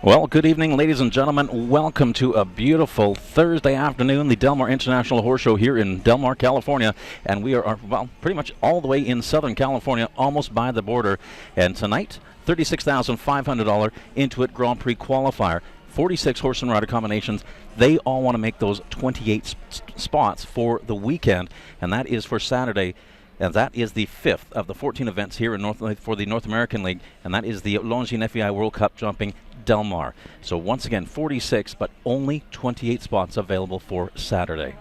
Well, good evening, ladies and gentlemen. Welcome to a beautiful Thursday afternoon, the Del Mar International Horse Show here in Del Mar, California. And we are, well, pretty much all the way in Southern California, almost by the border. And tonight, $36,500 Intuit Grand Prix Qualifier. 46 horse and rider combinations. They all want to make those 28 spots for the weekend, and that is for Saturday. And that is the fifth of the 14 events here in for the North American League, and that is the Longines FEI World Cup Jumping Del Mar. So once again, 46, but only 28 spots available for Saturday.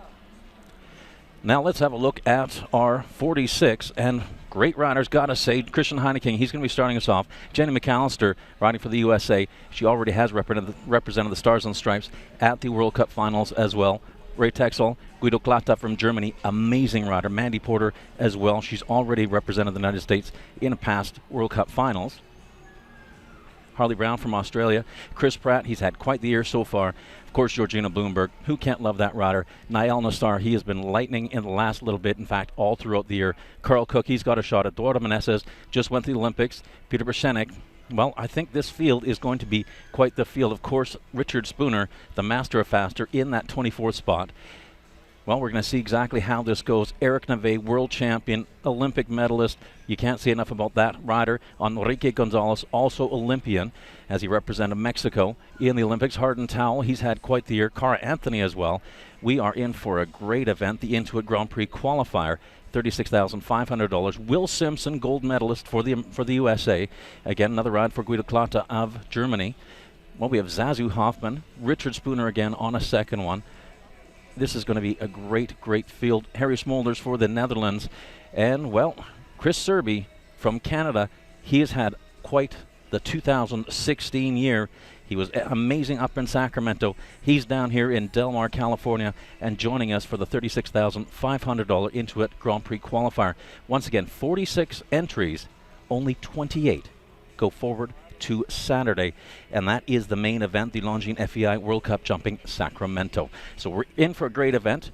Now let's have a look at our 46, and great riders, gotta say. Christian Heineken, he's going to be starting us off. Jenny McAllister, riding for the USA. She already has represented the Stars and Stripes at the World Cup Finals as well. Ray Texel, Guido Klata from Germany, amazing rider. Mandy Porter as well. She's already represented the United States in past World Cup finals. Harley Brown from Australia. Chris Pratt, he's had quite the year so far. Of course, Georgina Bloomberg. Who can't love that rider? Niall Nassar, he has been lightning in the last little bit. In fact, all throughout the year. Carl Cook, he's got a shot at Eduardo Meneses. Just went to the Olympics. Peter Bersenek. Well, I think this field is going to be quite the field. Of course, Richard Spooner, the master of faster, in that 24th spot. Well, we're going to see exactly how this goes. Eric Neve, world champion, Olympic medalist. You can't say enough about that rider. Enrique Gonzalez, also Olympian, as he represented Mexico in the Olympics. Hardin Towell, he's had quite the year. Cara Anthony as well. We are in for a great event, the Intuit Grand Prix Qualifier. $36,500. Will Simpson, gold medalist for the USA. Again, another ride for Guido Klata of Germany. Well, we have Zazu Hoffman, Richard Spooner again on a second one. This is going to be a great, great field. Harry Smolders for the Netherlands. And, well, Chris Serby from Canada. He has had quite the 2016 year. He was amazing up in Sacramento. He's down here in Del Mar, California, and joining us for the $36,500 Intuit Grand Prix Qualifier. Once again, 46 entries, only 28 go forward to Saturday, and that is the main event, the Longines FEI World Cup Jumping Sacramento. So we're in for a great event,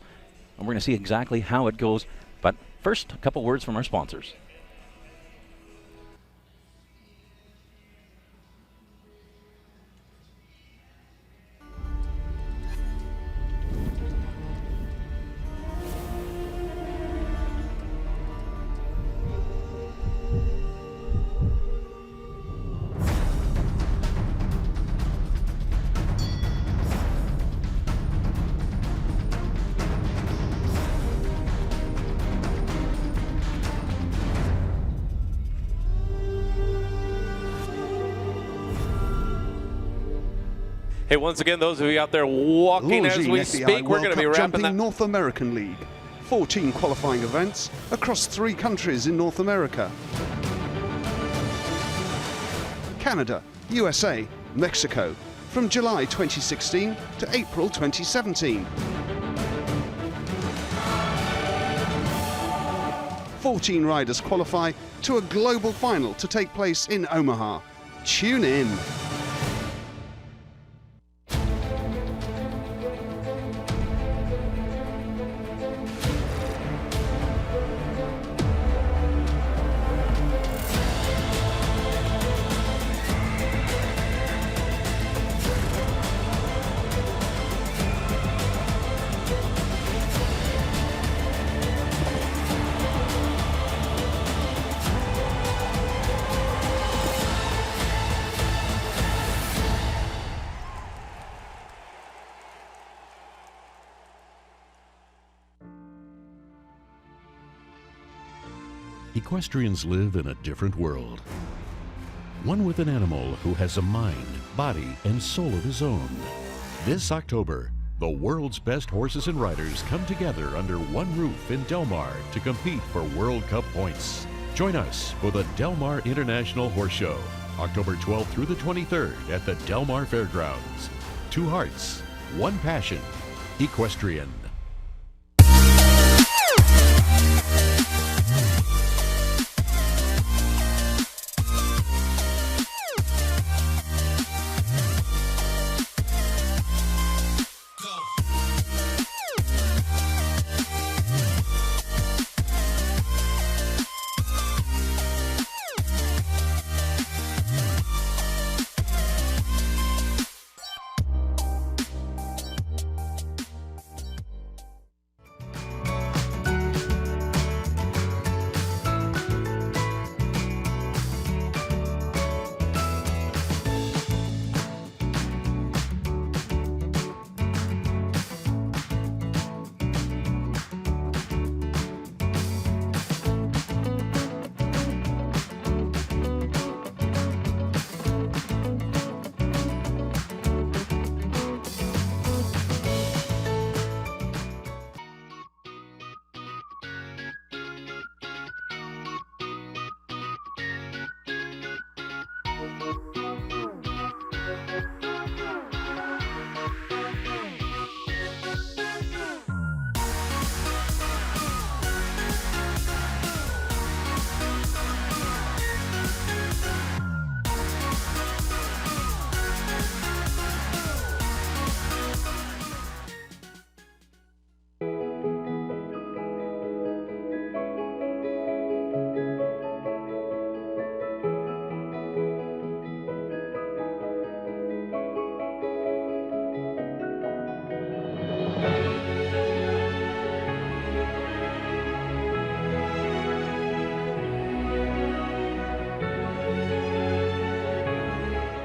and we're going to see exactly how it goes. But first, a couple words from our sponsors. Hey, once again, those of you out there walking as we speak, we're going to be wrapping that. North American League. 14 qualifying events across 3 countries in North America. Canada, USA, Mexico, from July 2016 to April 2017. 14 riders qualify to a global final to take place in Omaha. Tune in. Equestrians live in a different world. One with an animal who has a mind, body, and soul of his own. This October, the world's best horses and riders come together under one roof in Del Mar to compete for World Cup points. Join us for the Del Mar International Horse Show, October 12th through the 23rd at the Del Mar Fairgrounds. 2 hearts, 1 passion, equestrian.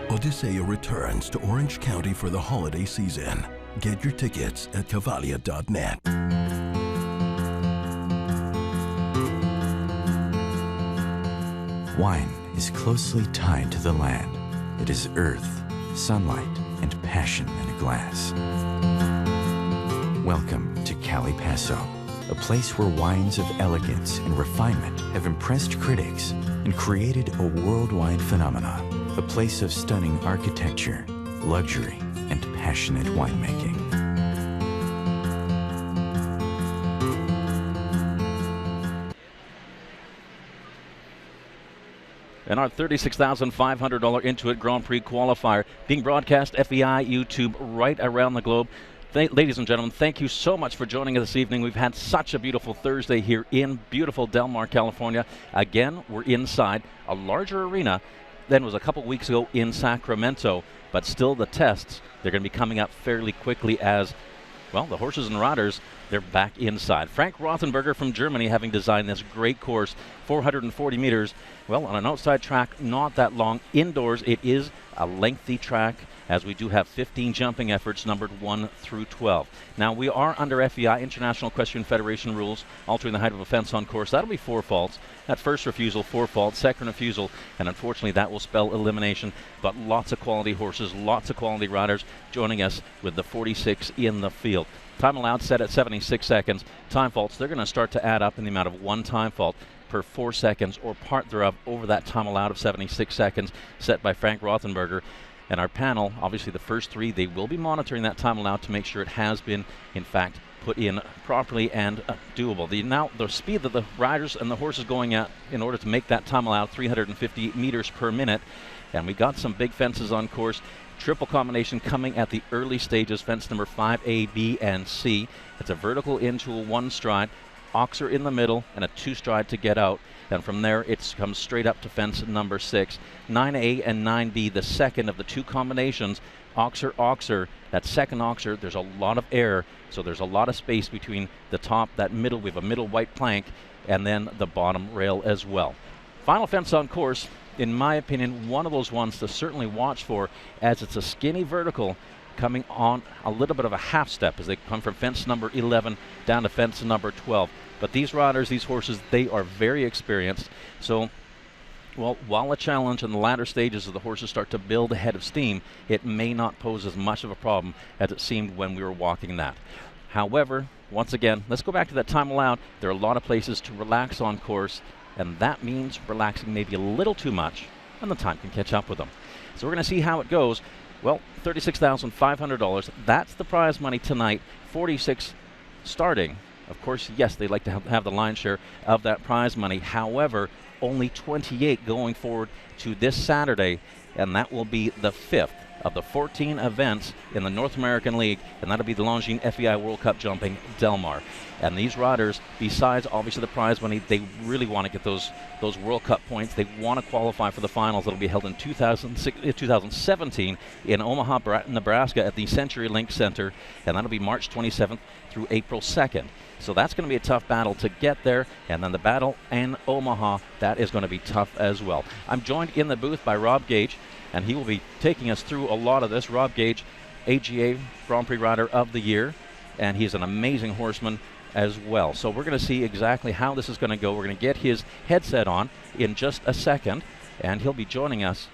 Odiseo returns to Orange County for the holiday season. Get your tickets at cavalia.net. Wine is closely tied to the land. It is earth, sunlight, and passion in a glass. Welcome to Cali Paso, a place where wines of elegance and refinement have impressed critics and created a worldwide phenomenon. A place of stunning architecture, luxury, and passionate winemaking. And our $36,500 Intuit Grand Prix Qualifier being broadcast FEI, YouTube, right around the globe. Ladies and gentlemen, thank you so much for joining us this evening. We've had such a beautiful Thursday here in beautiful Del Mar, California. Again, we're inside a larger arena than was a couple weeks ago in Sacramento, but still the tests, they're going to be coming up fairly quickly as, well, the horses and riders, they're back inside. Frank Rothenberger from Germany having designed this great course, 440 meters, well, on an outside track, not that long. Indoors, it is a lengthy track, as we do have 15 jumping efforts numbered 1 through 12. Now, we are under FEI, International Equestrian Federation rules, altering the height of a fence on course. That'll be 4 faults. At first refusal, 4 faults. Second refusal, and unfortunately that will spell elimination. But lots of quality horses, lots of quality riders joining us with the 46 in the field. Time allowed set at 76 seconds. Time faults, they're going to start to add up in the amount of 1 time fault per 4 seconds or part thereof over that time allowed of 76 seconds set by Frank Rothenberger. And our panel, obviously the first 3, they will be monitoring that time allowed to make sure it has been, in fact, put in properly and doable. The speed that the riders and the horses going at in order to make that time allowed, 350 meters per minute. And we got some big fences on course. Triple combination coming at the early stages, fence number 5A, B, and C. It's a vertical into a 1 stride, oxer in the middle, and a 2 stride to get out. And from there, it comes straight up to fence number 6. 9A and 9B, the second of the 2 combinations. Oxer, oxer, that second oxer, there's a lot of air, so there's a lot of space between the top, that middle, we have a middle white plank, and then the bottom rail as well. Final fence on course, in my opinion, one of those ones to certainly watch for, as it's a skinny vertical coming on a little bit of a half step as they come from fence number 11 down to fence number 12. But these riders, these horses, they are very experienced. So, well, while a challenge in the latter stages of the horses start to build a head of steam, it may not pose as much of a problem as it seemed when we were walking that. However, once again, let's go back to that time allowed. There are a lot of places to relax on course, and that means relaxing maybe a little too much, and the time can catch up with them. So we're going to see how it goes. Well, $36,500, that's the prize money tonight. 46 starting. Of course, yes, they like to have the lion's share of that prize money. However, only 28 going forward to this Saturday, and that will be the 5th of the 14 events in the North American League, and that'll be the Longines FEI World Cup Jumping Del Mar. And these riders, besides obviously the prize money, they really want to get those World Cup points. They want to qualify for the finals that'll be held in 2017 in Omaha, Nebraska at the CenturyLink Center, and that'll be March 27th through April 2nd. So that's going to be a tough battle to get there, and then the battle in Omaha, that is going to be tough as well. I'm joined in the booth by Rob Gage, and he will be taking us through a lot of this. Rob Gage, AGA Grand Prix Rider of the Year, and he's an amazing horseman as well. So we're going to see exactly how this is going to go. We're going to get his headset on in just a second, and he'll be joining us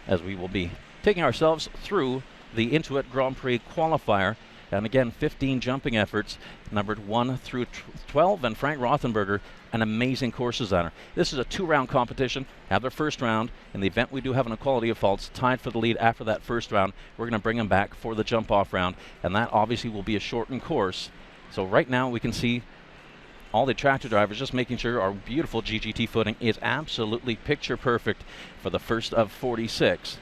as we will be taking ourselves through the Intuit Grand Prix Qualifier. And again, 15 jumping efforts, numbered 1 through 12, and Frank Rothenberger, an amazing course designer. This is a 2-round competition. Have their first round. In the event we do have an equality of faults, tied for the lead after that first round, we're going to bring them back for the jump-off round, and that obviously will be a shortened course. So right now we can see all the tractor drivers just making sure our beautiful GGT footing is absolutely picture perfect for the first of 46.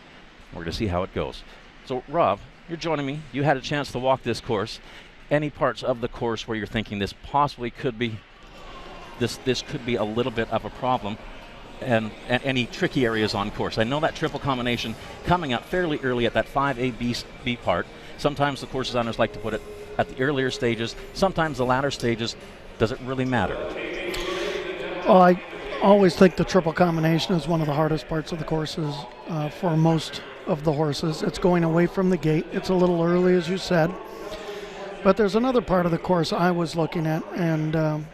We're going to see how it goes. So Rob, you're joining me. You had a chance to walk this course. Any parts of the course where you're thinking this possibly could be, this could be a little bit of a problem, and any tricky areas on course? I know that triple combination coming up fairly early at that 5A B part. Sometimes the course designers like to put it at the earlier stages, sometimes the latter stages. Does it really matter? Well, I always think the triple combination is one of the hardest parts of the courses for most of the horses. It's going away from the gate. It's a little early, as you said. But there's another part of the course I was looking at, and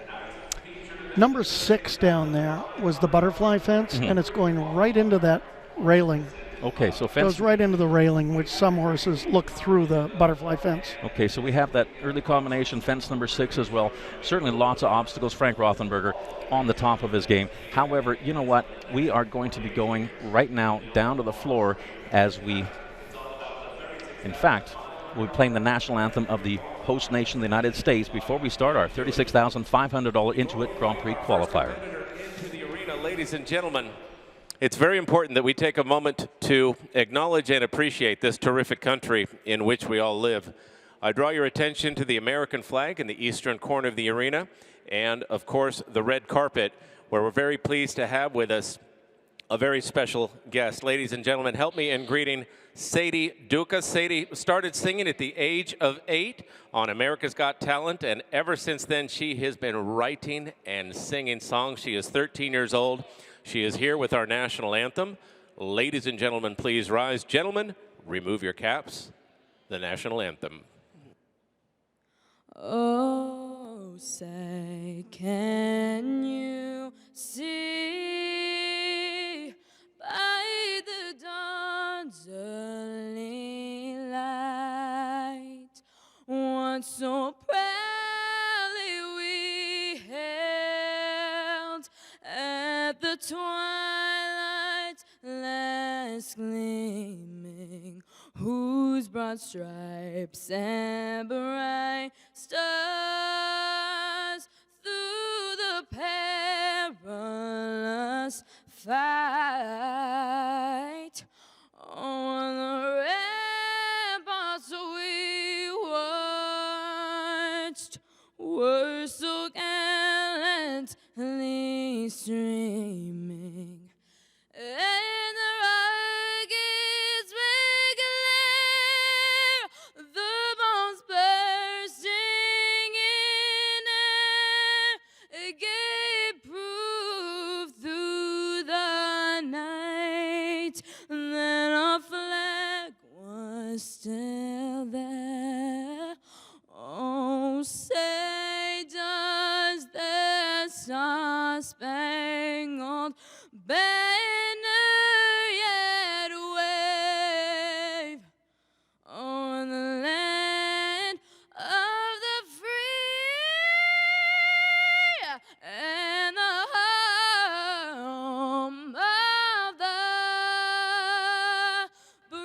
number 6 down there was the butterfly fence, and it's going right into that railing. Okay, so fence goes right into the railing, which some horses look through the butterfly fence. Okay, so we have that early combination, fence number 6 as well. Certainly lots of obstacles. Frank Rothenberger on the top of his game. However, you know what? We are going to be going right now down to the floor as we, in fact, we'll be playing the national anthem of the host nation, the United States, before we start our $36,500 Intuit Grand Prix Qualifier. Into the arena, ladies and gentlemen. It's very important that we take a moment to acknowledge and appreciate this terrific country in which we all live. I draw your attention to the American flag in the eastern corner of the arena, and of course the red carpet, where we're very pleased to have with us a very special guest. Ladies and gentlemen, help me in greeting Sadie Duca. Sadie started singing at the age of 8 on America's Got Talent, and ever since then she has been writing and singing songs. She is 13 years old. She is here with our national anthem. Ladies and gentlemen, please rise. Gentlemen, remove your caps. The national anthem. Oh, say, can you see by the dawn's early light what so proudly we hailed at the twilight's last gleaming, whose broad stripes and bright stars through the perilous fight on the ramparts we watched were so gallantly streaming, and the rockets would glare, the bombs bursting in air gave proof through the night that our flag was still there. Oh, say does the star-spangled banner yet wave on the land of the free and the home of the brave?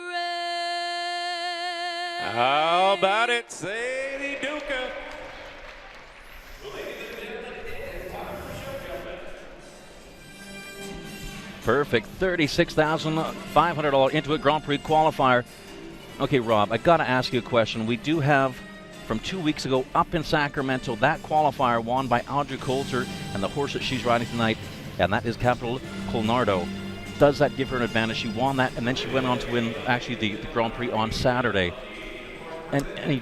How about it, Sadie Duca? Perfect. $36,500 Intuit Grand Prix Qualifier. Okay, Rob, I got to ask you a question. We do have, from 2 weeks ago, up in Sacramento, that qualifier won by Audrey Coulter and the horse that she's riding tonight, and that is Capital Colnardo. Does that give her an advantage? She won that, and then she went on to win, actually, the Grand Prix on Saturday. And any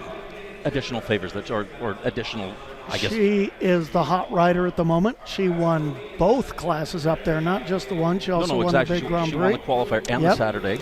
additional favors that, or additional, I guess? She is the hot rider at the moment. She won both classes up there, not just the one. She also won the big Grand Prix. She won the qualifier and the Saturday.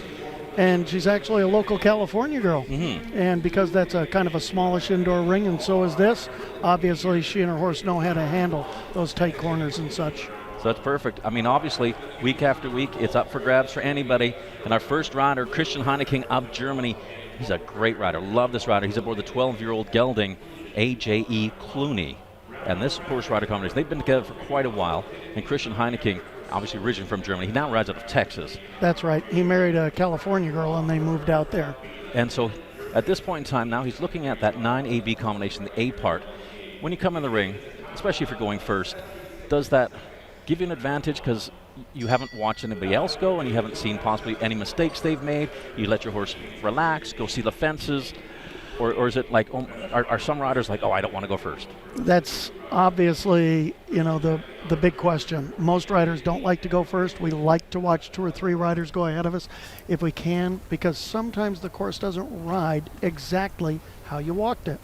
And she's actually a local California girl. And because that's a kind of a smallish indoor ring, and so is this, obviously she and her horse know how to handle those tight corners and such. So that's perfect. I mean, obviously, week after week, it's up for grabs for anybody. And our first rider, Christian Heineking of Germany, He's a great rider. Love this rider. He's aboard the 12-year-old gelding, AJE Clooney. And this horse rider combination, they've been together for quite a while. And Christian Heineken, obviously originally from Germany, he now rides out of Texas. That's right. He married a California girl, and they moved out there. And so at this point in time now, he's looking at that 9AB combination, the A part. When you come in the ring, especially if you're going first, does that give you an advantage because you haven't watched anybody else go and you haven't seen possibly any mistakes they've made? You let your horse relax, go see the fences, or is it like, are some riders like, oh, I don't want to go first? That's obviously, the big question. Most riders don't like to go first. We like to watch 2 or 3 riders go ahead of us if we can, because sometimes the course doesn't ride exactly how you walked it.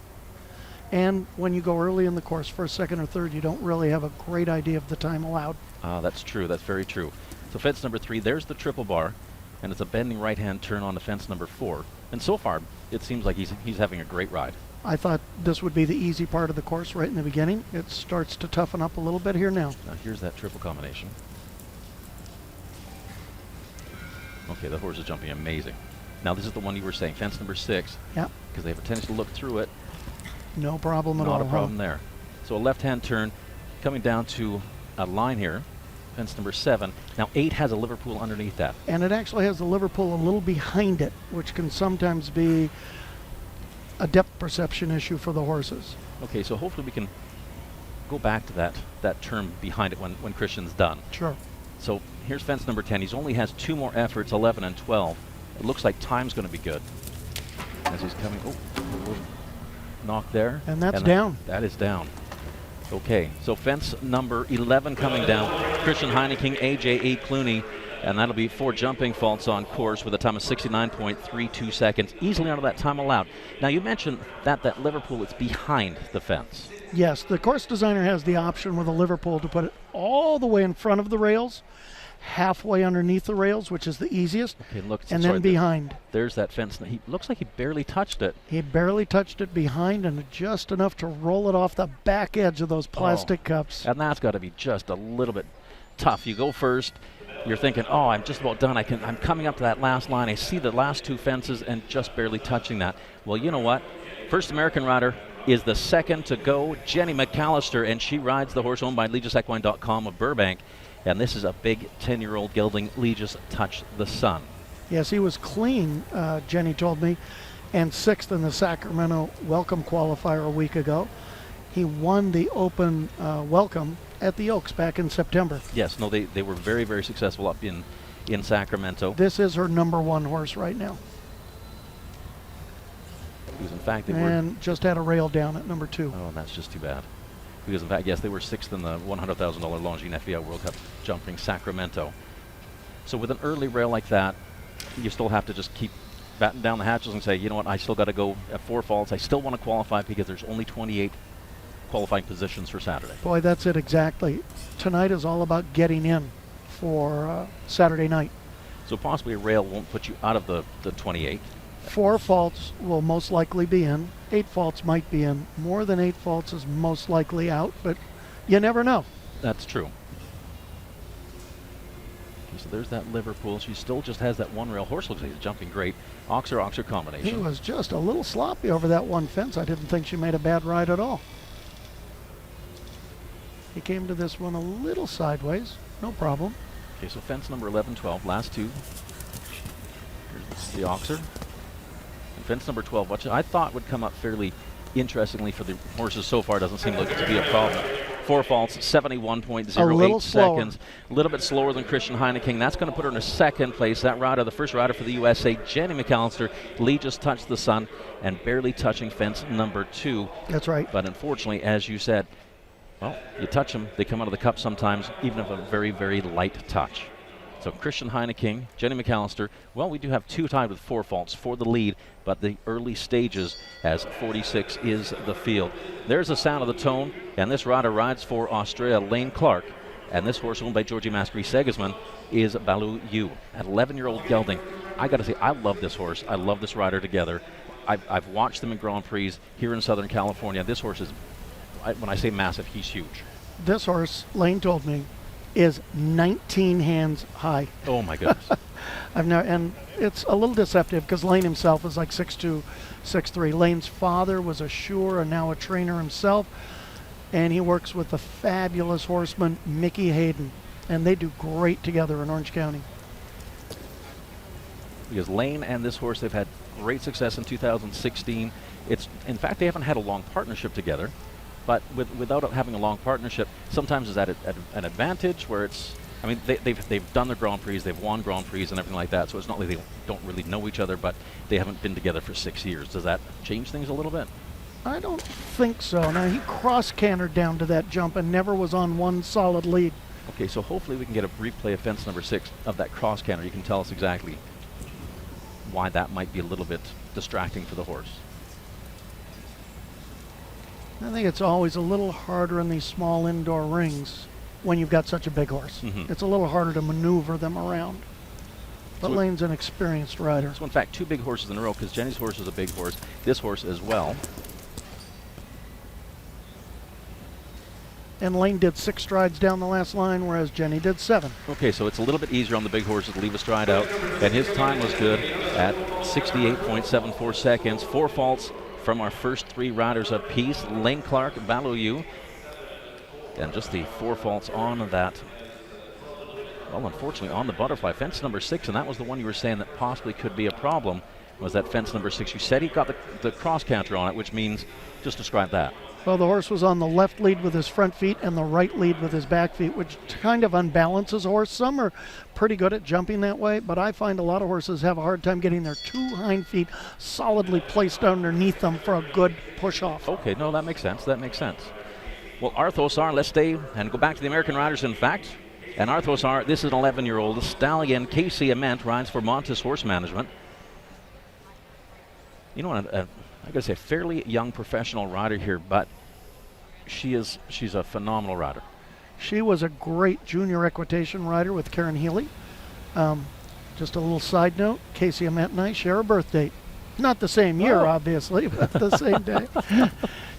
And when you go early in the course, first, second, or third, you don't really have a great idea of the time allowed. That's true. That's very true. So fence number 3, there's the triple bar, and it's a bending right-hand turn on to fence number 4. And so far, it seems like he's having a great ride. I thought this would be the easy part of the course right in the beginning. It starts to toughen up a little bit here now. Now here's that triple combination. Okay, the horse is jumping amazing. Now this is the one you were saying, fence number 6. Yeah. Because they have a tendency to look through it. No problem at all. Not a problem there. So a left-hand turn coming down to a line here, fence number 7. Now 8 has a Liverpool underneath that. And it actually has the Liverpool a little behind it, which can sometimes be a depth perception issue for the horses. Okay, so hopefully we can go back to that term behind it when Christian's done. Sure. So here's fence number 10. He only has 2 more efforts, 11 and 12. It looks like time's going to be good. As he's coming, a little knock there. And that's down. That is down. Okay, so fence number 11 coming down. Christian Heineken, AJE Clooney, and that'll be 4 jumping faults on course with a time of 69.32 seconds, easily under that time allowed. Now you mentioned that Liverpool is behind the fence. Yes, the course designer has the option with a Liverpool to put it all the way in front of the rails, halfway underneath the rails, which is the easiest, okay, look, and then behind. There's that fence. He looks like he barely touched it. He barely touched it behind, and just enough to roll it off the back edge of those plastic cups. And that's got to be just a little bit tough. You go first, you're thinking, oh, I'm just about done. I'm coming up to that last line. I see the last 2 fences and just barely touching that. Well, you know what? First American rider is the second to go, Jenny McAllister, and she rides the horse owned by LegusEquine.com of Burbank. And this is a big 10-year-old gelding, Legis Touch the Sun. Yes, he was clean, Jenny told me, and 6th in the Sacramento Welcome Qualifier a week ago. He won the Open Welcome at the Oaks back in September. Yes, no, they were very, very successful up in Sacramento. This is her number 1 horse right now. Because in fact, and just had a rail down at number 2. Oh, and that's just too bad. Because in fact, yes, they were 6th in the $100,000 Longines FEI World Cup jumping Sacramento. So with an early rail like that, you still have to just keep batting down the hatches and say, you know what, I still got to go at 4 faults. I still want to qualify because there's only 28 qualifying positions for Saturday. Boy, that's it exactly. Tonight is all about getting in for Saturday night. So possibly a rail won't put you out of the 28. 4 faults will most likely be in. 8 faults might be in. More than 8 faults is most likely out, but you never know. That's true. Okay, so there's that Liverpool. She still just has that 1 rail. Horse looks like he's jumping great. Oxer combination. He was just a little sloppy over that 1 fence. I didn't think she made a bad ride at all. He came to this one a little sideways. No problem. Okay, so fence number 11, 12, last 2. Here's the Oxer. Fence number 12, which I thought would come up fairly interestingly for the horses so far, doesn't seem like it to be a problem. 4 faults, 71.08 seconds. A little bit slower than Christian Heineken. That's going to put her in a 2nd place. That rider, the first rider for the USA, Jenny McAllister, Lee just touched the sun and barely touching fence number 2. That's right. But unfortunately, as you said, well, you touch them, they come out of the cup sometimes, even if a very, very light touch. So Christian Heineken, Jenny McAllister, well, we do have 2 tied with 4 faults for the lead, but the early stages as 46 is the field. There's the sound of the tone, and this rider rides for Australia, Lane Clark, and this horse owned by Georgie Maskery-Segisman is Baloo Yu, an 11-year-old gelding. I got to say, I love this horse. I love this rider together. I've watched them in Grand Prix here in Southern California. This horse is, when I say massive, he's huge. This horse, Lane told me, is 19 hands high. Oh my goodness. I've never, and it's a little deceptive because Lane himself is like 6'2", 6'3". Lane's father was a shoer and now a trainer himself, and he works with the fabulous horseman Mickey Hayden, and they do great together in Orange County. Because Lane and this horse, they've had great success in 2016. In fact, they haven't had a long partnership together, but without having a long partnership, sometimes is at an advantage where it's, I mean, they've done their Grand Prix, they've won Grand Prix and everything like that, so it's not like they don't really know each other, but they haven't been together for 6 years. Does that change things a little bit? I don't think so. Now, he cross-cantered down to that jump and never was on one solid lead. Okay, so hopefully we can get a replay of fence number 6 of that cross canter. You can tell us exactly why that might be a little bit distracting for the horse. I think it's always a little harder in these small indoor rings when you've got such a big horse. It's a little harder to maneuver them around. But Lane's an experienced rider. So in fact, 2 big horses in a row, because Jenny's horse is a big horse, this horse as well. And Lane did 6 strides down the last line, whereas Jenny did 7. Okay, so it's a little bit easier on the big horses to leave a stride out, and his time was good at 68.74 seconds. 4 faults from our first 3 riders apiece. Lane Clark, Baloyu, and just the 4 faults on that. Well, unfortunately, on the butterfly, fence number 6, and that was the one you were saying that possibly could be a problem, was that fence number 6. You said he got the cross counter on it, which means, just describe that. Well, the horse was on the left lead with his front feet and the right lead with his back feet, which kind of unbalances a horse. Some are pretty good at jumping that way, but I find a lot of horses have a hard time getting their 2 hind feet solidly placed underneath them for a good push-off. Okay, no, that makes sense. That makes sense. Well, Arthosar, let's stay and go back to the American riders, in fact. And Arthosar, this is an 11-year-old stallion. Casey Ament rides for Montes Horse Management. You know what? I gotta say, fairly young professional rider here, but she's a phenomenal rider. She was a great junior equitation rider with Karen Healy. Just a little side note, Casey Ament and I share a birth date. Not the same year, obviously, but the same day.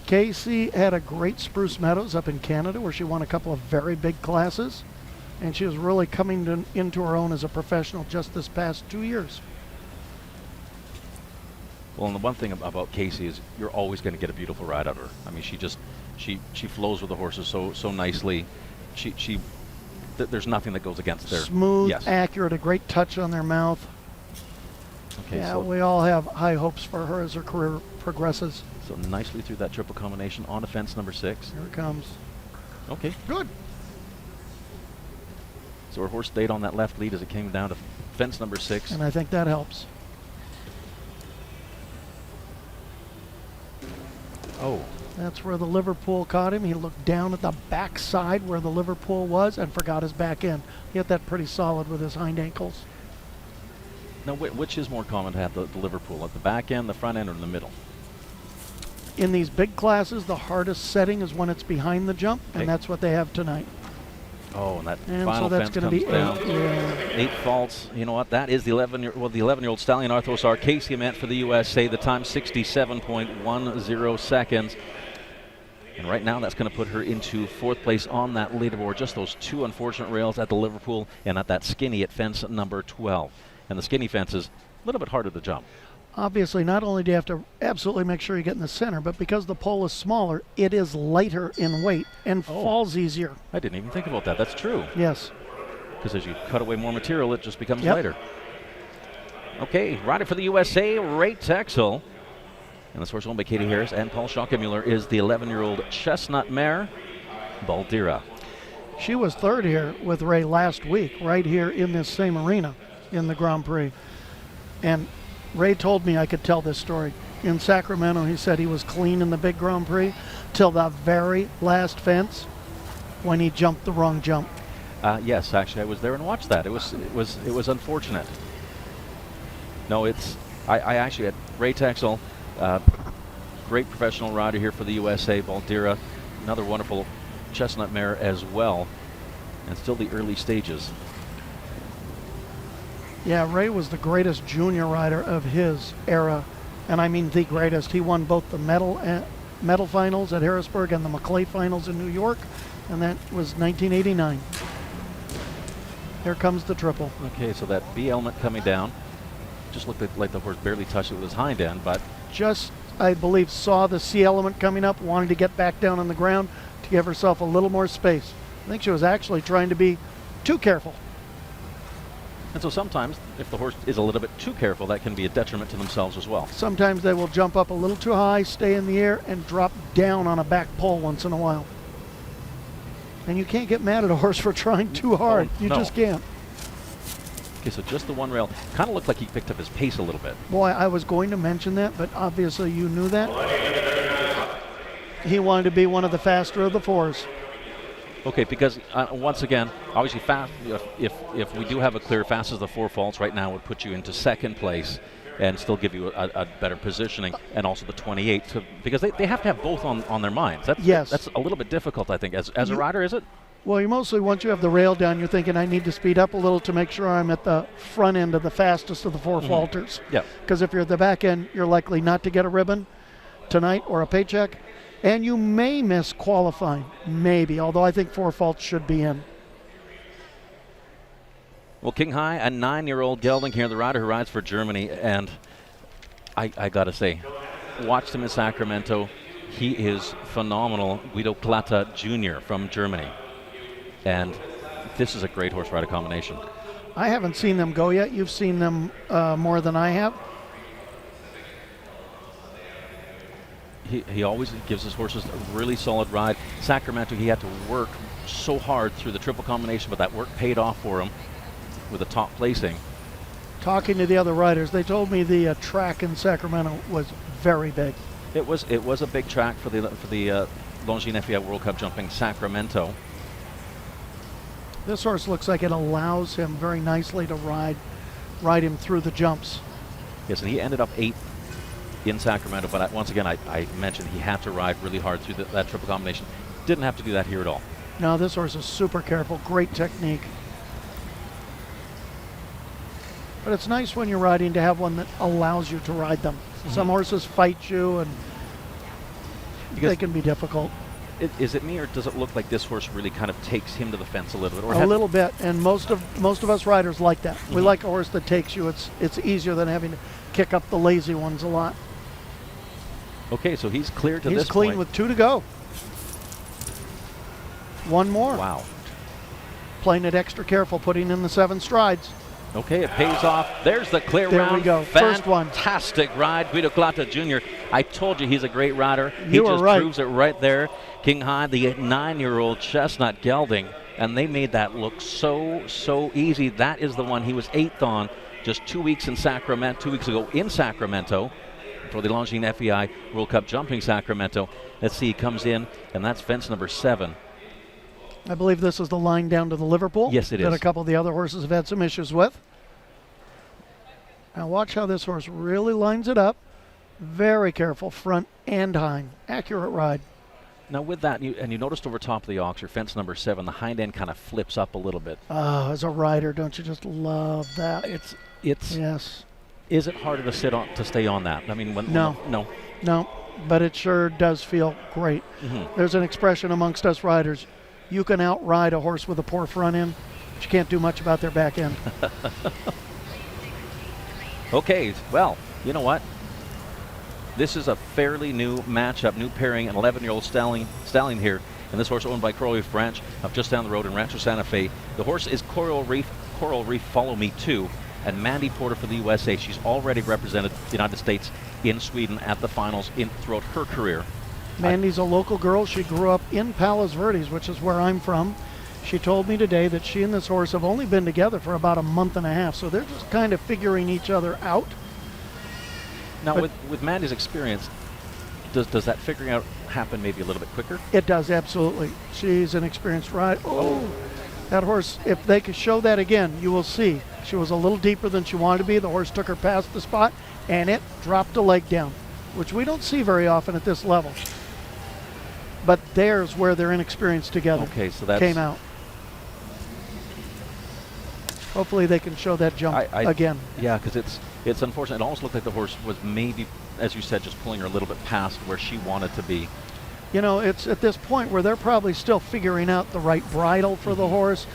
Casey had a great Spruce Meadows up in Canada where she won a couple of very big classes, and she was really coming into her own as a professional just this past 2 years. Well, and the one thing about Casey is you're always going to get a beautiful ride out of her. I mean, she flows with the horses so nicely. There's nothing that goes against her. Smooth, yes. Accurate, a great touch on their mouth. Okay, yeah, so we all have high hopes for her as her career progresses. So nicely through that triple combination on to fence number 6. Here it comes. Okay. Good. So her horse stayed on that left lead as it came down to fence number 6. And I think that helps. Oh. That's where the Liverpool caught him. He looked down at the back side where the Liverpool was and forgot his back end. He hit that pretty solid with his hind ankles. Now, which is more common to have the Liverpool, at the back end, the front end, or in the middle? In these big classes, the hardest setting is when it's behind the jump, and that's what they have tonight. Oh, and that And final so that's fence going to comes be down. 8. Yeah. 8 faults. You know what? That is the 11-year-old stallion Arthosar. Casey Ament for the USA. The time 67.10 seconds. And right now that's going to put her into 4th place on that leaderboard. Just those 2 unfortunate rails at the Liverpool and at that skinny at fence number 12. And the skinny fence is a little bit harder to jump. Obviously, not only do you have to absolutely make sure you get in the center, but because the pole is smaller, it is lighter in weight and falls easier. I didn't even think about that. That's true. Yes. Because as you cut away more material, it just becomes lighter. Okay, rider for the USA, Ray Texel. And this horse owned by Katie Harris and Paul Schockemuller is the 11-year-old chestnut mare, Baldira. She was 3rd here with Ray last week, right here in this same arena in the Grand Prix. And Ray told me I could tell this story. In Sacramento, he said he was clean in the big Grand Prix till the very last fence when he jumped the wrong jump. Yes, actually, I was there and watched that. It was unfortunate. No, I actually had Ray Texel, great professional rider here for the USA, Baldira, another wonderful chestnut mare as well, and still the early stages. Yeah, Ray was the greatest junior rider of his era, and I mean the greatest. He won both the medal finals at Harrisburg and the Maclay finals in New York, and that was 1989. Here comes the triple. Okay, so that B element coming down. Just looked like the horse barely touched it with his hind end, but Just, I believe, saw the C element coming up, wanted to get back down on the ground to give herself a little more space. I think she was actually trying to be too careful. and so sometimes if the horse is a little bit too careful, that can be a detriment to themselves as well. Sometimes they will jump up a little too high, stay in the air, and drop down on a back pole once in a while. And you can't get mad at a horse for trying too hard. You no. just can't. Okay, so just the one rail. Kind of looked like he picked up his pace a little bit. Boy, I was going to mention that, but obviously you knew that. He wanted to be one of the faster of the fours. Okay, because once again, obviously, fast. If we do have a clear fast as the 4 faults right now, would put you into second place and still give you a better positioning, and also the 28, because they have to have both on their minds. That's a little bit difficult, I think, as a rider, is it? Well, you mostly, once you have the rail down, you're thinking, I need to speed up a little to make sure I'm at the front end of the fastest of the 4 falters. Yeah. Because if you're at the back end, you're likely not to get a ribbon tonight or a paycheck. And you may miss qualifying, maybe, although I think 4 faults should be in. Well, King High, a 9-year-old gelding here, the rider who rides for Germany, and I got to say, watched him in Sacramento. He is phenomenal. Guido Plata Jr. from Germany. And this is a great horse rider combination. I haven't seen them go yet. You've seen them more than I have. He always gives his horses a really solid ride. Sacramento, he had to work so hard through the triple combination, but that work paid off for him with a top placing. Talking to the other riders, they told me the track in Sacramento was very big. It was a big track for the Longines FEI World Cup Jumping Sacramento. This horse looks like it allows him very nicely to ride him through the jumps. Yes, and he ended up 8th in Sacramento, but once again, I mentioned he had to ride really hard through that triple combination. Didn't have to do that here at all. No, this horse is super careful, great technique. But it's nice when you're riding to have one that allows you to ride them. Some horses fight you, and they can be difficult. Is it me, or does it look like this horse really kind of takes him to the fence a little bit? A little bit, and most of us riders like that. We like a horse that takes you. It's easier than having to kick up the lazy ones a lot. Okay, so he's clear to this point. He's clean with 2 to go. One more. Wow. Playing it extra careful, putting in the 7 strides. Okay, it pays off. There's the clear There round. we go. First one. Fantastic ride, Guido Plata Jr. I told you he's a great rider. You he were just right. proves it right there. King High, the 9-year-old chestnut gelding, and they made that look so easy. That is the one he was 8th on just 2 weeks ago in Sacramento for the Longines FEI World Cup Jumping Sacramento. Let's see, he comes in, and that's fence number 7. I believe this is the line down to the Liverpool. Yes, it that is. a couple of the other horses have had some issues with. Now watch how this horse really lines it up. Very careful, front and hind. Accurate ride. Now with that, you noticed over top of the oxer, fence number 7, the hind end kind of flips up a little bit. Oh, as a rider, don't you just love that? It's Yes. Is it harder to stay on that? I mean, No, but it sure does feel great. There's an expression amongst us riders: you can outride a horse with a poor front end, but you can't do much about their back end. Okay, well, you know what? This is a fairly new matchup, new pairing, an 11-year-old stallion here, and this horse owned by Coral Reef Ranch up just down the road in Rancho Santa Fe. The horse is Coral Reef Follow Me Too, and Mandy Porter for the USA. She's already represented the United States in Sweden at the finals throughout her career. Mandy's a local girl. She grew up in Palos Verdes, which is where I'm from. She told me today that she and this horse have only been together for about a month and a half, so they're just kind of figuring each other out. Now, with Mandy's experience, does that figuring out happen maybe a little bit quicker? It does, absolutely. She's an experienced rider. Oh, that horse, if they could show that again, you will see. She was a little deeper than she wanted to be. The horse took her past the spot, and it dropped a leg down, which we don't see very often at this level. But there's where their inexperience together came out. Hopefully they can show that jump again. Yeah, because it's unfortunate. It almost looked like the horse was maybe, as you said, just pulling her a little bit past where she wanted to be. You know, it's at this point where they're probably still figuring out the right bridle for the horse,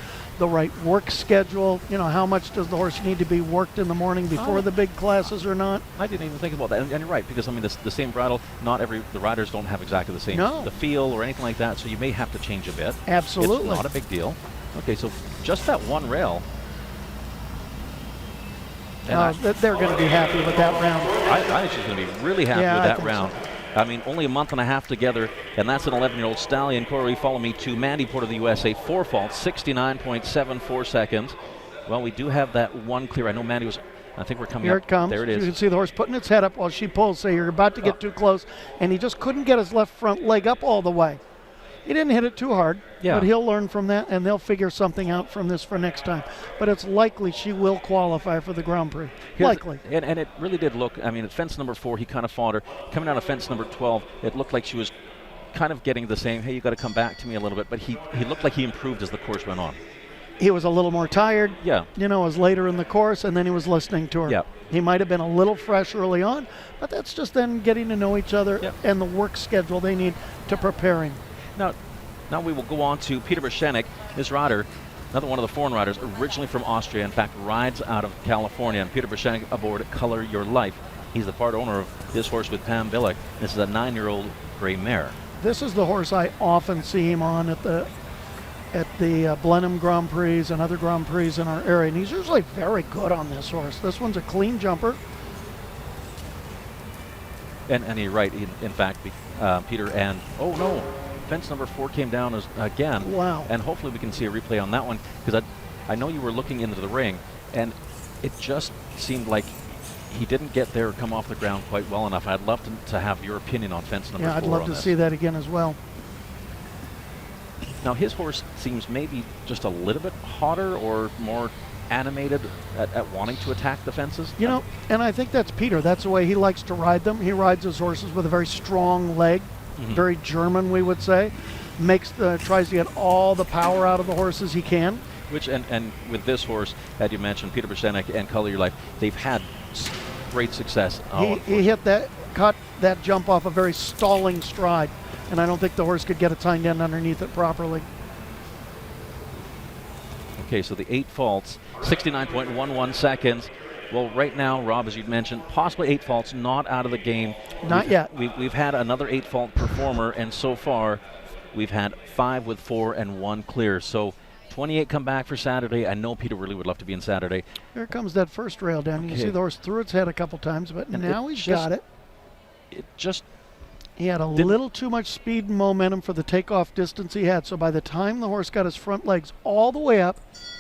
the right work schedule. You know, how much does the horse need to be worked in the morning before the big classes or not? I didn't even think about that, and you're right, because I mean the same bridle, the riders don't have exactly the same the feel or anything like that, so you may have to change a bit. Absolutely. It's not a big deal. Okay, so just that one rail. They're going to be happy with that round. I think she's going to be really happy with that round. So. I mean, only a month and a half together, and that's an 11-year-old stallion. Corey, follow me to Mandy Port of the USA, 4 faults, 69.74 seconds. Well, we do have that one clear. I know Mandy was, I think we're coming Here up. it comes. There it is. You can see the horse putting its head up while she pulls. So you're about to get too close, and he just couldn't get his left front leg up all the way. He didn't hit it too hard, but he'll learn from that, and they'll figure something out from this for next time. But it's likely she will qualify for the Grand Prix. Likely. And it really did look, I mean, at fence number 4, he kind of fought her. Coming out of fence number 12, it looked like she was kind of getting the same, hey, you got to come back to me a little bit. But he looked like he improved as the course went on. He was a little more tired. Yeah. You know, it was later in the course, and then he was listening to her. Yeah. He might have been a little fresh early on, but that's just them getting to know each other and the work schedule they need to prepare him. Now we will go on to Peter Berschenek, his rider, another one of the foreign riders, originally from Austria, in fact, rides out of California. And Peter Berschenek aboard Color Your Life. He's the part owner of this horse with Pam Billick. This is a 9-year-old gray mare. This is the horse I often see him on at the Blenheim Grand Prix and other Grand Prix in our area, and he's usually very good on this horse. This one's a clean jumper. And you're right, in fact, Peter, and oh no, fence number 4 came down again. Wow. And hopefully we can see a replay on that one, because I know you were looking into the ring, and it just seemed like he didn't get there or come off the ground quite well enough. I'd love to have your opinion on fence number 4. Yeah, I'd love to see that again as well. Now his horse seems maybe just a little bit hotter or more animated at wanting to attack the fences. You know, and I think that's Peter. That's the way he likes to ride them. He rides his horses with a very strong leg, very German, we would say. Tries to get all the power out of the horses he can. Which and with this horse, as you mentioned, Peter Berschenek and Color Your Life, they've had great success. He caught that jump off a very stalling stride, and I don't think the horse could get its hind end underneath it properly. Okay, so the 8 faults, 69.11 seconds. Well, right now, Rob, as you'd mentioned, possibly 8 faults, not out of the game. Not yet. We've had another 8 fault performer, and so far we've had 5 with 4 and 1 clear. So 28 come back for Saturday. I know Peter really would love to be in Saturday. Here comes that first rail down. You can see the horse threw its head a couple times, but now he's got it. He had a little too much speed and momentum for the takeoff distance he had. So by the time the horse got his front legs all the way up,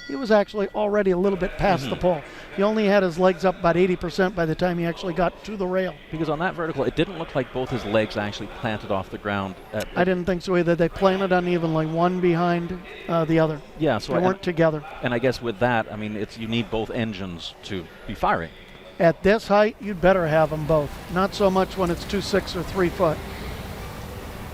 he was actually already a little bit past the pole. He only had his legs up about 80% by the time he actually got to the rail. Because on that vertical, it didn't look like both his legs actually planted off the ground. I didn't think so either. They planted unevenly, one behind the other. Yeah, so they weren't together. And I guess with that, I mean, you need both engines to be firing. At this height, you'd better have them both. Not so much when it's 2.6 or 3 foot.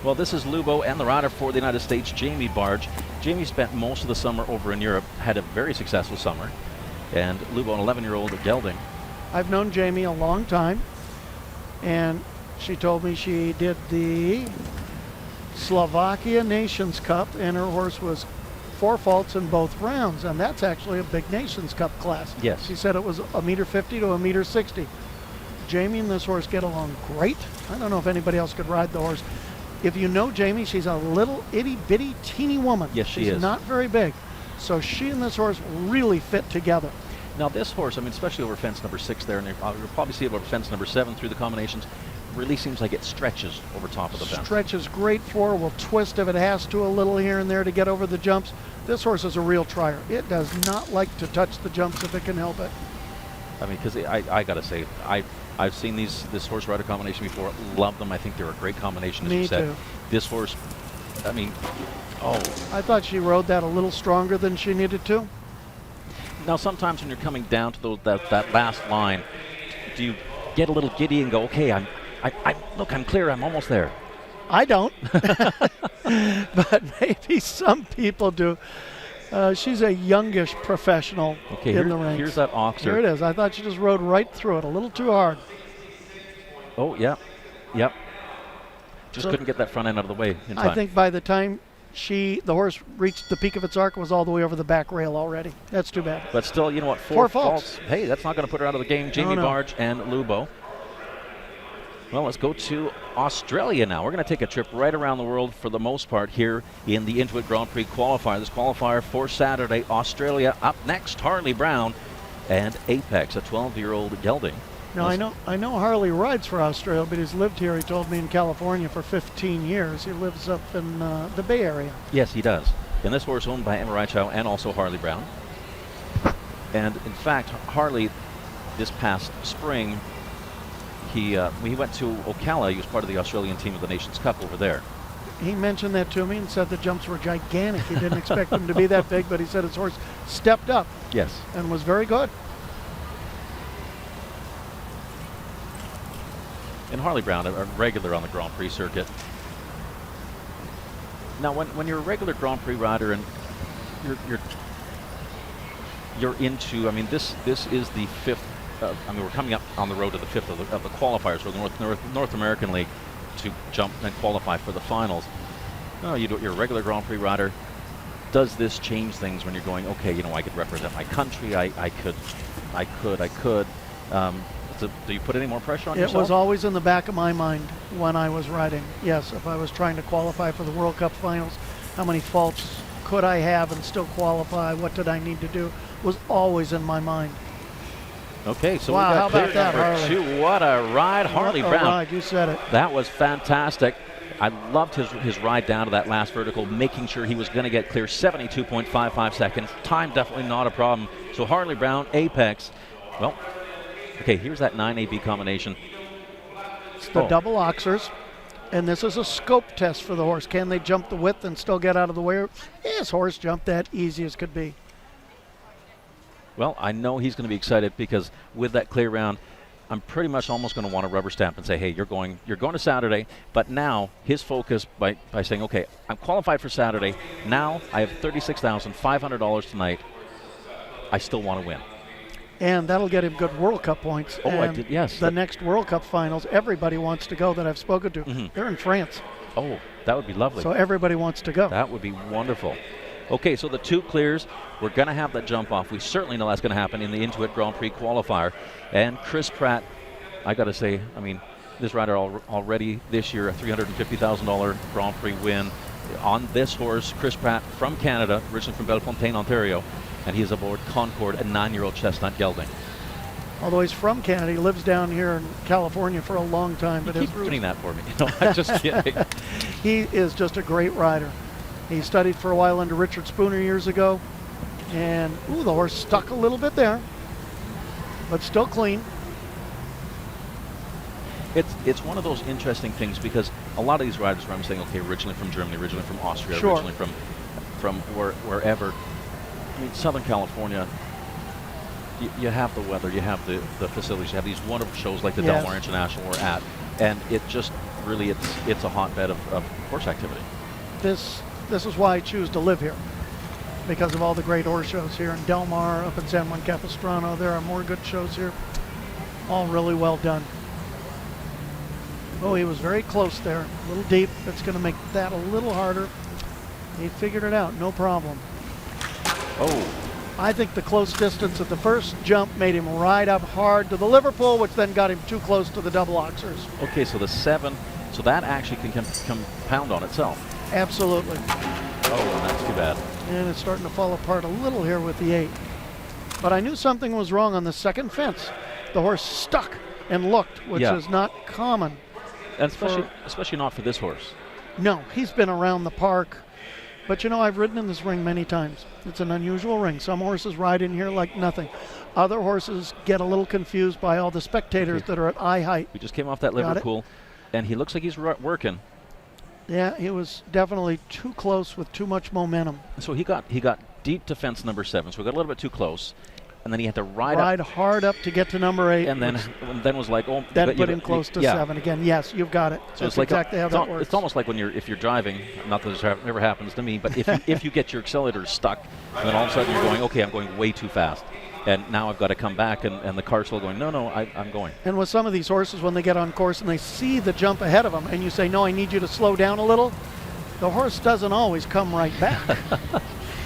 Well, this is Lubo and the rider for the United States, Jamie Barge. Jamie spent most of the summer over in Europe, had a very successful summer. And Lubo, an 11-year-old of gelding. I've known Jamie a long time, and she told me she did the Slovakia Nations Cup, and her horse was 4 faults in both rounds, and that's actually a big Nations Cup class. Yes. She said it was 1.50 to 1.60 m. Jamie and this horse get along great. I don't know if anybody else could ride the horse. If you know Jamie, she's a little itty-bitty, teeny woman. Yes, she is. She's not very big. So she and this horse really fit together. Now this horse, I mean, especially over fence number 6 there, and you'll probably see it over fence number 7 through the combinations, really seems like it stretches over top of the fence. Stretches great for her, will twist if it has to a little here and there to get over the jumps. This horse is a real trier. It does not like to touch the jumps if it can help it. I mean, because I got to say, I've seen this horse rider combination before. Love them. I think they're a great combination, as you said. Me too. This horse, I mean, I thought she rode that a little stronger than she needed to. Now, sometimes when you're coming down to that last line, do you get a little giddy and go, okay, look, I'm clear. I'm almost there. I don't, but maybe some people do. She's a youngish professional in the ranks. Here's that oxer. Here it is. I thought she just rode right through it, a little too hard. Oh, yeah. Yep. Just couldn't get that front end out of the way in time. I think by the time The horse reached the peak of its arc, was all the way over the back rail already. That's too bad. But still, you know what? Four faults. Hey, that's not going to put her out of the game. Jamie No. Barge and Lubo. Well, let's go to Australia now. We're going to take a trip right around the world for the most part here in the Intuit Grand Prix qualifier. This qualifier for Saturday, Australia. Up next, Harley Brown and Apex, a 12-year-old gelding. Now, I know Harley rides for Australia, but he's lived here, he told me, in California for 15 years. He lives up in the Bay Area. Yes, he does. And this horse owned by Emma Reichow and also Harley Brown. And in fact, Harley, this past spring, he went to Ocala. He was part of the Australian team of the Nations Cup over there. He mentioned that to me and said the jumps were gigantic. He didn't expect them to be that big, but he said his horse stepped up. Yes. And was very good. And Harley Brown, a regular on the Grand Prix circuit. Now, when you're a regular Grand Prix rider and you're into, I mean, this is the fifth. I mean, we're coming up on the road to the fifth of the qualifiers for the North American League to jump and qualify for the finals. No, you're a regular Grand Prix rider. Does this change things when you're going, okay, you know, I could represent my country. I could. Do you put any more pressure on yourself? It was always in the back of my mind when I was riding. Yes, if I was trying to qualify for the World Cup finals, how many faults could I have and still qualify? What did I need to do? Was always in my mind. Okay, so wow, we got how about that, number Harley? 2. What a ride, Harley What a Brown. ride, you said it. That was fantastic. I loved his ride down to that last vertical, making sure he was going to get clear. 72.55 seconds. Time definitely not a problem. So Harley Brown, Apex. Well, okay, here's that 9AB combination. It's the double oxers, and this is a scope test for the horse. Can they jump the width and still get out of the way? His horse jumped that easy as could be. Well, I know he's going to be excited because with that clear round, I'm pretty much almost going to want to rubber stamp and say, hey, you're going to Saturday. But now his focus by saying, okay, I'm qualified for Saturday. Now I have $36,500 tonight. I still want to win. And that'll get him good World Cup points. Oh, and I did, yes. The next World Cup finals, everybody wants to go that I've spoken to. Mm-hmm. They're in France. Oh, that would be lovely. So everybody wants to go. That would be wonderful. Okay, so the 2 clears. We're going to have that jump off. We certainly know that's going to happen in the Intuit Grand Prix qualifier. And Chris Pratt, I got to say, I mean, this rider already this year, a $350,000 Grand Prix win on this horse. Chris Pratt from Canada, originally from Bellefontaine, Ontario, and he is aboard Concord, a 9-year-old chestnut gelding. Although he's from Canada, he lives down here in California for a long time. But Keep doing that for me. No, I'm just kidding. He is just a great rider. He studied for a while under Richard Spooner years ago. And, the horse stuck a little bit there, but still clean. It's one of those interesting things because a lot of these riders where I'm saying, okay, originally from Germany, originally from Austria, sure. originally from wherever. I mean, Southern California, you have the weather, you have the facilities, you have these wonderful shows like the yes. Del Mar International we're at, and it just really, it's a hotbed of horse activity. This is why I choose to live here, because of all the great horse shows here in Del Mar, up in San Juan Capistrano. There are more good shows here, all really well done. Oh, he was very close there, a little deep. That's going to make that a little harder. He figured it out, no problem. Oh. I think the close distance at the first jump made him ride up hard to the Liverpool, which then got him too close to the double oxers. Okay, so the 7, so that actually can compound on itself. Absolutely. Oh, that's too bad. And it's starting to fall apart a little here with the 8. But I knew something was wrong on the second fence. The horse stuck and looked, which is not common. And especially not for this horse. No, he's been around the park. But you know, I've ridden in this ring many times. It's an unusual ring. Some horses ride in here like nothing. Other horses get a little confused by all the spectators that are at eye height. We just came off that Liverpool, and he looks like he's working. Yeah, he was definitely too close with too much momentum. So he got deep to fence number 7, so we got a little bit too close. And then he had to ride hard up to get to number 8. And then was like, oh. Then put him close to 7 again. Yes, you've got it. So that's exactly how that works. It's almost like when if you're driving, not that this never happens to me, but if you get your accelerator stuck, and then all of a sudden you're going, okay, I'm going way too fast. And now I've got to come back, and the car's still going, no, I'm going. And with some of these horses, when they get on course and they see the jump ahead of them, and you say, no, I need you to slow down a little, the horse doesn't always come right back.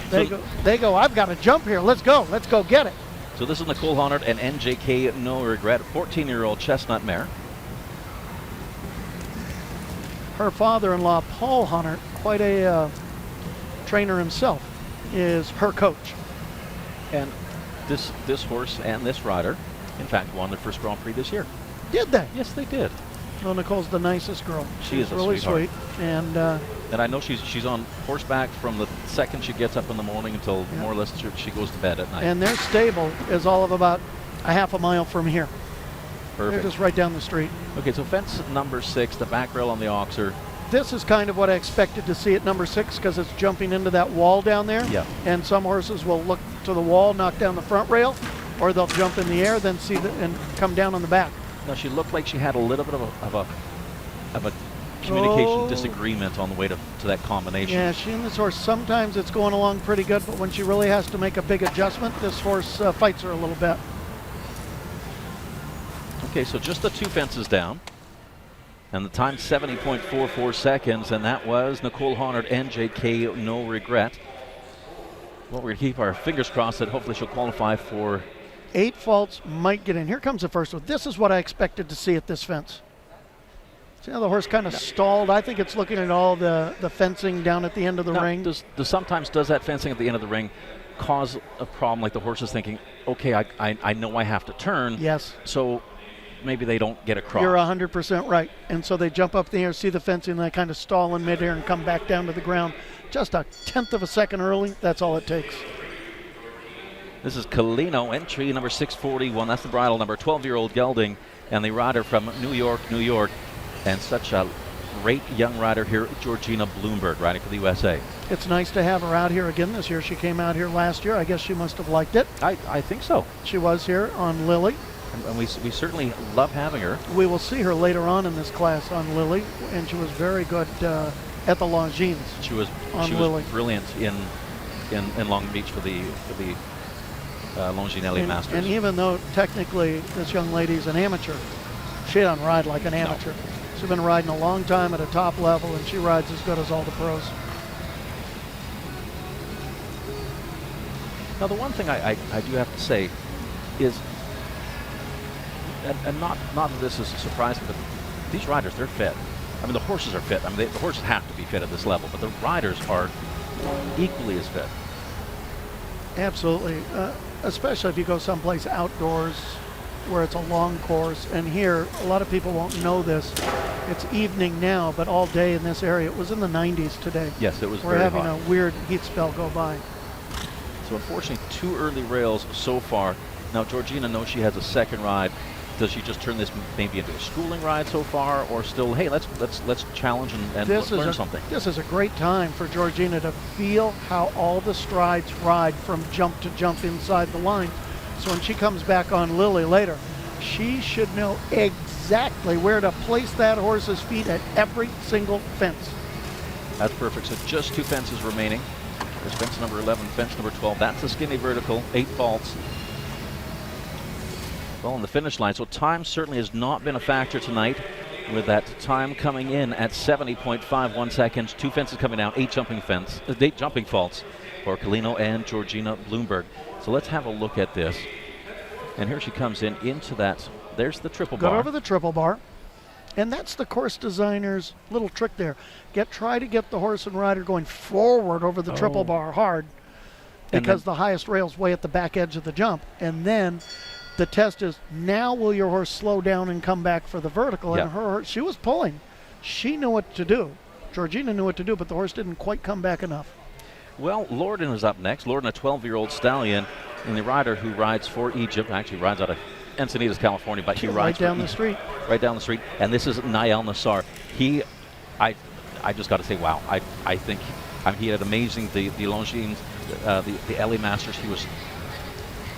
They go, I've got to jump here. Let's go get it. So this is Nicole Honard and NJK No Regret, 14-year-old chestnut mare. Her father-in-law, Paul Honard, quite a trainer himself, is her coach. And this horse and this rider, in fact, won their first Grand Prix this year. Did they? Yes, they did. Well, Nicole's the nicest girl. She is a really sweetheart. sweet. And I know she's on horseback from the second she gets up in the morning until more or less she goes to bed at night. And their stable is all of about a half a mile from here. Perfect. They're just right down the street. Okay, so fence number 6, the back rail on the oxer. This is kind of what I expected to see at number 6 because it's jumping into that wall down there. Yeah. And some horses will look to the wall, knock down the front rail, or they'll jump in the air, then see and come down on the back. Now she looked like she had a little bit of a communication disagreement on the way to that combination. Yeah, she and this horse, sometimes it's going along pretty good, but when she really has to make a big adjustment, this horse fights her a little bit. Okay, so just the 2 fences down. And the time 70.44 seconds, and that was Nicole Honard, NJK No Regret. Well, we're going to keep our fingers crossed that hopefully she'll qualify for 8 faults, might get in. Here comes the first one. This is what I expected to see at this fence. See how the horse kind of stalled? I think it's looking at all the fencing down at the end of the ring. Sometimes does that fencing at the end of the ring cause a problem, like the horse is thinking, okay, I know I have to turn. Yes. So maybe they don't get across. You're 100% right. And so they jump up in the air, see the fencing, and they kind of stall in midair and come back down to the ground. Just a 1/10 of a second early, that's all it takes. This is Colino, entry number 641. That's the bridle number, 12-year-old gelding, and the rider from New York, New York. And such a great young rider here, Georgina Bloomberg, riding for the USA. It's nice to have her out here again this year. She came out here last year. I guess she must have liked it. I think so. She was here on Lily. And we certainly love having her. We will see her later on in this class on Lily, and she was very good at the Longines. She was brilliant in Long Beach for the Longines FEI Masters. And even though technically this young lady's an amateur, she doesn't ride like an amateur. No. She's been riding a long time at a top level, and she rides as good as all the pros. Now, the one thing I do have to say is, and not that this is surprising, but these riders, they're fit. I mean, the horses are fit. I mean, the horses have to be fit at this level, but the riders are equally as fit. Absolutely, especially if you go someplace outdoors where it's a long course. And here, a lot of people won't know this. It's evening now, but all day in this area. It was in the 90s today. Yes, it was We're very having hot. a weird heat spell go by. So unfortunately, 2 early rails so far. Now, Georgina knows she has a second ride. Does she just turn this maybe into a schooling ride so far, or still, hey, let's challenge and learn something? This is a great time for Georgina to feel how all the strides ride from jump to jump inside the line. So when she comes back on Lily later, she should know exactly where to place that horse's feet at every single fence. That's perfect. So just 2 fences remaining. There's fence number 11, fence number 12. That's the skinny vertical, 8 faults. Well, on the finish line, so time certainly has not been a factor tonight, with that time coming in at 70.51 seconds. 2 fences coming down, 8 jumping faults for Colino and Georgina Bloomberg. So let's have a look at this. And here she comes into that. There's the triple bar. Got over the triple bar. And that's the course designer's little trick there. Try to get the horse and rider going forward over the triple bar hard, because the highest rail's way at the back edge of the jump. And then the test is, now will your horse slow down and come back for the vertical? Yeah. And she was pulling. She knew what to do. Georgina knew what to do, but the horse didn't quite come back enough. Well, Lorden is up next. Lorden, a 12-year-old stallion, and the rider who rides for Egypt, actually rides out of Encinitas, California, but he rides right down the street. Right down the street. And this is Nael Nassar. I just got to say, wow. I think he had amazing, the Longines, the LA Masters. He was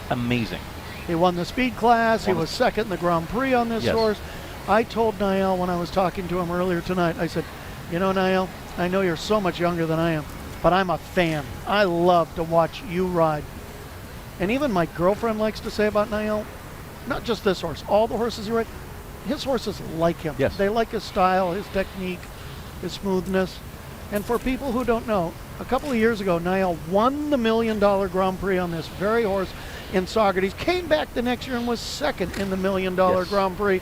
amazing. He won the speed class. He was second in the Grand Prix on this horse. I told Nael when I was talking to him earlier tonight, I said, you know, Nael, I know you're so much younger than I am, but I'm a fan. I love to watch you ride. And even my girlfriend likes to say about Nael, not just this horse, all the horses he rides, his horses like him. Yes. They like his style, his technique, his smoothness. And for people who don't know, a couple of years ago, Niall won the $1 million Grand Prix on this very horse in Socrates, came back the next year and was second in the $1 million Grand Prix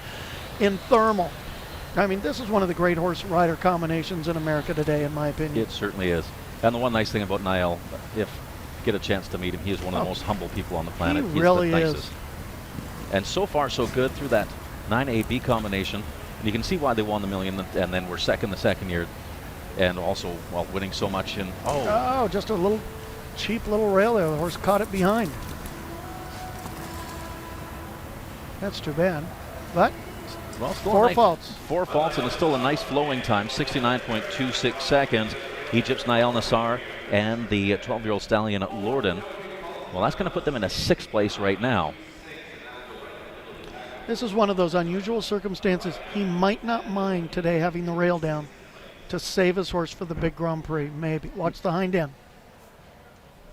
in Thermal. I mean, this is one of the great horse rider combinations in America today, in my opinion. It certainly is. And the one nice thing about Niall, if you get a chance to meet him, he is one of the most humble people on the planet. He He's really the nicest. is. And so far, so good through that 9AB combination. And you can see why they won the million, and then were second the second year. And also, well, winning so much in, Oh, just a little cheap little rail there. The horse caught it behind. That's too bad. But well, still four nice, faults. 4 faults, and it's still a nice flowing time, 69.26 seconds. Egypt's Niall Nassar and the 12-year-old stallion Lorden. Well, that's going to put them in a 6th place right now. This is one of those unusual circumstances. He might not mind today having the rail down to save his horse for the big Grand Prix, maybe. Watch the hind end.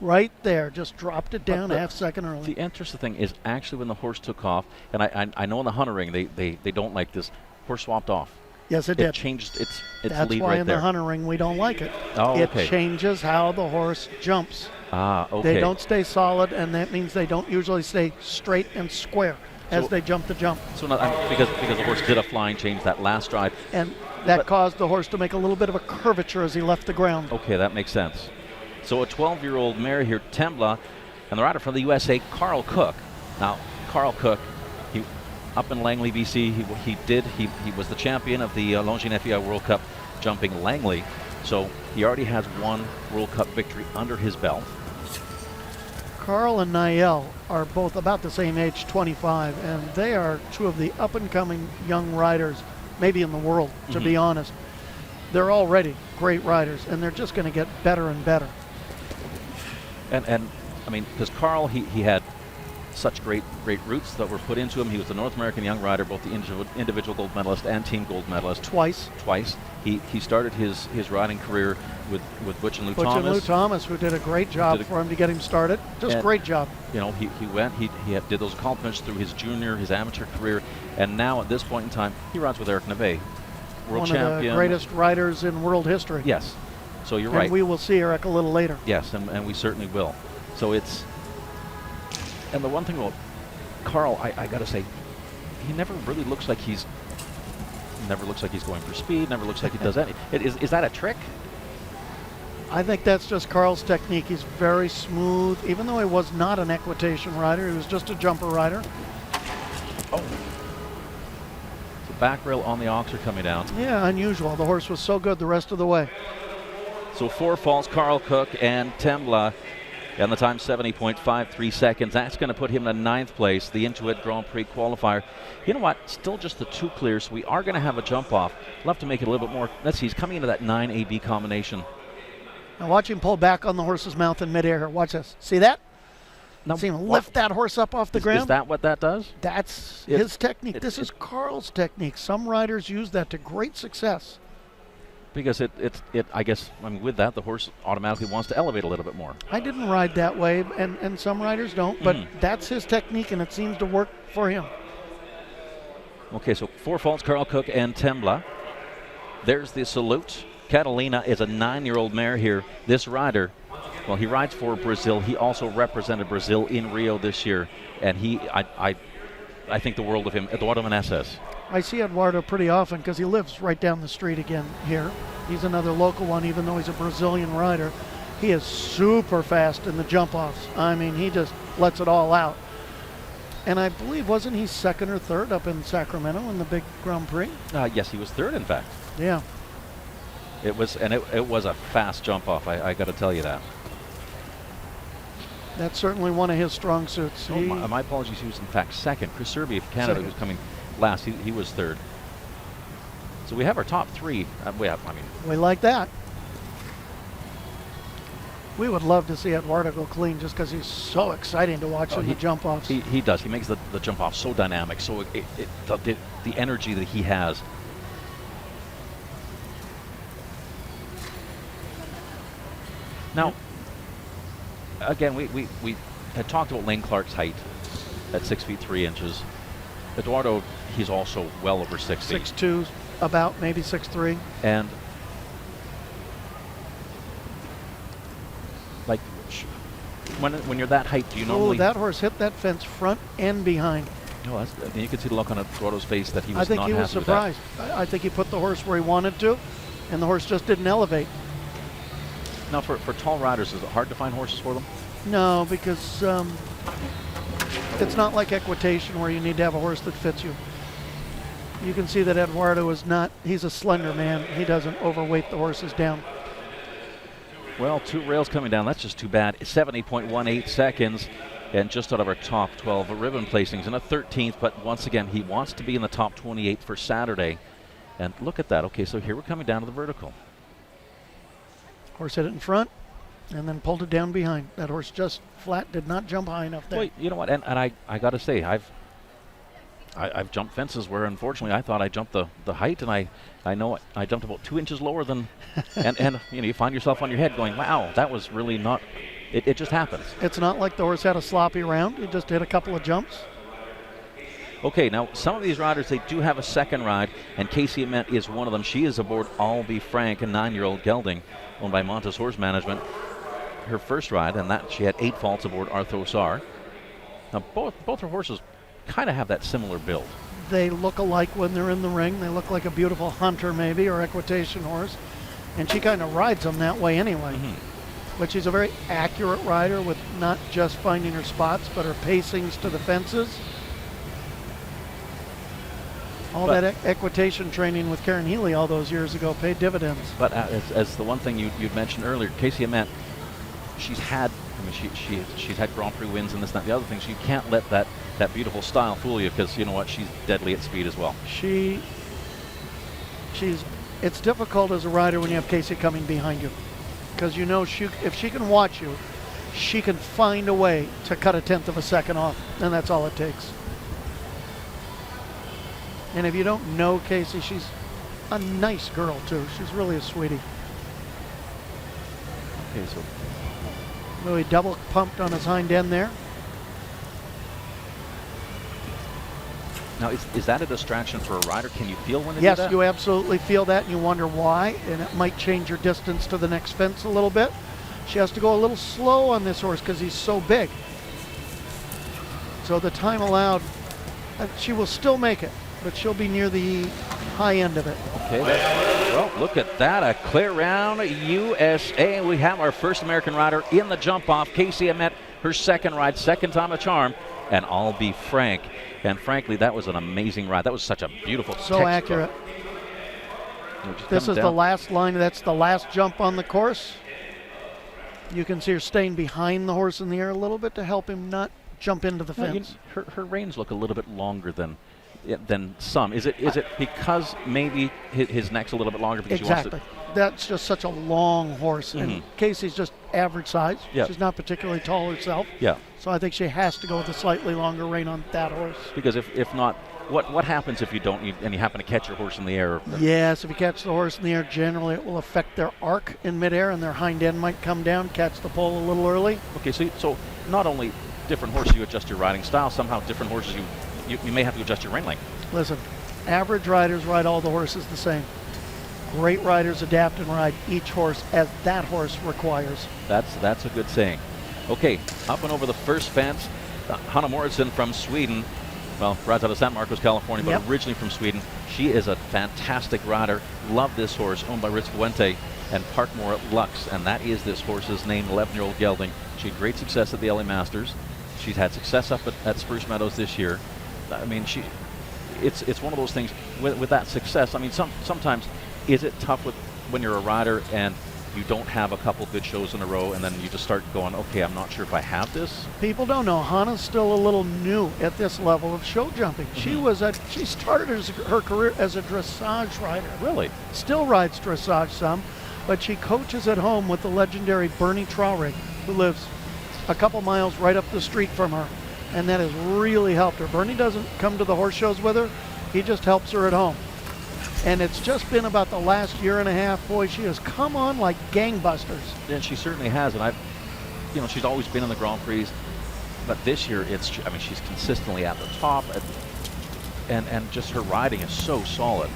Right there, just dropped it down a half second early. The interesting thing is actually when the horse took off, and I know in the hunter ring they don't like this, horse swapped off. Yes, it It did. changed its That's lead why right in there. the hunter ring we don't like it. Oh, it okay. changes how the horse jumps. Ah, okay. They don't stay solid, and that means they don't usually stay straight and square as they jump the jump. So because the horse did a flying change that last stride. And that caused the horse to make a little bit of a curvature as he left the ground. Okay, that makes sense. So a 12-year-old mare here, Tembla, and the rider from the USA, Carl Cook. Now, Carl Cook, he up in Langley, BC, he was the champion of the Longines FEI World Cup jumping Langley. So he already has one World Cup victory under his belt. Carl and Niall are both about the same age, 25, and they are two of the up-and-coming young riders, maybe in the world, to be honest. They're already great riders, and they're just going to get better and better. And I mean, because Carl, he had such great roots that were put into him. He was the North American Young Rider, both the individual gold medalist and team gold medalist. Twice. He started his riding career with Butch and Lou Butch Thomas. and Lou Thomas, who did a great job for him to get him started. Just great job. You know, he did those accomplishments through his junior, his amateur career, and now at this point in time, he rides with Eric Neve, world champion. One of the greatest riders in world history. Yes. So you're and right. we will see Eric a little later. Yes, and we certainly will. So it's, and the one thing about Carl, I got to say, he never really looks like he's going for speed, never looks like he does any. Is that a trick? I think that's just Carl's technique. He's very smooth, even though he was not an equitation rider. He was just a jumper rider. Oh. The back rail on the ox are coming down. Yeah, unusual. The horse was so good the rest of the way. So 4 faults, Carl Cook and Tembla. And the time 70.53 seconds. That's going to put him in 9th place, the Intuit Grand Prix Qualifier. You know what? Still just the 2 clears. So we are going to have a jump off. We'll have to make it a little bit more. Let's see. He's coming into that 9AB combination. Now watch him pull back on the horse's mouth in midair here. Watch this. See that? Now, see him lift that horse up off the ground? Is that what that does? That's his technique. This is Carl's technique. Some riders use that to great success. Because I guess, I mean, with that, the horse automatically wants to elevate a little bit more. I didn't ride that way, and some riders don't, but that's his technique, and it seems to work for him. Okay, so 4 faults, Carl Cook and Tembla. There's the salute. Catalina is a 9-year-old mare here. This rider, well, he rides for Brazil. He also represented Brazil in Rio this year, and I think the world of him, Eduardo Meneses. I see Eduardo pretty often because he lives right down the street again here. He's another local one, even though he's a Brazilian rider. He is super fast in the jump-offs. I mean, he just lets it all out. And I believe, wasn't he 2nd or 3rd up in Sacramento in the big Grand Prix? Yes, he was 3rd, in fact. Yeah. It was a fast jump-off, I got to tell you that. That's certainly one of his strong suits. Oh, my apologies, he was in fact 2nd. Chris Serby of Canada was coming last. He was 3rd. So we have our top 3. We like that. We would love to see Eduardo go clean just because he's so exciting to watch in the jump-offs. He does. He makes the jump-off so dynamic, so the energy that he has. Now, again, we had talked about Lane Clark's height at 6 feet 3 inches. Eduardo, he's also well over 6 feet. 6'2", about maybe 6'3". And like, when you're that height, do you normally? Oh, that horse hit that fence front and behind. No, you could see the look on Eduardo's face that he was I think not he happy was with that. surprised. I think he put the horse where he wanted to, and the horse just didn't elevate. Now, for tall riders, is it hard to find horses for them? No, because it's not like equitation where you need to have a horse that fits you. You can see that Eduardo is not, he's a slender man. He doesn't overweight the horses down. Well, 2 rails coming down. That's just too bad. 70.18 seconds. And just out of our top 12 ribbon placings in a 13th, but once again, he wants to be in the top 28 for Saturday. And look at that. Okay, so here we're coming down to the vertical. Horse hit it in front and then pulled it down behind. That horse just flat did not jump high enough there. Well, you know what? And I got to say, I've jumped fences where unfortunately I thought I jumped the height, and I know I jumped about 2 inches lower than, and you know, you find yourself on your head going, wow, that was really not. It just happens. It's not like the horse had a sloppy round. He just did a couple of jumps. Okay, now some of these riders, they do have a second ride, and Casey Ament is one of them. She is aboard I'll Be Frank, a 9-year-old gelding owned by Montes Horse Management. Her first ride, and that she had 8 faults aboard Arthos R. Now both her horses kind of have that similar build. They look alike when they're in the ring. They look like a beautiful hunter maybe, or equitation horse. And she kind of rides them that way anyway. But she's a very accurate rider with not just finding her spots, but her pacings to the fences. All that equitation training with Karen Healy all those years ago paid dividends. But as the one thing you'd mentioned earlier, Casey Ament, she's had Grand Prix wins and this, that, and the other things. You can't let that beautiful style fool you, because you know what, she's deadly at speed as well. It's difficult as a rider when you have Casey coming behind you, because you know if she can watch you, she can find a way to cut a 1/10 of a second off, and that's all it takes. And if you don't know Casey, she's a nice girl too. She's really a sweetie. Okay, so Really double pumped on his hind end there. now, is that a distraction for a rider? Can you feel when they do Yes, that? you absolutely feel that, and you wonder why, and it might change your distance to the next fence a little bit. She has to go a little slow on this horse because he's so big. So the time allowed, she will still make it, but she'll be near the high end of it. Okay, well, look at that, a clear round USA. We have our first American rider in the jump off. Casey Ament, her second ride, second time a charm, and I'll Be Frank. And frankly, that was an amazing ride. That was such a beautiful So accurate. This is the last line. That's the last jump on the course. You can see her staying behind the horse in the air a little bit to help him not jump into the fence. Her reins look a little bit longer than some. Is it because maybe his neck's a little bit longer because Exactly. she wants to? That's just such a long horse, and Casey's just average size. Yeah. She's not particularly tall herself. Yeah. So I think she has to go with a slightly longer rein on that horse. Because if not, what happens if you don't and you happen to catch your horse in the air? Yes, if you catch the horse in the air, generally it will affect their arc in midair, and their hind end might come down, catch the pole a little early. Okay, so not only different horses you adjust your riding style, somehow different horses you may have to adjust your rein length. Listen, average riders ride all the horses the same. Great riders adapt and ride each horse as that horse requires. That's a good saying. Okay, up and over the first fence, Hanna Morrison from Sweden. Well, rides out of San Marcos, California, but originally from Sweden. She is a fantastic rider. Love this horse, owned by Ritz Fuente and Parkmore at Lux, and that is this horse's name, 11-year-old gelding. She had great success at the LA Masters. She's had success up at Spruce Meadows this year. I mean, it's one of those things with that success. I mean, sometimes is it tough when you're a rider and you don't have a couple good shows in a row, and then you just start going, okay, I'm not sure if I have this? People don't know. Hannah's still a little new at this level of show jumping. She started her career as a dressage rider. Really? Still rides dressage some, but she coaches at home with the legendary Bernie Traurig, who lives a couple miles right up the street from her, and that has really helped her. Bernie doesn't come to the horse shows with her. He just helps her at home. And it's just been about the last year and a half. Boy, she has come on like gangbusters. And she certainly has, and she's always been in the Grand Prix, but this year she's consistently at the top, and just her riding is so solid.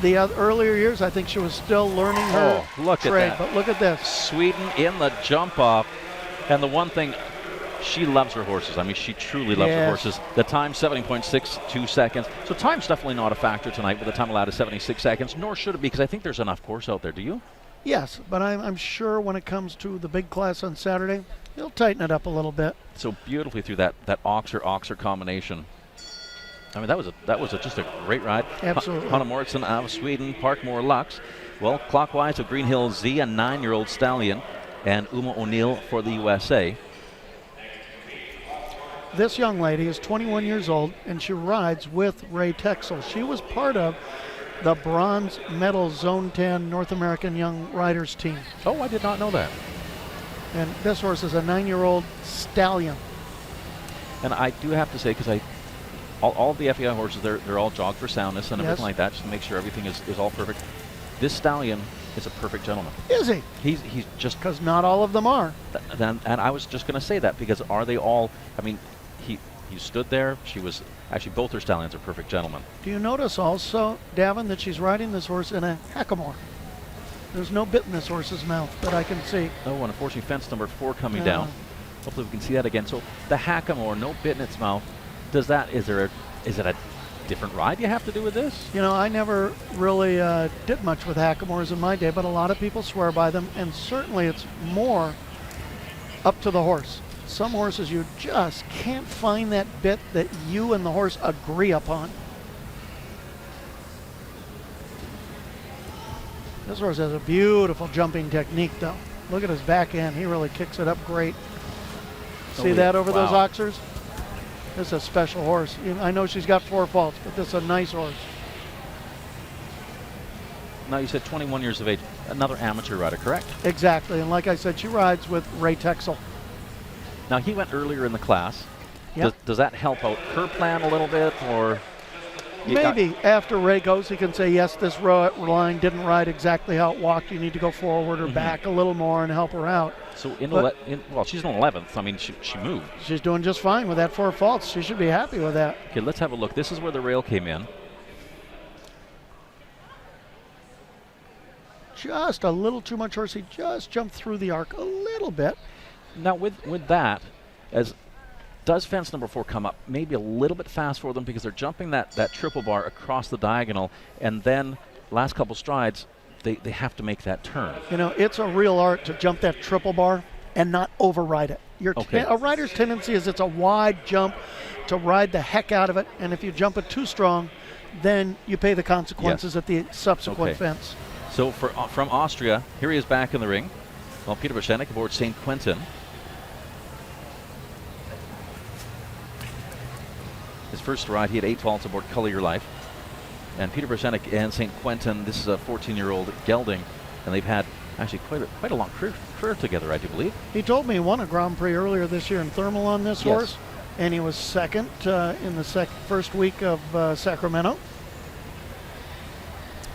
The earlier years, I think she was still learning her look at trade. that. But look at this. Sweden in the jump off. And the one thing, she loves her horses. I mean, she truly loves her horses. The time, 70.62 seconds. So time's definitely not a factor tonight, but the time allowed is 76 seconds, nor should it be, because I think there's enough course out there. Do you? Yes, but I'm sure when it comes to the big class on Saturday, he'll tighten it up a little bit. So beautifully through that Oxer combination. I mean, that was just a great ride. Absolutely. Hanna Morrison out of Sweden, Parkmore Lux. Well, clockwise of Green Hill Z, a 9-year-old stallion, and Uma O'Neill for the USA. This young lady is 21 years old, and she rides with Ray Texel. She was part of the bronze medal Zone 10 North American Young Riders team. Oh, I did not know that. And this horse is a 9-year-old stallion. And I do have to say, because all the FEI horses, they're all jogged for soundness and everything like that, just to make sure everything is all perfect. This stallion is a perfect gentleman. Is he? He's just... Because not all of them are. And I was just going to say that, because are they all... I mean, he stood there. She was... Actually, both her stallions are perfect gentlemen. Do you notice also, Davin, that she's riding this horse in a hackamore? There's no bit in this horse's mouth that I can see. Oh, and unfortunately, fence number 4 coming down. Hopefully we can see that again. So the hackamore, no bit in its mouth. Is it a different ride you have to do with this? You know, I never really did much with hackamores in my day, but a lot of people swear by them, and certainly it's more up to the horse. Some horses you just can't find that bit that you and the horse agree upon. This horse has a beautiful jumping technique, though. Look at his back end. He really kicks it up great. See that over those oxers? This is a special horse. I know she's got 4 faults, but this is a nice horse. Now, you said 21 years of age. Another amateur rider, correct? Exactly. And like I said, she rides with Ray Texel. Now, he went earlier in the class. Yep. Does that help out her plan a little bit, or? Maybe after Ray goes, he can say, yes, this line didn't ride exactly how it walked. You need to go forward or back a little more and help her out. So, well, she's in 11th. I mean, she moved. She's doing just fine with that 4 faults. She should be happy with that. Okay, let's have a look. This is where the rail came in. Just a little too much horse. He just jumped through the arc a little bit. Now, with that, does fence number 4 come up maybe a little bit fast for them, because they're jumping that triple bar across the diagonal, and then last couple strides, they have to make that turn. You know, it's a real art to jump that triple bar and not override it. A rider's tendency is it's a wide jump to ride the heck out of it, and if you jump it too strong, then you pay the consequences at the subsequent fence. So from Austria, here he is back in the ring. Well, Peter Boshenik aboard St. Quentin. His first ride, he had 8 faults aboard Color Your Life. And Peter Boshenik and St. Quentin, this is a 14-year-old gelding, and they've had actually quite a long career together, I do believe. He told me he won a Grand Prix earlier this year in Thermal on this horse, and he was second in the first week of Sacramento.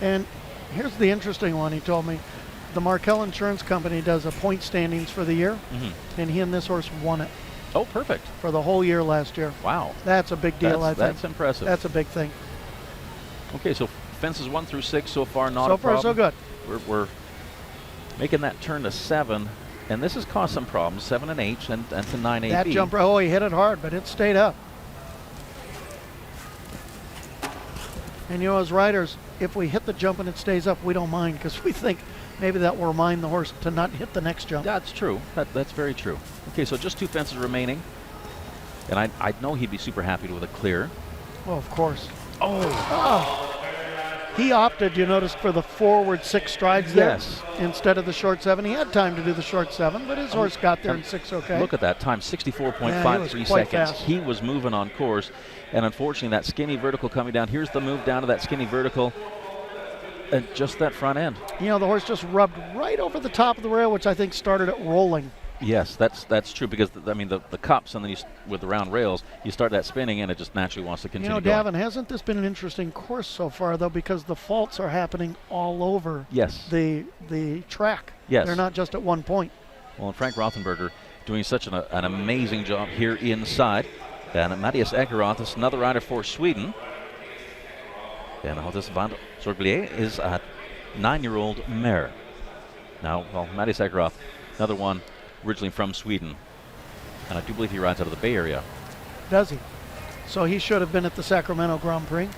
And here's the interesting one. He told me the Markel Insurance Company does a point standings for the year, and he and this horse won it. Oh, perfect. For the whole year last year. Wow. That's a big deal, I think. That's impressive. That's a big thing. Okay, so fences 1 through 6 so far, not so a problem. So far, so good. We're making that turn to 7, and this has caused some problems. 7 and H and to 9 AB. That jumper, he hit it hard, but it stayed up. And you know, as riders, if we hit the jump and it stays up, we don't mind, because we think maybe that will remind the horse to not hit the next jump. That's true. That's very true. Okay, so just 2 fences remaining, and I know he'd be super happy with a clear. Oh, of course. He opted, you noticed, for the forward 6 strides there instead of the short 7. He had time to do the short 7, but his horse got there in 6 okay. Look at that time, 64.53 seconds. Fast. He was moving on course, and unfortunately that skinny vertical coming down. Here's the move down to that skinny vertical, and just that front end. You know, the horse just rubbed right over the top of the rail, which I think started it rolling. Yes, that's true, because the cups, and then with the round rails, you start that spinning and it just naturally wants to continue going. Davin, hasn't this been an interesting course so far, though, because the faults are happening all over the track. Yes. They're not just at one point. Well, and Frank Rothenberger doing such an amazing job here inside. And Matthias Ekeroth is another rider for Sweden. And Aldous van Zorglier is a 9-year-old mare. Now, well, Matty Sakharov, another one originally from Sweden. And I do believe he rides out of the Bay Area. Does he? So he should have been at the Sacramento Grand Prix?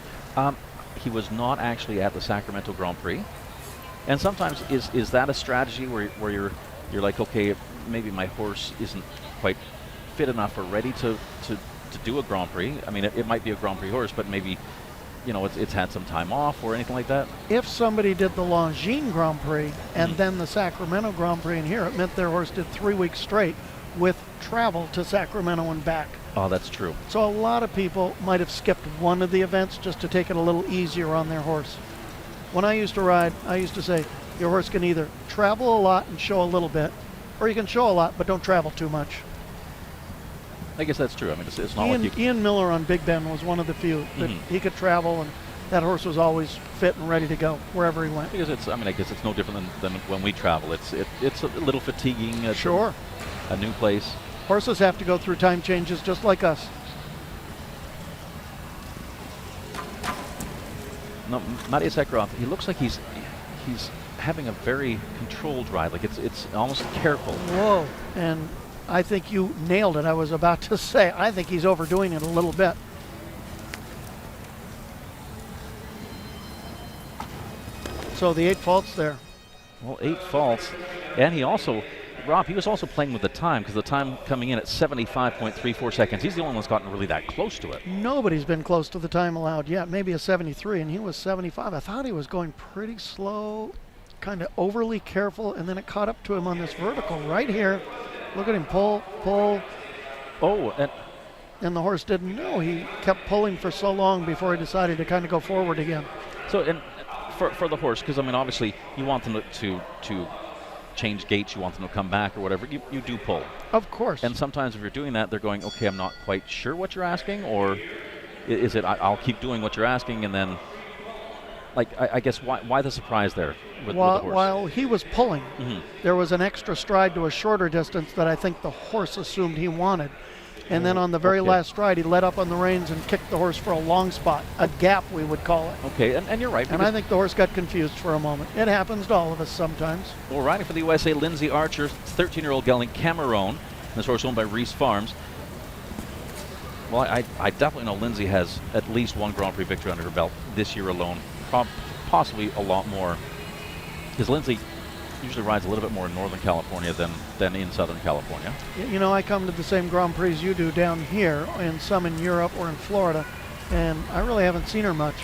He was not actually at the Sacramento Grand Prix. And sometimes is that a strategy where you're like, okay, maybe my horse isn't quite fit enough or ready to do a Grand Prix. I mean, it might be a Grand Prix horse, but maybe, it's had some time off or anything like that. If somebody did the Longines Grand Prix and then the Sacramento Grand Prix in here, it meant their horse did 3 weeks straight with travel to Sacramento and back. Oh, that's true. So a lot of people might have skipped one of the events just to take it a little easier on their horse. When I used to ride, I used to say, your horse can either travel a lot and show a little bit, or you can show a lot but don't travel too much. I guess that's true. I mean, it's not like you... Ian Miller on Big Ben was one of the few that he could travel, and that horse was always fit and ready to go wherever he went. Because I guess it's no different than when we travel. It's a little fatiguing. It's sure. A new place. Horses have to go through time changes just like us. No, Matty Sakharov, he looks like he's having a very controlled ride. Like it's almost careful. Whoa, and I think you nailed it. I was about to say, I think he's overdoing it a little bit. So the 8 faults there. Well, 8 faults. And he also, Rob, he was also playing with the time, because the time coming in at 75.34 seconds. He's the only one that's gotten really that close to it. Nobody's been close to the time allowed yet. Maybe a 73, and he was 75. I thought he was going pretty slow, kind of overly careful, and then it caught up to him on this vertical right here. Look at him pull. Oh, and the horse didn't know. He kept pulling for so long before he decided to kind of go forward again. So, and for the horse, because I mean, obviously, you want them to change gaits, you want them to come back or whatever. You do pull. Of course. And sometimes if you're doing that, they're going, okay, I'm not quite sure what you're asking, or is it I'll keep doing what you're asking, and then, like, I guess why the surprise there with the horse? While he was pulling, there was an extra stride to a shorter distance that I think the horse assumed he wanted. And then on the very last stride, he let up on the reins and kicked the horse for a long spot, a gap we would call it. Okay, and you're right. And I think the horse got confused for a moment. It happens to all of us sometimes. Well, riding for the USA, Lindsay Archer, 13-year-old gelding Cameron. This horse owned by Reese Farms. Well, I definitely know Lindsay has at least one Grand Prix victory under her belt this year alone, possibly a lot more. Because Lindsay usually rides a little bit more in Northern California than in Southern California. You know, I come to the same Grand Prix you do down here, and some in Europe or in Florida, and I really haven't seen her much.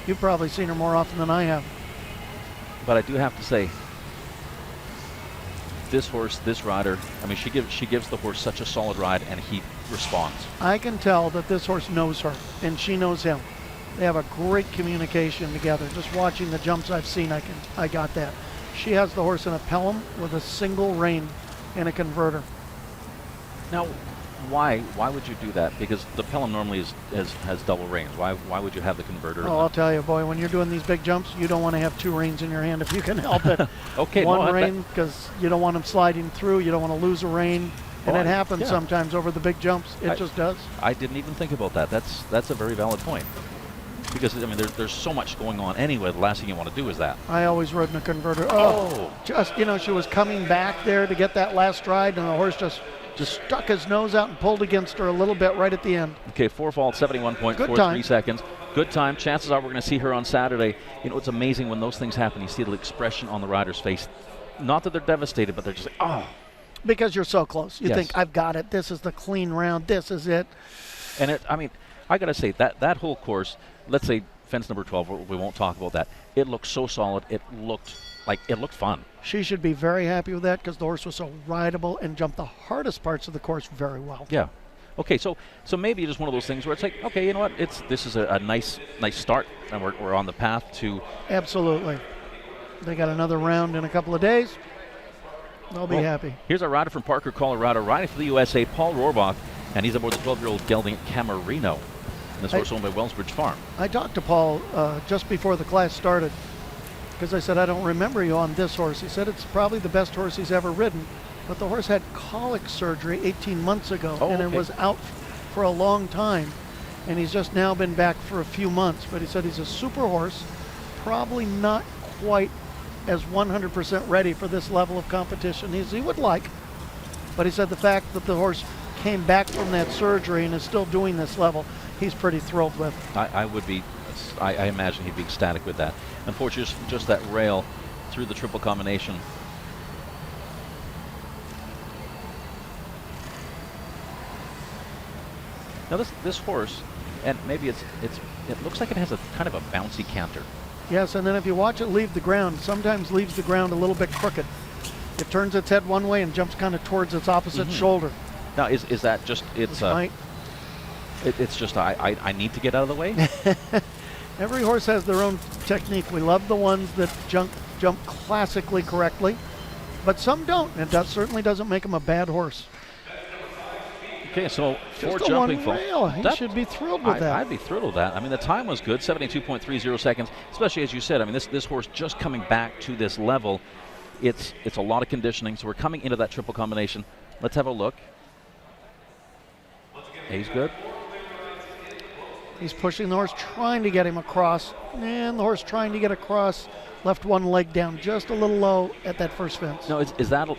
You've probably seen her more often than I have. But I do have to say, this horse, this rider, I mean, she gives the horse such a solid ride, and he responds. I can tell that this horse knows her, and she knows him. They have a great communication together. Just watching the jumps I've seen, I got that. She has the horse in a pelham with a single rein and a converter. Now, why would you do that? Because the pelham normally has double reins. Why would you have the converter? Oh, I'll tell you, boy, when you're doing these big jumps, you don't want to have 2 reins in your hand if you can help it. Okay, one rein, because you don't want them sliding through. You don't want to lose a rein. And it happens sometimes over the big jumps. It just does. I didn't even think about that. That's a very valid point. Because, I mean, there's so much going on anyway. The last thing you want to do is that. I always rode in a converter. Just, she was coming back there to get that last stride, and the horse just stuck his nose out and pulled against her a little bit right at the end. Okay, 4 fault, 71.43 seconds. Good time. Chances are we're going to see her on Saturday. It's amazing when those things happen. You see the expression on the rider's face. Not that they're devastated, but they're just like, oh. Because you're so close. You think, I've got it. This is the clean round. This is it. And I got to say, that whole course, let's say fence number 12, we won't talk about that. It looked so solid. It looked fun. She should be very happy with that because the horse was so rideable and jumped the hardest parts of the course very well. Yeah. Okay, so maybe just one of those things where it's like, okay, you know what? This is a nice start, and we're on the path to. Absolutely. They got another round in a couple of days. They'll be happy. Here's a rider from Parker, Colorado, riding for the USA, Paul Rohrbach, and he's aboard the 12-year-old gelding Camerino. And this horse owned by Wellsbridge Farm. I talked to Paul just before the class started because I said, I don't remember you on this horse. He said it's probably the best horse he's ever ridden, but the horse had colic surgery 18 months ago, and it was out for a long time. and he's just now been back for a few months. But he said he's a super horse, probably not quite as 100% ready for this level of competition as he would like. But he said the fact that the horse came back from that surgery and is still doing this level, he's pretty thrilled with. I would be, I imagine he'd be ecstatic with that. Unfortunately, just that rail through the triple combination. Now this horse, and maybe it looks like it has a kind of a bouncy canter. Yes, and then if you watch it leave the ground, sometimes leaves the ground a little bit crooked. It turns its head one way and jumps kind of towards its opposite shoulder. Now, is that just it's just I need to get out of the way? Every horse has their own technique. We love the ones that jump classically correctly, but some don't, and that certainly doesn't make them a bad horse. Okay, so four Just jumping one rail. He should be thrilled with that. I'd be thrilled with that. I mean, the time was good, 72.30 seconds, especially as you said. I mean, this horse just coming back to this level, it's a lot of conditioning, so we're coming into that triple combination. Let's have a look. He's good. He's pushing the horse, trying to get him across, and the horse trying to get across, left one leg down just a little low at that first fence. No, is that,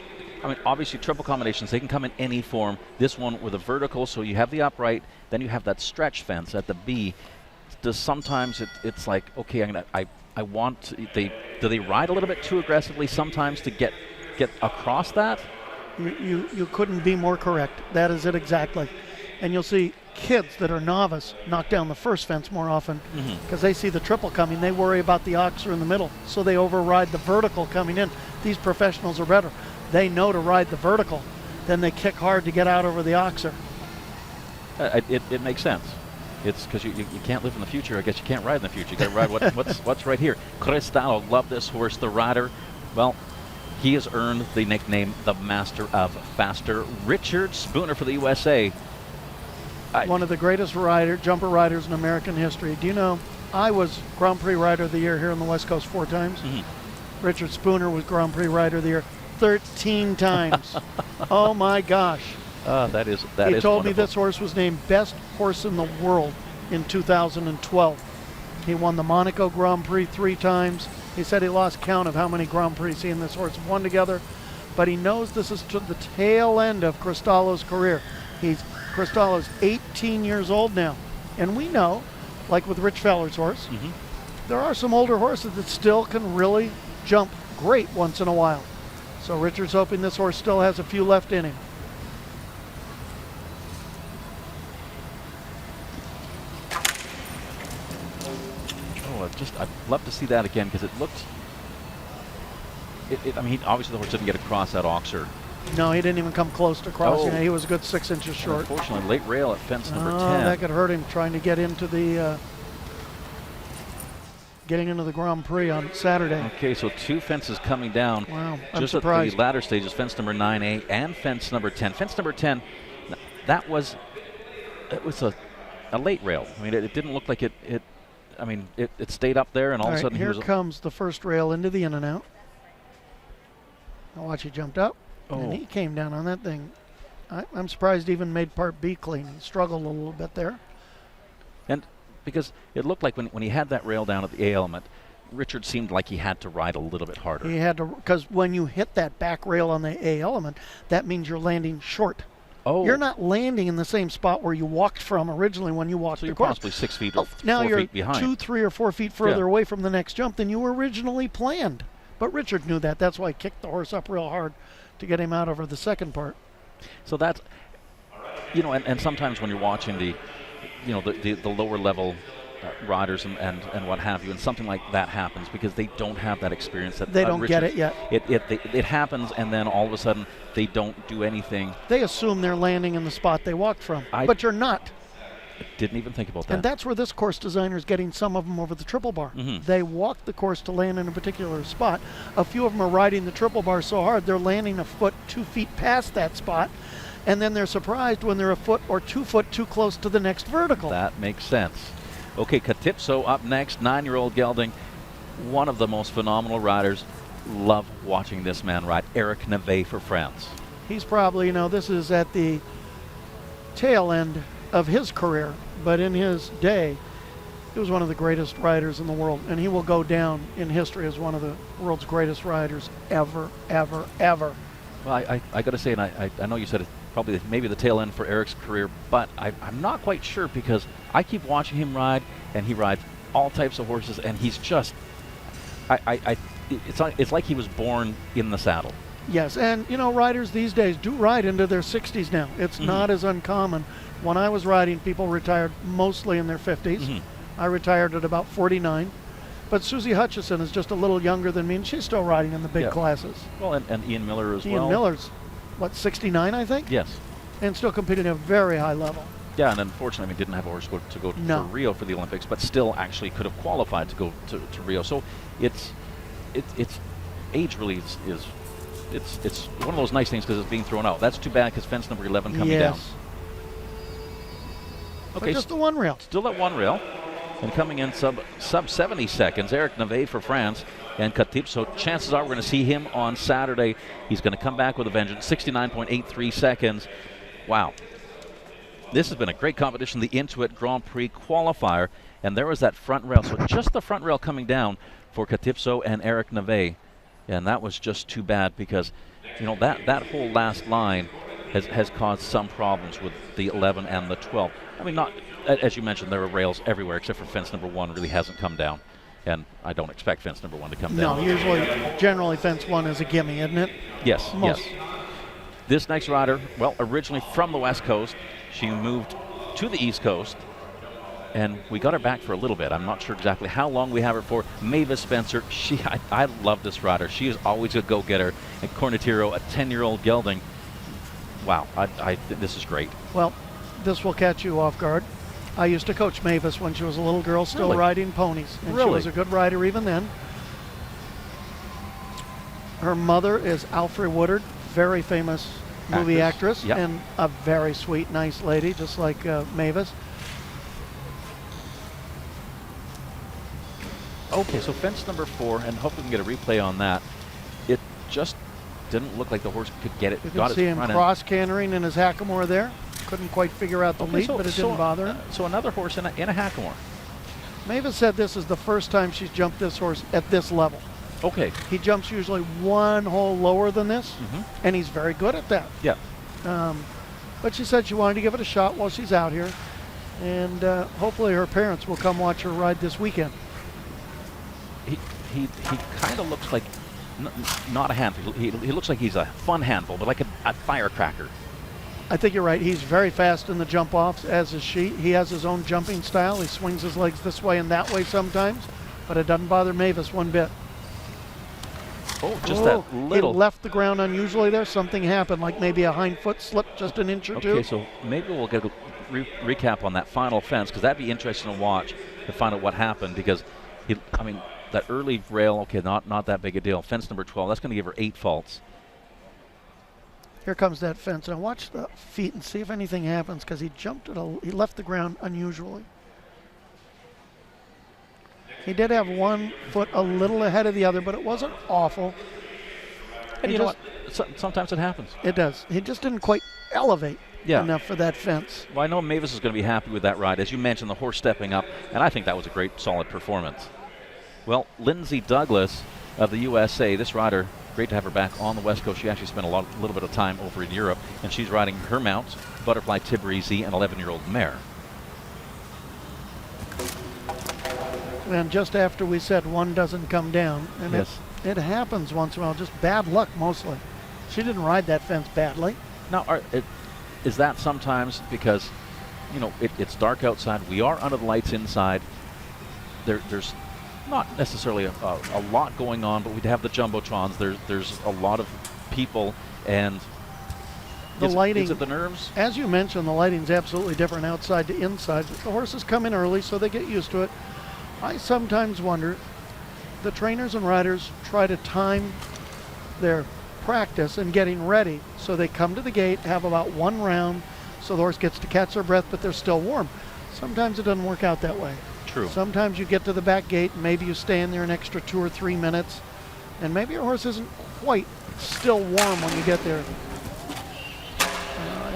I mean, obviously triple combinations, they can come in any form. This one with a vertical, so you have the upright, then you have that stretch fence at the B. Does sometimes it's like, okay, I want, do they ride a little bit too aggressively sometimes to get across that? You couldn't be more correct. That is it exactly. And you'll see kids that are novice knock down the first fence more often because they see the triple coming. They worry about the oxer in the middle, so they override the vertical coming in. These professionals are better. They know to ride the vertical, then they kick hard to get out over the oxer. It makes sense. It's because you can't live in the future. I guess you can't ride in the future. You got to ride what's right here. Cristallo, love this horse. The rider, well, he has earned the nickname the Master of Faster. Richard Spooner for the USA. One of the greatest jumper riders in American history. Do you know, I was Grand Prix Rider of the Year here on the West Coast 4 times. Richard Spooner was Grand Prix Rider of the Year 13 times. Oh my gosh. That is He told wonderful. me this horse was named best horse in the world in 2012. He won the Monaco Grand Prix 3 times. He said he lost count of how many Grand Prix he and this horse have won together, but he knows this is to the tail end of Cristallo's career. Cristallo's 18 years old now, and we know, like with Rich Feller's horse, there are some older horses that still can really jump great once in a while. So Richard's hoping this horse still has a few left in him. Oh, I'd love to see that again because it looked. I mean, obviously the horse didn't get across that oxer. No, he didn't even come close to crossing it. He was a good 6 inches short. Unfortunately, late rail at fence number 10. That could hurt him trying to get into the Grand Prix on Saturday. Okay, so 2 fences coming down. Wow, I'm just surprised. at the latter stages, fence number 9A and fence number 10. Fence number 10, that was a late rail. I mean, it didn't look like it stayed up there, and all of a sudden here comes the first rail into the in and out. Now watch, he jumped up, and he came down on that thing. I'm surprised he even made part B clean. He struggled a little bit there. And because it looked like when he had that rail down at the A element, Richard seemed like he had to ride a little bit harder. He had to, because when you hit that back rail on the A element, that means you're landing short. Oh. You're not landing in the same spot where you walked from originally when you walked so the you're course. possibly 6 feet or 4 now you're feet behind. 2, 3, or 4 feet further away from the next jump than you originally planned. But Richard knew that. That's why he kicked the horse up real hard to get him out over the second part. So that's, and sometimes when you're watching the lower level riders and what have you, and something like that happens because they don't have that experience. That they don't get it yet. It happens, and then all of a sudden they don't do anything. They assume they're landing in the spot they walked from, but you're not. Didn't even think about that. And that's where this course designer is getting some of them over the triple bar. They walk the course to land in a particular spot. A few of them are riding the triple bar so hard they're landing a foot, 2 feet past that spot, and then they're surprised when they're a foot or 2 foot too close to the next vertical. That makes sense. Okay, Katipso up next, 9-year-old gelding, one of the most phenomenal riders. Love watching this man ride. Eric Neve for France. He's probably, this is at the tail end of his career, but in his day, he was one of the greatest riders in the world, and he will go down in history as one of the world's greatest riders ever, ever, ever. Well, I got to say, and I know you said it, probably maybe the tail end for Eric's career, but I'm not quite sure because I keep watching him ride, and he rides all types of horses, and he's just, it's like he was born in the saddle. Yes, and you know, riders these days do ride into their 60s now. It's not as uncommon. When I was riding, people retired mostly in their 50s. I retired at about 49. But Susie Hutchison is just a little younger than me, and she's still riding in the big classes. Well, and Ian Miller as well. Ian Miller's, what, 69, I think? Yes. And still competing at a very high level. Yeah, and unfortunately, we didn't have a horse to go to Rio for the Olympics, but still actually could have qualified to go to Rio. So it's age really is it's one of those nice things because it's being thrown out. That's too bad because fence number 11 coming down. Okay, but just the one rail. Still at one rail. And coming in sub 70 seconds, Eric Neve for France and Katip. So chances are we're going to see him on Saturday. He's going to come back with a vengeance. 69.83 seconds. Wow. This has been a great competition, the Intuit Grand Prix Qualifier. And there was that front rail. So just the front rail coming down for Katipso and Eric Neve. And that was just too bad because, you know, that whole last line has caused some problems with the 11 and the 12. I mean, not, as you mentioned, there are rails everywhere except for fence number 1 really hasn't come down. And I don't expect fence number 1 to come down. No, generally fence 1 is a gimme, isn't it? Yes, yes. This next rider, well, originally from the West Coast, she moved to the East Coast, and we got her back for a little bit. I'm not sure exactly how long we have her for. Mavis Spencer, I love this rider. She is always a go-getter. And Cornetiro, a 10-year-old gelding. Wow, this is great. Well, this will catch you off guard. I used to coach Mavis when she was a little girl, still riding ponies. And she was a good rider even then. Her mother is Alfre Woodard, very famous movie actress, and a very sweet, nice lady, just like Mavis. Okay, so fence number 4, and hopefully we can get a replay on that. It just didn't look like the horse could get it. You can see him cross-cantering in his hackamore there. Couldn't quite figure out the lead, but it didn't bother him. So another horse in a hackamore. Mavis said this is the first time she's jumped this horse at this level. Okay. He jumps usually one hole lower than this, and he's very good at that. Yeah. But she said she wanted to give it a shot while she's out here, and hopefully her parents will come watch her ride this weekend. He kind of looks like not a handful. He looks like he's a fun handful, but like a firecracker. I think you're right. He's very fast in the jump-offs, as is she. He has his own jumping style. He swings his legs this way and that way sometimes, but it doesn't bother Mavis one bit. Oh, just that little. He left the ground unusually there. Something happened, like maybe a hind foot slipped just an inch or two. Okay, so maybe we'll get a recap on that final fence, because that'd be interesting to watch to find out what happened, because that early rail, okay, not that big a deal. Fence number 12, that's going to give her 8 faults. Here comes that fence. Now watch the feet and see if anything happens, because he he left the ground unusually. He did have one foot a little ahead of the other, but it wasn't awful. And you know what? Sometimes it happens. It does. He just didn't quite elevate enough for that fence. Well, I know Mavis is going to be happy with that ride. As you mentioned, the horse stepping up, and I think that was a great, solid performance. Well, Lindsay Douglas of the USA, this rider, great to have her back on the West Coast. She actually spent a little bit of time over in Europe, and she's riding her mount, Butterfly Tiberizi, an 11-year-old mare. And just after we said one doesn't come down, and it happens once in a while, just bad luck mostly. She didn't ride that fence badly. Now, is that sometimes because, you know, it's dark outside, we are under the lights inside, there's not necessarily a lot going on, but we'd have the jumbotrons. There's a lot of people, and the lighting. Is it the nerves? As you mentioned, the lighting's absolutely different outside to inside. The horses come in early, so they get used to it. I sometimes wonder, the trainers and riders try to time their practice and getting ready, so they come to the gate, have about one round, so the horse gets to catch their breath, but they're still warm. Sometimes it doesn't work out that way. True. Sometimes you get to the back gate, and maybe you stay in there an extra 2 or 3 minutes, and maybe your horse isn't quite still warm when you get there.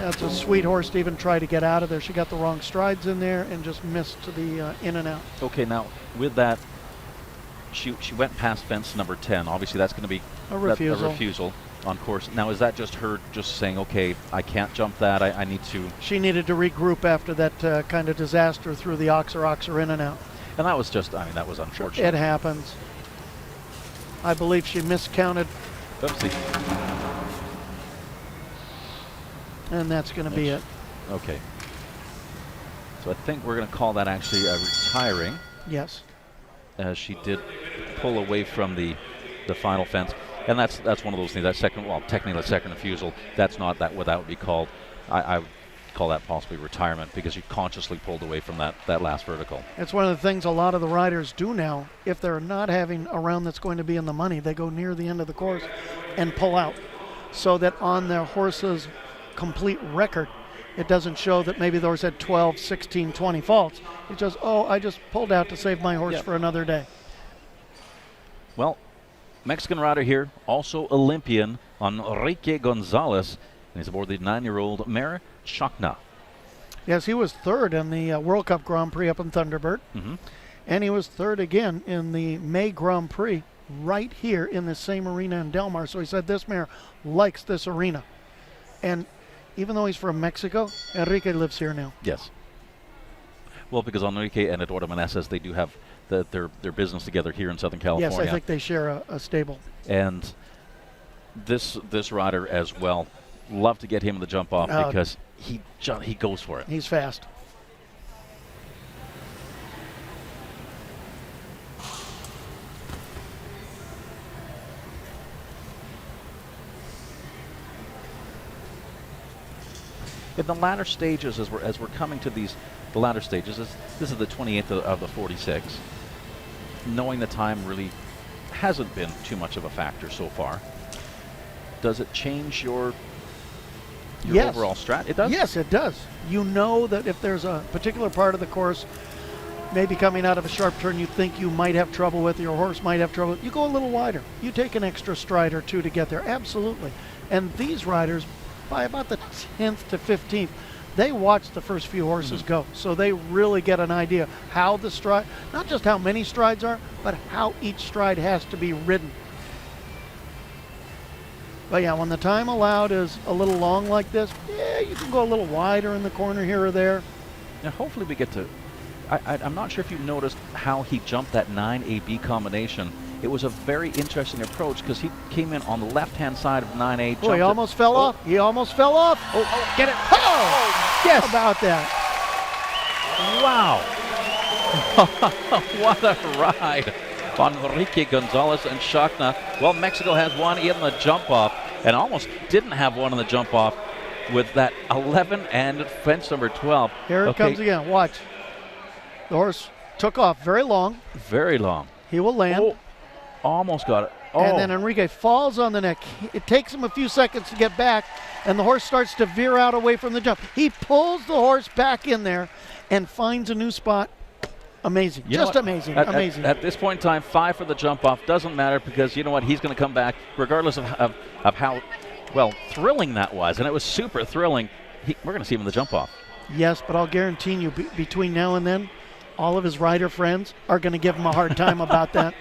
That's a sweet horse to even try to get out of there. She got the wrong strides in there and just missed the in and out. Okay, now with that, she went past fence number 10. Obviously, that's going to be A refusal. a refusal on course. Now, is that just her just saying, okay, I can't jump that, I need to... She needed to regroup after that kind of disaster through the oxer in and out. And that was just, I mean, that was unfortunate. It happens. I believe she miscounted, Oopsie. and that's going to be it. Okay. So I think we're going to call that actually retiring, Yes. as she did pull away from the final fence. And that's one of those things, that second, well, technically the second refusal, that's not that what that would be called. I would call that possibly retirement, because you consciously pulled away from that last vertical. It's one of the things a lot of the riders do now. If they're not having a round that's going to be in the money, they go near the end of the course and pull out, so that on their horse's complete record, it doesn't show that maybe the horse had 12, 16, 20 faults. It just, oh, I just pulled out to save my horse for another day. Well, Mexican rider here, also Olympian, Enrique Gonzalez, and he's aboard the 9-year-old mare, Chacna. Yes, he was third in the World Cup Grand Prix up in Thunderbird. Mm-hmm. And he was third again in the May Grand Prix right here in the same arena in Del Mar. So he said this mare likes this arena. And even though he's from Mexico, Enrique lives here now. Yes. Well, because Enrique and Eduardo Meneses, they do have their business together here in Southern California. Yes, I think they share a stable. And this rider as well, love to get him in the jump off, because he goes for it. He's fast. In the latter stages, as we're coming to the latter stages, this is the 28th of the 46. Knowing the time really hasn't been too much of a factor so far. Does it change your overall strat? It does? Yes, it does. You know that if there's a particular part of the course, maybe coming out of a sharp turn, you think you might have trouble with, your horse might have trouble, you go a little wider. You take an extra stride or two to get there. Absolutely. And these riders, by about the 10th to 15th, they watch the first few horses go. So they really get an idea how the stride, not just how many strides are, but how each stride has to be ridden. But yeah, when the time allowed is a little long like this, yeah, you can go a little wider in the corner here or there. Now, hopefully we get to... I'm not sure if you noticed how he jumped that 9AB combination. It was a very interesting approach, because he came in on the left-hand side of 9A. Oh, he almost fell off. He almost fell off. Oh, get it. Oh, yes. How about that? Wow. What a ride on Enrique Gonzalez and Chacna. Well, Mexico has one in the jump-off, and almost didn't have one in the jump-off with that 11 and fence number 12. Here it comes again. Watch. The horse took off very long. Very long. He will land. Oh, almost got it. Oh. And then Enrique falls on the neck. It takes him a few seconds to get back, and the horse starts to veer out away from the jump. He pulls the horse back in there and finds a new spot. Amazing. Just amazing. Amazing. At this point in time, 5 for the jump off. Doesn't matter, because you know what? He's going to come back regardless of how, well, thrilling that was. And it was super thrilling. We're going to see him in the jump off. Yes, but I'll guarantee you between now and then, all of his rider friends are going to give him a hard time about that.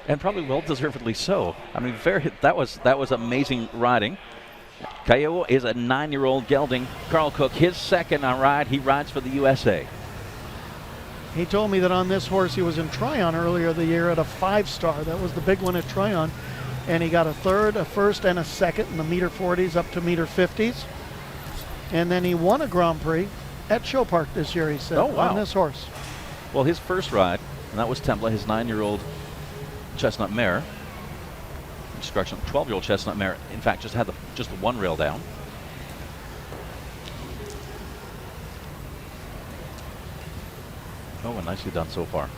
And probably well-deservedly so. I mean, that was amazing riding. Cayo is a 9-year-old gelding. Carl Cook, his second ride. He rides for the USA. He told me that on this horse, he was in Tryon earlier the year at a 5-star. That was the big one at Tryon. And he got a third, a first, and a second in the meter 40s up to meter 50s. And then he won a Grand Prix at Show Park this year, he said, on this horse. Well, his first ride, and that was Templa, his 9-year-old chestnut mare. Correction, 12-year-old chestnut mare. In fact, just had the one rail down. Oh, and nicely done so far.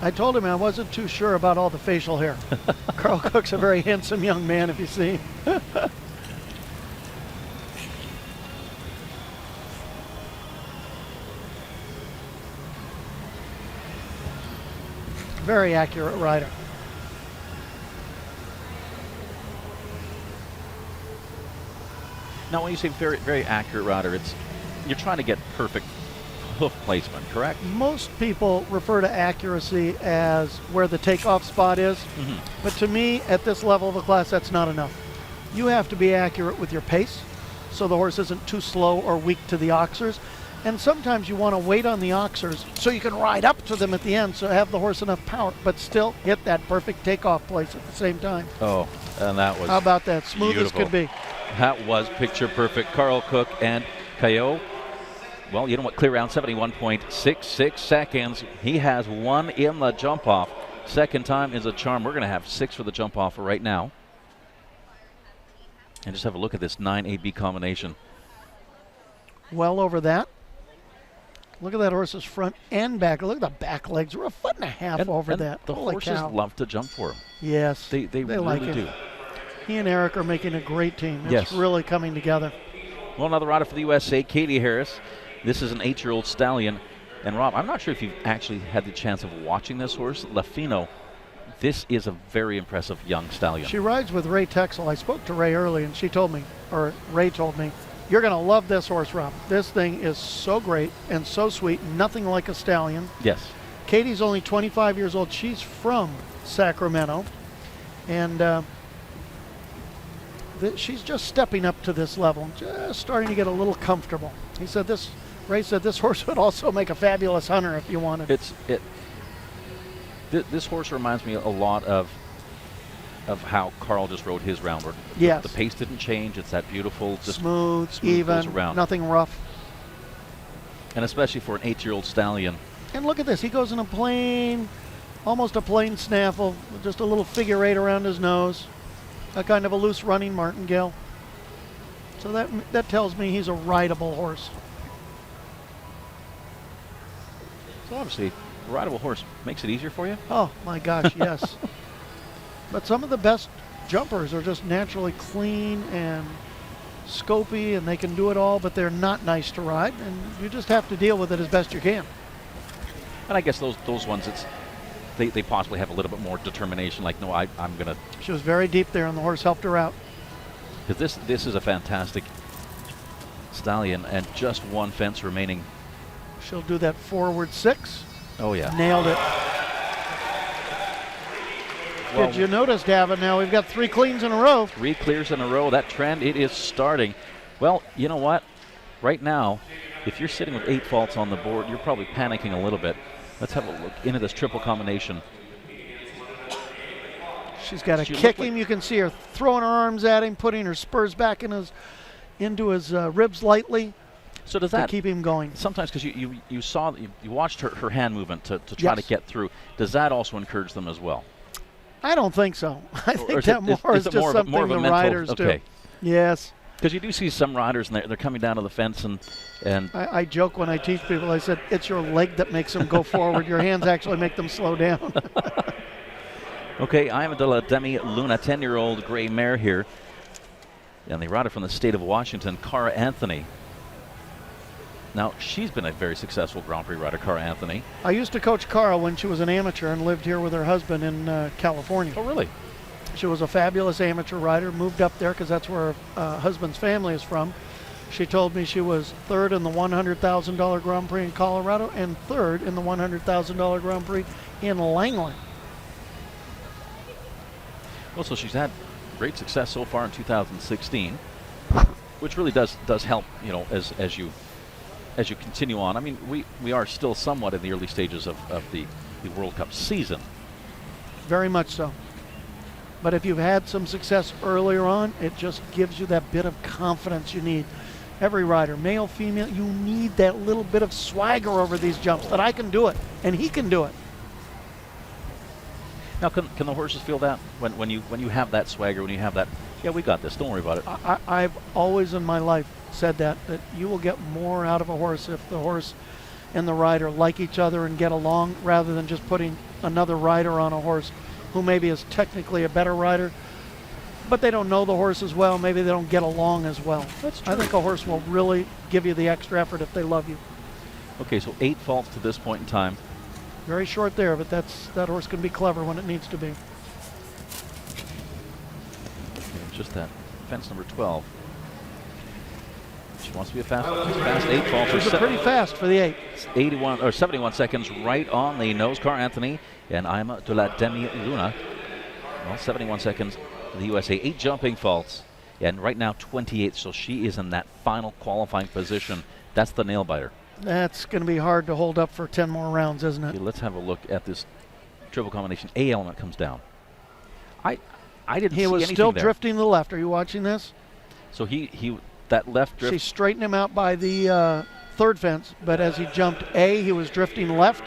I told him I wasn't too sure about all the facial hair. Carl Cook's a very handsome young man, if you see him. Very accurate rider. Now, when you say very, very accurate rider, you're trying to get perfect hoof placement, correct? Most people refer to accuracy as where the takeoff spot is, but to me, at this level of a class, that's not enough. You have to be accurate with your pace, so the horse isn't too slow or weak to the oxers. And sometimes you want to wait on the oxers so you can ride up to them at the end, so have the horse enough power, but still hit that perfect takeoff place at the same time. Oh, and that was How about that? Smooth beautiful. as could be. That was picture perfect. Carl Cook and Caillot. Well, you know what? Clear round 71.66 seconds. He has one in the jump off. Second time is a charm. We're going to have 6 for the jump off right now. And just have a look at this 9AB combination. Well over that. Look at that horse's front and back. Look at the back legs. We're a foot and a half over that. The Holy horses cow. love to jump for him. Yes. They really like it. do. He and Eric are making a great team. It's Yes. really coming together. Well, another rider for the USA, Katie Harris. This is an 8-year-old stallion. And Rob, I'm not sure if you've actually had the chance of watching this horse, Lafino. This is a very impressive young stallion. She rides with Ray Texel. I spoke to Ray early, and she told me, or Ray told me, you're going to love this horse, Rob. This thing is so great and so sweet, nothing like a stallion. Yes. Katie's only 25 years old. She's from Sacramento, and she's just stepping up to this level, just starting to get a little comfortable. He said this. Ray said this horse would also make a fabulous hunter if you wanted. This horse reminds me a lot of how Carl just rode his round. Where Yes. the pace didn't change. It's that beautiful, just Smooth, goes even, around. nothing rough. And especially for an 8-year-old stallion. And look at this. He goes in a plain, almost a plain snaffle, with just a little figure 8 around his nose. A kind of a loose running martingale. So that tells me he's a rideable horse. So obviously, a rideable horse makes it easier for you. Oh my gosh, yes. But some of the best jumpers are just naturally clean and scopy, and they can do it all, but they're not nice to ride, and you just have to deal with it as best you can. And I guess those ones, they possibly have a little bit more determination. Like, no, I'm gonna. She was very deep there, and the horse helped her out. Because this is a fantastic stallion, and just one fence remaining. She'll do that forward 6. Oh yeah. Nailed it. Well, Did you notice, Davin? Now we've got 3 cleans in a row. 3 clears in a row. That trend, it is starting. Well, you know what? Right now, if you're sitting with 8 faults on the board, you're probably panicking a little bit. Let's have a look into this triple combination. She's got to She kick looked him. You can see her throwing her arms at him, putting her spurs back into his ribs lightly. So does to that keep him going? Sometimes, because you watched her hand movement to try Yes. to get through. Does that also encourage them as well? I don't think so. I Or think is that it- more is is it just something more of a the mental- riders okay. do. Yes. Because you do see some riders, and they're coming down to the fence, and I joke when I teach people, I said, it's your leg that makes them go forward. Your hands actually make them slow down. okay, I am de la Demi Luna, 10-year-old gray mare here. And the rider from the state of Washington, Cara Anthony. Now, she's been a very successful Grand Prix rider, Cara Anthony. I used to coach Cara when she was an amateur and lived here with her husband in California. Oh, really? She was a fabulous amateur rider, moved up there because that's where her husband's family is from. She told me she was 3rd in the $100,000 Grand Prix in Colorado and 3rd in the $100,000 Grand Prix in Langley. Well, so she's had great success so far in 2016, which really does help, you know, as you continue on. I mean, we are still somewhat in the early stages of the World Cup season. Very much so. But if you've had some success earlier on, it just gives you that bit of confidence you need. Every rider, male, female, you need that little bit of swagger over these jumps, that I can do it, and he can do it. Now, can the horses feel that when you have that swagger, when you have that, yeah, we got this, don't worry about it. I've always in my life said that you will get more out of a horse if the horse and the rider like each other and get along, rather than just putting another rider on a horse who maybe is technically a better rider, but they don't know the horse as well. Maybe they don't get along as well. That's true. I think a horse will really give you the extra effort if they love you. Okay, so 8 faults to this point in time. Very short there, but that horse can be clever when it needs to be. Okay, just that fence number 12. She wants to be a fast 8 faults. Those are pretty fast for the 8. 81 or 71 seconds right on the nose car, Anthony, and I'm de la Demi Luna. Well, 71 seconds for the USA. 8 jumping faults, and right now 28. So she is in that final qualifying position. That's the nail biter. That's going to be hard to hold up for 10 more rounds, isn't it? Okay, let's have a look at this triple combination. A element comes down. I didn't see He was anything still there. drifting to the left. Are you watching this? So he that left drift. She straightened him out by the third fence, but as he jumped A, he was drifting left,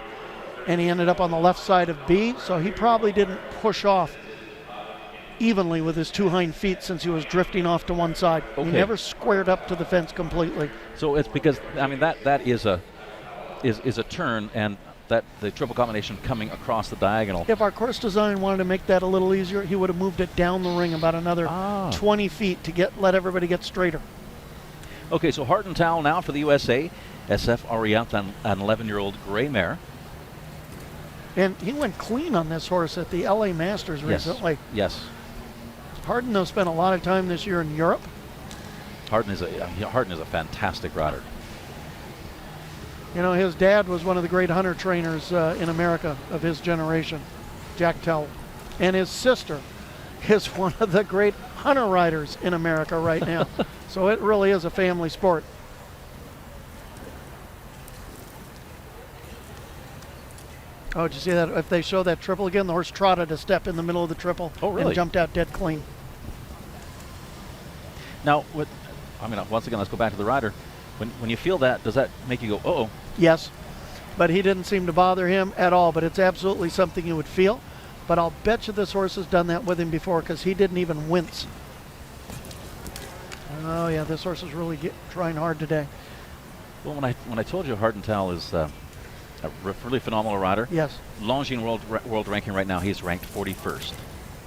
and he ended up on the left side of B, so he probably didn't push off evenly with his 2 hind feet since he was drifting off to one side. He Okay. never squared up to the fence completely. So it's because, I mean, that is a turn, and that the triple combination coming across the diagonal. If our course design wanted to make that a little easier, he would have moved it down the ring about another 20 feet to let everybody get straighter. Okay, so Heart and Towel now for the USA. SF Ariant, an 11-year-old gray mare. And he went clean on this horse at the LA Masters recently. Yes. Hardin, though, spent a lot of time this year in Europe. Hardin is a fantastic rider. You know, his dad was one of the great hunter trainers in America of his generation, Jack Tell. And his sister is one of the great hunter riders in America right now. So it really is a family sport. Oh, did you see that? If they show that triple again, the horse trotted a step in the middle of the triple and jumped out dead clean. Now, once again, let's go back to the rider. When you feel that, does that make you go, uh-oh? Yes, but he didn't seem to bother him at all, but it's absolutely something you would feel. But I'll bet you this horse has done that with him before because he didn't even wince. Oh, yeah, this horse is really trying hard today. Well, when I told you Heart and Towel is a really phenomenal rider. Yes. Longines world ranking right now, he's ranked 41st.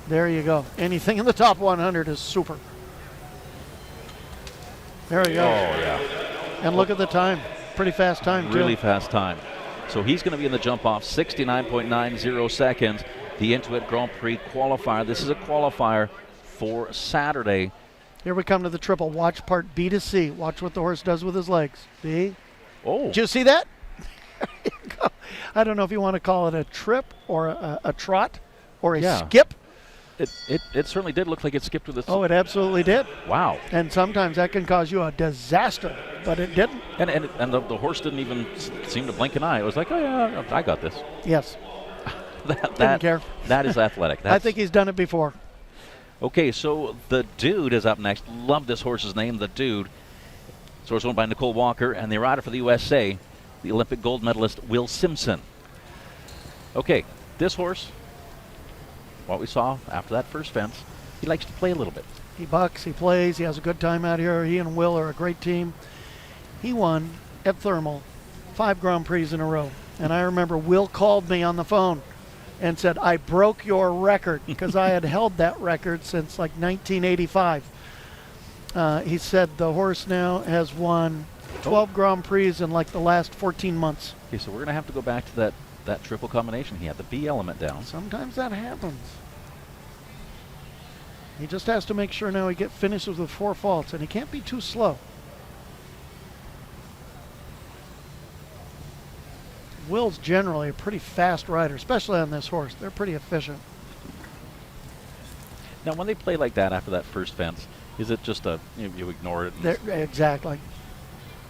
There you go. Anything in the top 100 is super. There he goes. Oh, yeah. And look at the time. Pretty fast time, too. Really fast time. So he's going to be in the jump off, 69.90 seconds. The Intuit Grand Prix qualifier. This is a qualifier for Saturday. Here we come to the triple. Watch part B to C. Watch what the horse does with his legs. B. Oh. Did you see that? There you go. I don't know if you want to call it a trip or a trot or a skip. It certainly did look like it skipped with the... Oh, it absolutely did. Wow. And sometimes that can cause you a disaster, but it didn't. And the horse didn't even seem to blink an eye. It was like, oh, yeah, I got this. Yes. Didn't care. That is athletic. I think he's done it before. Okay, so the Dude is up next. Love this horse's name, the Dude. This horse owned by Nicole Walker, and the rider for the USA, the Olympic gold medalist, Will Simpson. Okay, this horse, what we saw after that first fence, he likes to play a little bit. He bucks, he plays, he has a good time out here. He and Will are a great team. He won at Thermal 5 Grand Prix in a row. And I remember Will called me on the phone and said, I broke your record, because I had held that record since like 1985. He said the horse now has won 12 Grand Prix in like the last 14 months. Okay, so we're going to have to go back to that triple combination. He had the B element down. Sometimes that happens. He just has to make sure now he finishes with 4 faults, and he can't be too slow. Will's generally a pretty fast rider, especially on this horse. They're pretty efficient. Now, when they play like that after that first fence, is it just you ignore it? Exactly.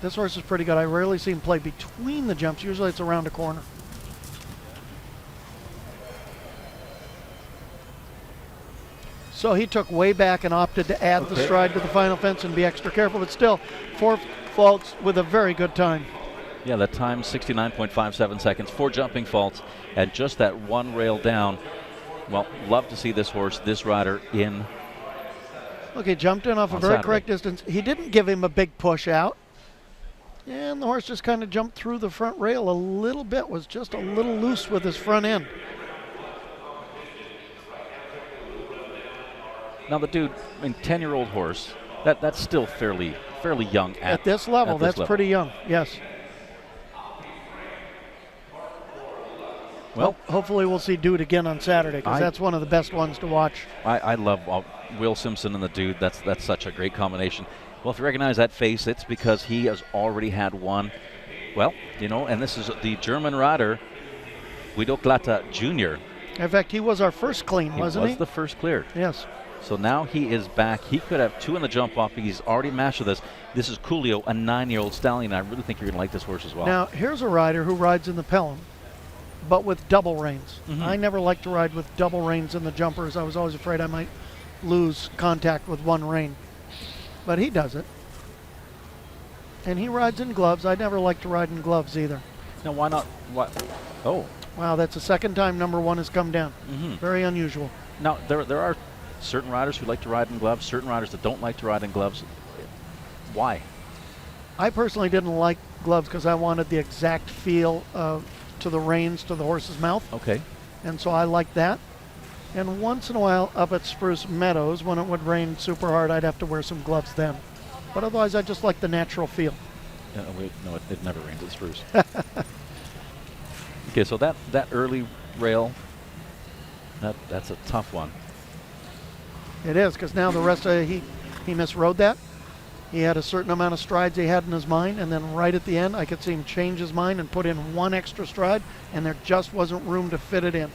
This horse is pretty good. I rarely see him play between the jumps. Usually it's around a corner. So he took way back and opted to add the stride to the final fence and be extra careful, but still 4 faults with a very good time. Yeah, that time 69.57 seconds, 4 jumping faults, and just that 1 rail down. Well, love to see this horse, this rider in. Look, he jumped in off a very correct distance. He didn't give him a big push out. And the horse just kind of jumped through the front rail a little bit, was just a little loose with his front end. Now the Dude, 10-year-old horse, that's still fairly young at this level. That's pretty young, yes. Well, hopefully we'll see Dude again on Saturday, because that's one of the best ones to watch. I love Will Simpson and the Dude. That's such a great combination. Well, if you recognize that face, it's because he has already had one. Well, and this is the German rider, Guido Klata Jr. In fact, he was our first clean, wasn't he? He was the first cleared. Yes. So now he is back. He could have 2 in the jump off. He's already mastered this. This is Coolio, a 9-year-old stallion. I really think you're going to like this horse as well. Now, here's a rider who rides in the Pelham, but with double reins. I never liked to ride with double reins in the jumpers. I was always afraid I might lose contact with one rein. But he does it. And he rides in gloves. I never like to ride in gloves either. Now, why not? What? Oh. Wow, that's the second time number 1 has come down. Very unusual. Now, there are certain riders who like to ride in gloves, certain riders that don't like to ride in gloves. Why? I personally didn't like gloves because I wanted the exact feel to the reins, to the horse's mouth. Okay. And so I liked that. And once in a while up at Spruce Meadows, when it would rain super hard, I'd have to wear some gloves then. But otherwise, I just like the natural feel. No, it never rains at Spruce. Okay, so that early rail, that's a tough one. It is, because now the rest of it, he misrode that. He had a certain amount of strides he had in his mind, and then right at the end, I could see him change his mind and put in 1 extra stride, and there just wasn't room to fit it in.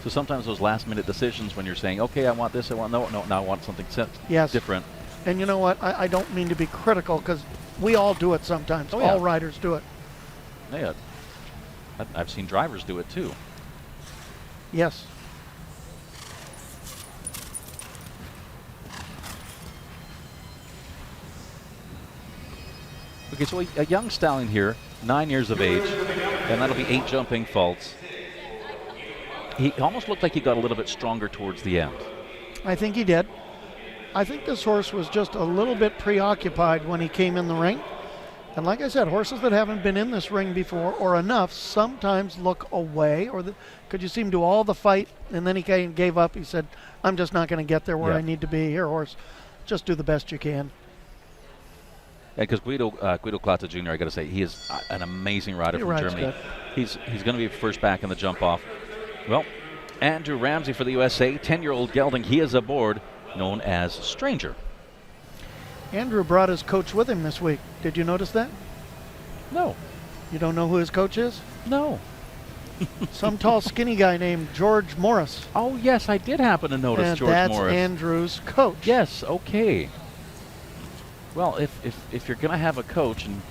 So sometimes those last-minute decisions when you're saying, okay, I want this, no, now I want something different. And you know what? I don't mean to be critical, because we all do it sometimes. Oh, yeah. All riders do it. Yeah, I've seen drivers do it too. Yes. Okay, so a young stallion here, 9 years of age, and that'll be 8 jumping faults. He almost looked like he got a little bit stronger towards the end. I think he did. I think this horse was just a little bit preoccupied when he came in the ring. And like I said, horses that haven't been in this ring before or enough sometimes look away. Could you see him do all the fight, and then he gave up? He said, I'm just not going to get there where I need to be. Here, horse, just do the best you can. Yeah, because Guido Klata Jr., I got to say, he is an amazing rider from Germany. Good. He's going to be first back in the jump off. Well, Andrew Ramsey for the USA, 10-year-old gelding. He is aboard, known as Stranger. Andrew brought his coach with him this week. Did you notice that? No. You don't know who his coach is? No. Some tall, skinny guy named George Morris. Oh, yes, I did happen to notice and George that's Morris. Andrew's coach. Yes, okay. Well, if you're going to have a coach, and,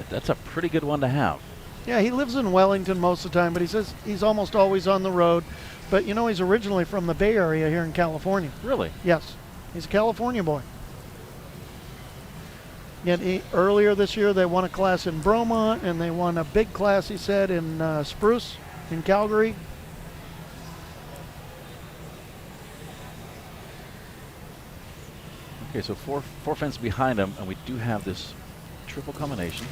that's a pretty good one to have. Yeah, he lives in Wellington most of the time, but he says he's almost always on the road. But, he's originally from the Bay Area here in California. Really? Yes. He's a California boy. Yet earlier this year, they won a class in Bromont, and they won a big class, he said, in Spruce in Calgary. Okay, so four fence behind him, and we do have this triple combination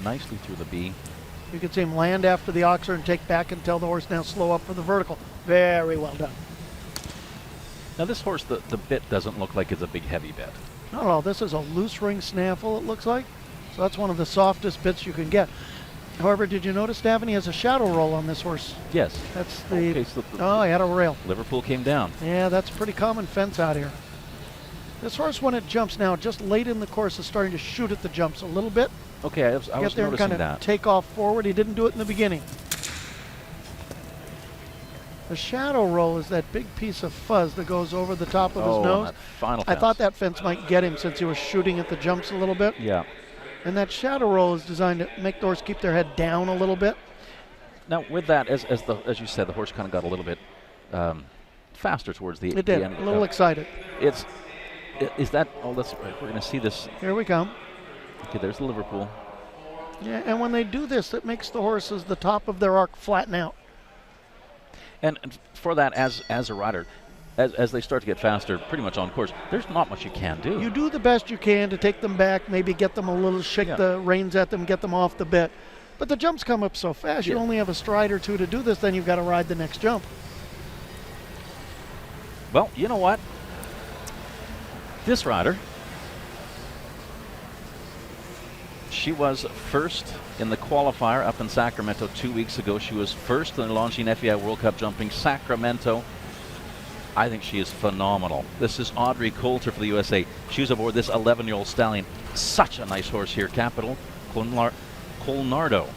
nicely through the B. You can see him land after the oxer and take back and tell the horse now slow up for the vertical. Very well done. Now this horse, the bit doesn't look like it's a big heavy bit. Not at all. This is a loose ring snaffle, it looks like. So that's one of the softest bits you can get. However, did you notice, Davin, he has a shadow roll on this horse? Yes. That's the... Okay, so he had a rail. Liverpool came down. Yeah, that's a pretty common fence out here. This horse, when it jumps now, just late in the course, is starting to shoot at the jumps a little bit. Okay, I was Get there and noticing kind that. of take off forward. He didn't do it in the beginning. The shadow roll is that big piece of fuzz that goes over the top of his nose. That final I fence. thought that fence might get him since he was shooting at the jumps a little bit. Yeah. And that shadow roll is designed to make the horse keep their head down a little bit. Now with that, as you said, the horse kind of got a little bit faster towards the It did. the end. A little excited. Is that? Oh, that's right. We're going to see this. Here we come. Okay, there's the Liverpool. Yeah, and when they do this, it makes the horses, the top of their arc, flatten out. And for that, as a rider, as they start to get faster, pretty much on course, there's not much you can do. You do the best you can to take them back, maybe get them a little, shake the reins at them, get them off the bit. But the jumps come up so fast, you only have a stride or two to do this, then you've got to ride the next jump. Well, you know what? This rider, she was first in the qualifier up in Sacramento 2 weeks ago. She was first in the Longines FEI World Cup jumping Sacramento. I think she is phenomenal. This is Audrey Coulter for the USA. She was aboard this 11-year-old stallion. Such a nice horse here, Capital Colnardo.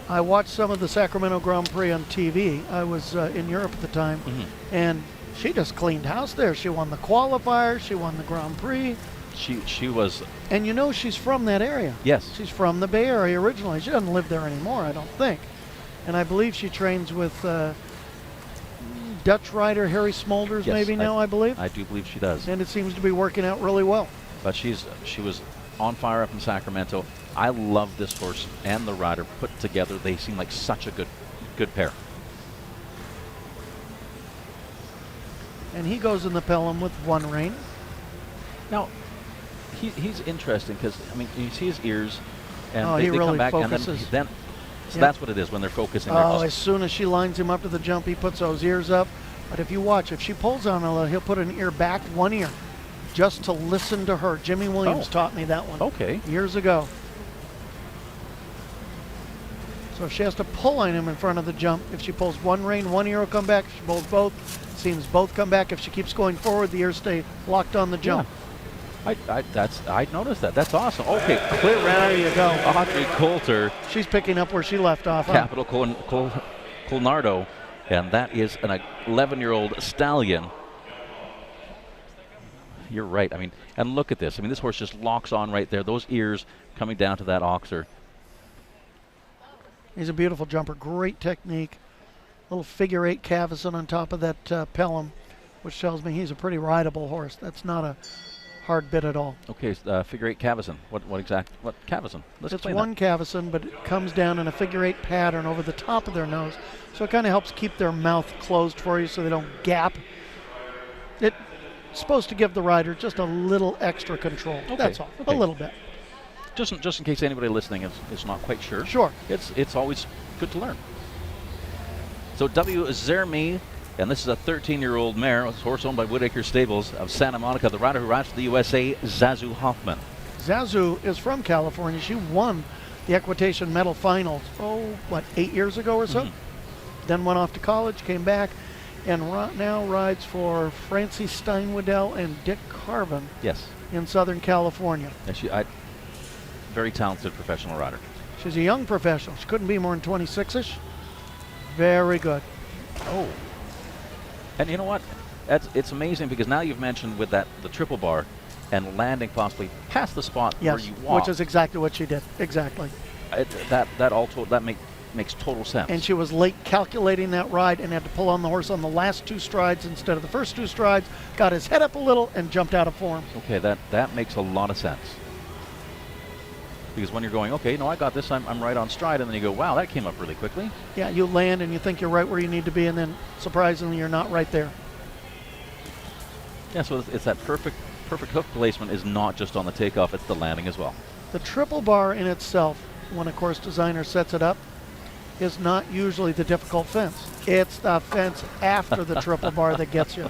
I watched some of the Sacramento Grand Prix on TV. I was in Europe at the time, and she just cleaned house there. She won the qualifier. She won the Grand Prix. She was. And you know she's from that area. Yes. She's from the Bay Area originally. She doesn't live there anymore, I don't think. And I believe she trains with Dutch rider Harry Smolders, Yes, maybe now, I believe. I do believe she does. And it seems to be working out really well. But she was on fire up in Sacramento. I love this horse and the rider put together. They seem like such a good pair. And he goes in the Pelham with one rein. Now, he's interesting because, I mean, you see his ears, and Oh, they he come really back, focuses. and then so Yep. that's what it is when they're focusing. They're Oh, just- as soon as she lines him up to the jump, he puts those ears up. But if you watch, if she pulls on a little, he'll put an ear back, one ear, just to listen to her. Jimmy Williams taught me that one okay. years ago. So if she has to pull on him in front of the jump, if she pulls one rein, one ear will come back. If she pulls both, seems both come back. If she keeps going forward, the ears stay locked on the jump. I noticed that. That's awesome. Okay, clear There you go. Audrey Coulter, She's picking up where she left off. Huh? Capital Colnardo, and that is an 11-year-old stallion. You're right. I mean, and look at this. I mean, this horse just locks on right there. Those ears coming down to that oxer. He's a beautiful jumper. Great technique. Little figure 8 cavison on top of that Pelham, which tells me he's a pretty rideable horse. That's not a hard bit at all. Okay, figure 8 cavison. What cavison? Let's It's explain one cavison, but it comes down in a figure 8 pattern over the top of their nose. So it kind of helps keep their mouth closed for you so they don't gap. It's supposed to give the rider just a little extra control. Okay, That's all. okay. A little bit. Just in case anybody listening is not quite sure. Sure. It's always good to learn. So W. Zermi, and this is a 13-year-old mare, a horse owned by Woodacre Stables of Santa Monica. The rider who rides for the USA, Zazu Hoffman. Zazu is from California. She won the equitation medal finals, 8 years ago or so? Then went off to college, came back, and now rides for Francie Steinwedel and Dick Carvin Yes. in Southern California. And very talented professional rider. She's a young professional. She couldn't be more than 26-ish. Very good. Oh. And you know what? It's amazing because now you've mentioned with the triple bar and landing possibly past the spot where Yes, you walk. which is exactly what she did. Exactly. That makes total sense. And she was late calculating that ride and had to pull on the horse on the last 2 strides instead of the first 2 strides, got his head up a little and jumped out of form. Okay, that makes a lot of sense. Because when you're going, okay, no, I got this, I'm right on stride, and then you go, wow, that came up really quickly. Yeah, you land and you think you're right where you need to be, and then surprisingly you're not right there. Yeah, so it's that perfect hoof placement is not just on the takeoff, it's the landing as well. The triple bar in itself, when a course designer sets it up, is not usually the difficult fence. It's the fence after the triple bar that gets you.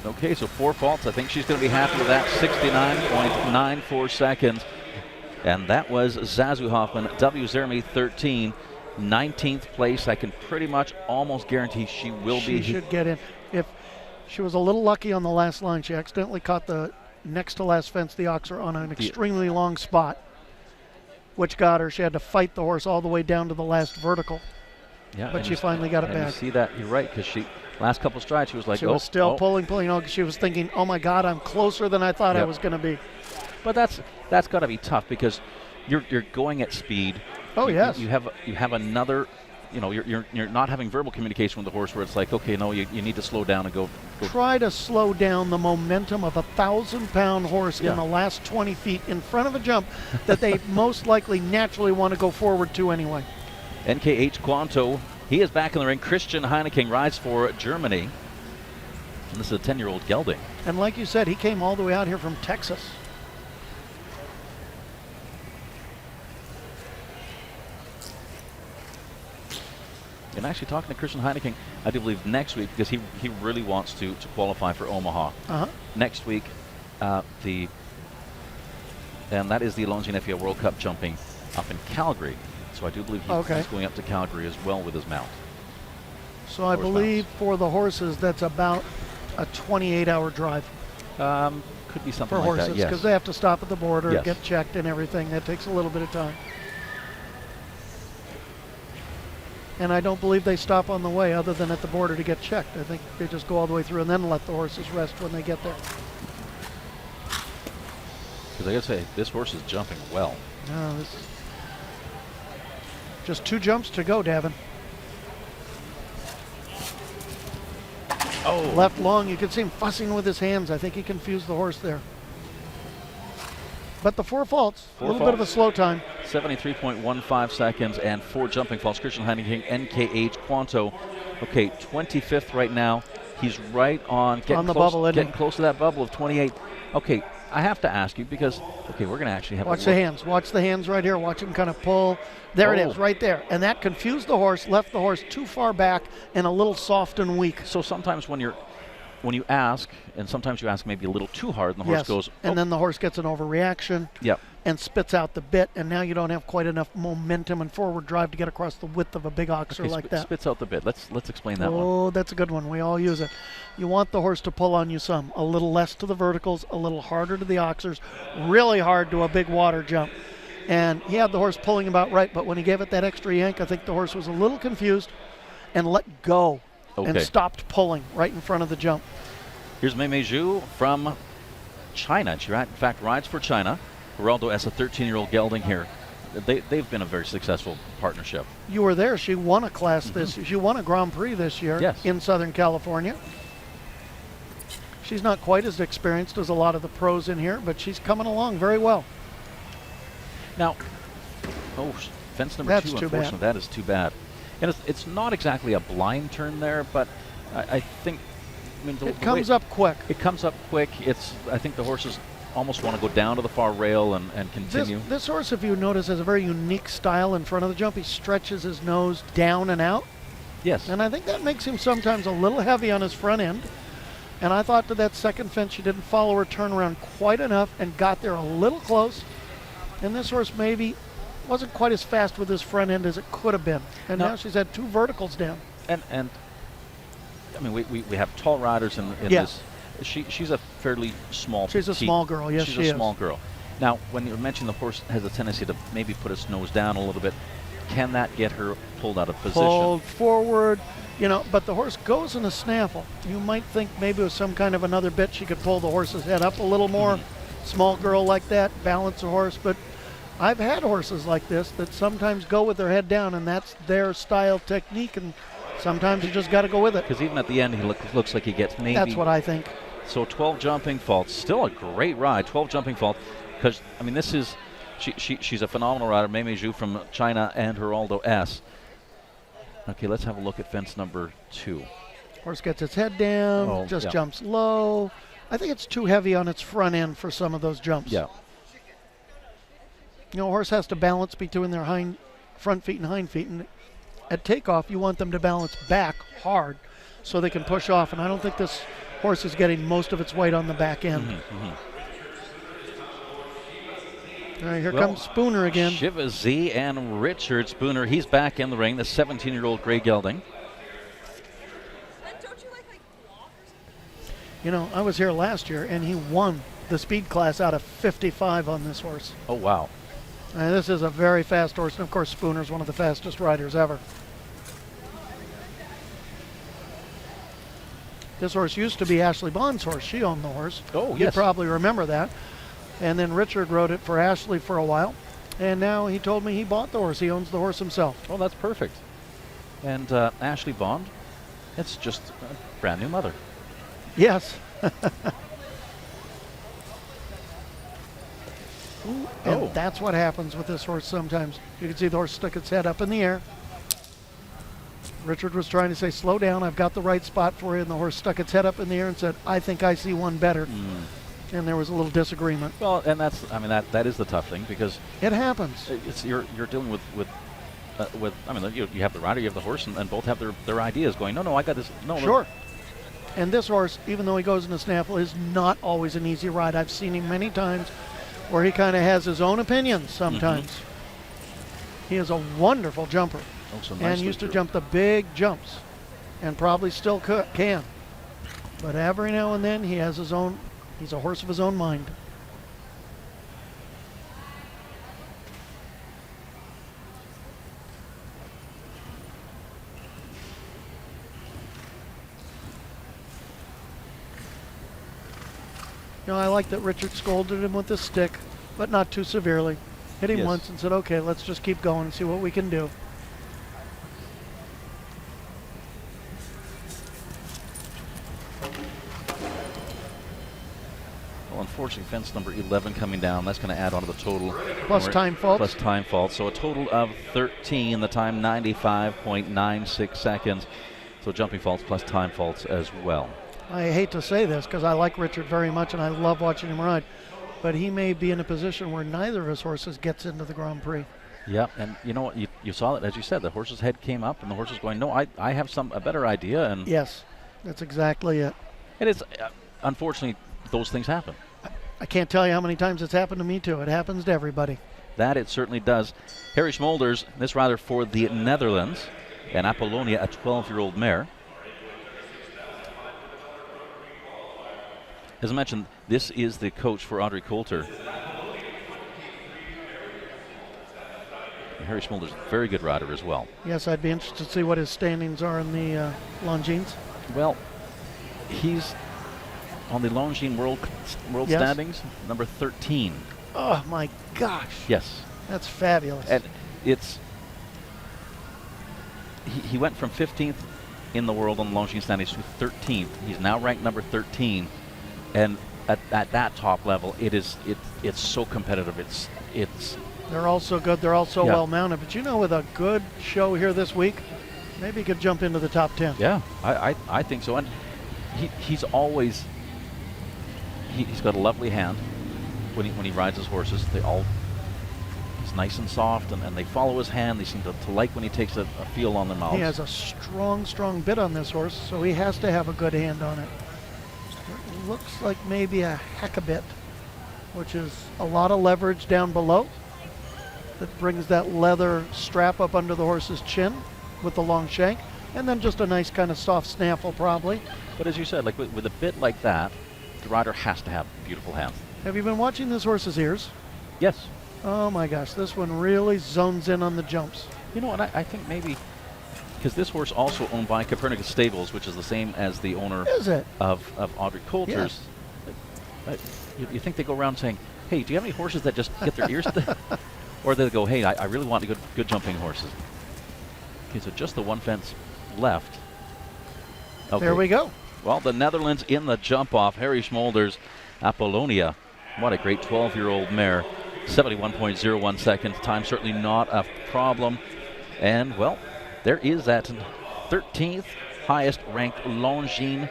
Okay, so 4 faults. I think she's going to be happy with that. 69.94 seconds. And that was Zazu Hoffman, W. Zermi 13, 19th place. I can pretty much almost guarantee she will be. She should get in. If she was a little lucky on the last line, she accidentally caught the next to last fence, the oxer, on an extremely long spot, which got her. She had to fight the horse all the way down to the last vertical. Yeah, but she finally got it back. You see that? You're right, because she last couple strides she was like, she was still pulling. You know, she was thinking, "Oh my God, I'm closer than I thought I was going to be." But that's got to be tough because you're going at speed. Oh yes. You have another. You know, you're not having verbal communication with the horse where it's like, okay, no, you need to slow down and go. Try to slow down the momentum of a 1,000-pound horse in the last 20 feet in front of a jump that they most likely naturally want to go forward to anyway. NKH Quanto, he is back in the ring. Christian Heineken rides for Germany. And this is a 10-year-old gelding. And like you said, he came all the way out here from Texas. And actually talking to Christian Heineken, I do believe next week, because he really wants to qualify for Omaha. Next week, the and that is the Longines FEI World Cup jumping up in Calgary. So I do believe he's going up to Calgary as well with his mount. So I believe for the horses, that's about a 28-hour drive. Could be something for like horses, that, yes. because they have to stop at the border, Yes. get checked and everything. That takes a little bit of time. And I don't believe they stop on the way other than at the border to get checked. I think they just go all the way through and then let the horses rest when they get there. Because I gotta say, this horse is jumping well. No, this just 2 jumps to go, Davin. Oh, Left long, you can see him fussing with his hands. I think he confused the horse there. But the 4 faults, a little bit of a slow time. 73.15 seconds and 4 jumping faults. Christian Heineken, NKH, Quanto. Okay, 25th right now. He's right on getting the close, bubble, isn't getting he? close to that bubble of 28. Okay, I have to ask you because, okay, we're going to actually have Watch a the look. hands. Watch the hands right here. Watch him kind of pull. There it is, right there. And that confused the horse, left the horse too far back and a little soft and weak. So sometimes when you ask, and sometimes you ask maybe a little too hard, and the horse Yes. goes, And then the horse gets an overreaction yep. and spits out the bit, and now you don't have quite enough momentum and forward drive to get across the width of a big oxer like that. Spits out the bit. Let's explain that one. Oh, that's a good one. We all use it. You want the horse to pull on you some. A little less to the verticals, a little harder to the oxers, really hard to a big water jump. And he had the horse pulling about right, but when he gave it that extra yank, I think the horse was a little confused and let go and stopped pulling right in front of the jump. Here's Mei Zhu from China. She, in fact, rides for China. Geraldo as a 13-year-old gelding here. They've been a very successful partnership. You were there. She won a class this year. She won a Grand Prix this year in Southern California. She's not quite as experienced as a lot of the pros in here, but she's coming along very well. Now, fence number 2, unfortunately, that is too bad. And it's not exactly a blind turn there, but I think, it comes up quick. It comes up quick. I think the horses almost want to go down to the far rail and continue. This horse, if you notice, has a very unique style in front of the jump. He stretches his nose down and out. Yes. And I think that makes him sometimes a little heavy on his front end. And I thought to that second fence, she didn't follow her turnaround quite enough and got there a little close. And this horse maybe wasn't quite as fast with his front end as it could have been. And now she's had 2 verticals down. And I mean, we have tall riders in this. She's a fairly small. She's a small girl. Yes, she's a small girl. Now, when you mentioned the horse has a tendency to maybe put its nose down a little bit, can that get her pulled out of position? Pulled forward, but the horse goes in a snaffle. You might think maybe with some kind of another bit she could pull the horse's head up a little more. Small girl like that, balance a horse. But I've had horses like this that sometimes go with their head down, and that's their style technique. And sometimes you just got to go with it. Because even at the end, he looks like he gets maybe. That's what I think. So 12 jumping faults. Still a great ride. 12 jumping faults. Because, I mean, this is. She's a phenomenal rider. Mei Zhu from China and Geraldo S. Okay, let's have a look at fence number 2. Horse gets its head down, jumps low. I think it's too heavy on its front end for some of those jumps. Yeah. A horse has to balance between their front feet and hind feet. And at takeoff, you want them to balance back hard so they can push off. And I don't think this horse is getting most of its weight on the back end. All right, here comes Spooner again. Shiva Z and Richard Spooner. He's back in the ring, the 17-year-old gray gelding. I was here last year, and he won the speed class out of 55 on this horse. Oh, wow. This is a very fast horse, and of course, Spooner's one of the fastest riders ever. This horse used to be Ashley Bond's horse. She owned the horse. Oh, yes. You probably remember that. And then Richard rode it for Ashley for a while. And now he told me he bought the horse. He owns the horse himself. Oh, that's perfect. And Ashley Bond, it's just a brand new mother. Yes. And that's what happens with this horse sometimes. You can see the horse stuck its head up in the air. Richard was trying to say, slow down, I've got the right spot for you. And the horse stuck its head up in the air and said, I think I see one better. And there was a little disagreement. Well, and that is the tough thing because it happens. You're dealing with you have the rider, you have the horse, and both have their ideas going. No, I got this. No, sure. And this horse, even though he goes in a snaffle, is not always an easy ride. I've seen him many times where he kind of has his own opinions sometimes. He is a wonderful jumper Also and nicely used to drew. jump the big jumps and probably still can. But every now and then he has his own, he's a horse of his own mind. I like that Richard scolded him with a stick, but not too severely. Hit him Yes. once and said, okay, let's just keep going and see what we can do. Well, unfortunately, fence number 11 coming down. That's going to add on to the total. Plus We're- time faults. Plus time fault. So a total of 13. The time 95.96 seconds. So jumping faults plus time faults as well. I hate to say this because I like Richard very much and I love watching him ride, but he may be in a position where neither of his horses gets into the Grand Prix. Yeah, and you know what? You saw it, as you said, the horse's head came up and the horse was going, no, I have a better idea. And Yes, that's exactly it. it is, unfortunately, those things happen. I can't tell you how many times it's happened to me too. It happens to everybody. That it certainly does. Harry Schmolders, this rider for the Netherlands, and Apollonia, a 12-year-old mare. As I mentioned, this is the coach for Audrey Coulter. And Harry Schmolders, very good rider as well. Yes, I'd be interested to see what his standings are in the Longines. Well, he's on the Longines World Yes. standings, number 13. Oh my gosh, Yes. that's fabulous. And it's he went from 15th in the world on the Longines standings to 13th. He's now ranked number 13, and at that top level, it's so competitive. It's They're also good. They're also Yeah. well mounted. But with a good show here this week, maybe he could jump into the top 10. yeah, I think so. And he's always he's got a lovely hand when he rides his horses. He's nice and soft, and they follow his hand. They seem to like when he takes a feel on their mouths. He has a strong bit on this horse, so he has to have a good hand on it. It looks like maybe a heck a bit, which is a lot of leverage down below. That brings that leather strap up under the horse's chin with the long shank, and then just a nice kind of soft snaffle probably. But as you said, like with a bit like that, the rider has to have beautiful hands. Have you been watching this horse's ears? Yes. Oh my gosh, this one really zones in on the jumps. You know what, I think maybe, because this horse also owned by Copernicus Stables, which is the same as the owner Is it? of Audrey Coulter's. You think they go around saying, hey, do you have any horses that just get their ears? Or they go, hey, I really want good jumping horses. Okay, so just the one fence left. Okay. There we go. Well, the Netherlands in the jump off. Harry Schmolders, Apollonia. What a great 12-year-old mare. 71.01 seconds. Time certainly not a problem. And, well, there is that 13th highest ranked Longines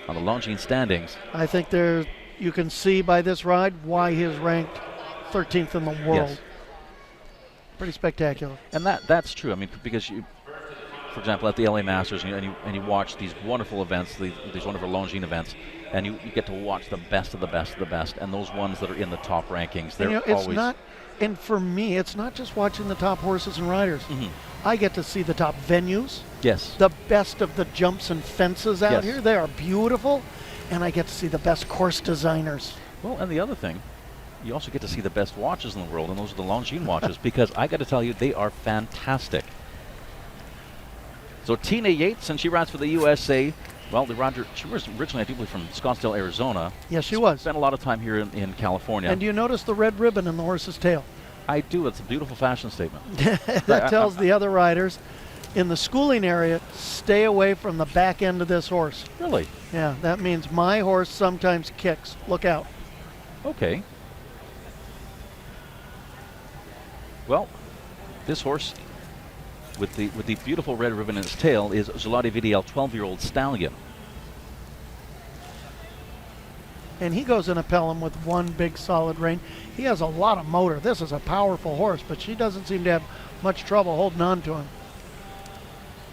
on the Longines standings. I think you can see by this ride why he is ranked 13th in the world. Yes. Pretty spectacular. And that's true. I mean, because you, for example, at the LA Masters, and you watch these wonderful events, these wonderful Longines events, and you get to watch the best of the best of the best, and those ones that are in the top rankings, they're It's always. not, and for me, it's not just watching the top horses and riders. Mhm. I get to see the top venues, Yes. the best of the jumps and fences out Yes. here. They are beautiful, and I get to see the best course designers. Well, and the other thing, you also get to see the best watches in the world, and those are the Longines watches, because I got to tell you, they are fantastic. So Tina Yates, and she rides for the USA. Well, she was originally, I do believe, from Scottsdale, Arizona. Yes, she was. Spent a lot of time here in California. And do you notice the red ribbon in the horse's tail? I do. It's a beautiful fashion statement. That tells the other riders in the schooling area, stay away from the back end of this horse. Really? Yeah, that means my horse sometimes kicks. Look out. Okay. Well, this horse with the beautiful red ribbon in its tail is Zuladi Vidiel, 12-year-old stallion. And he goes in a pelham with one big solid rein. He has a lot of motor. This is a powerful horse, but she doesn't seem to have much trouble holding on to him.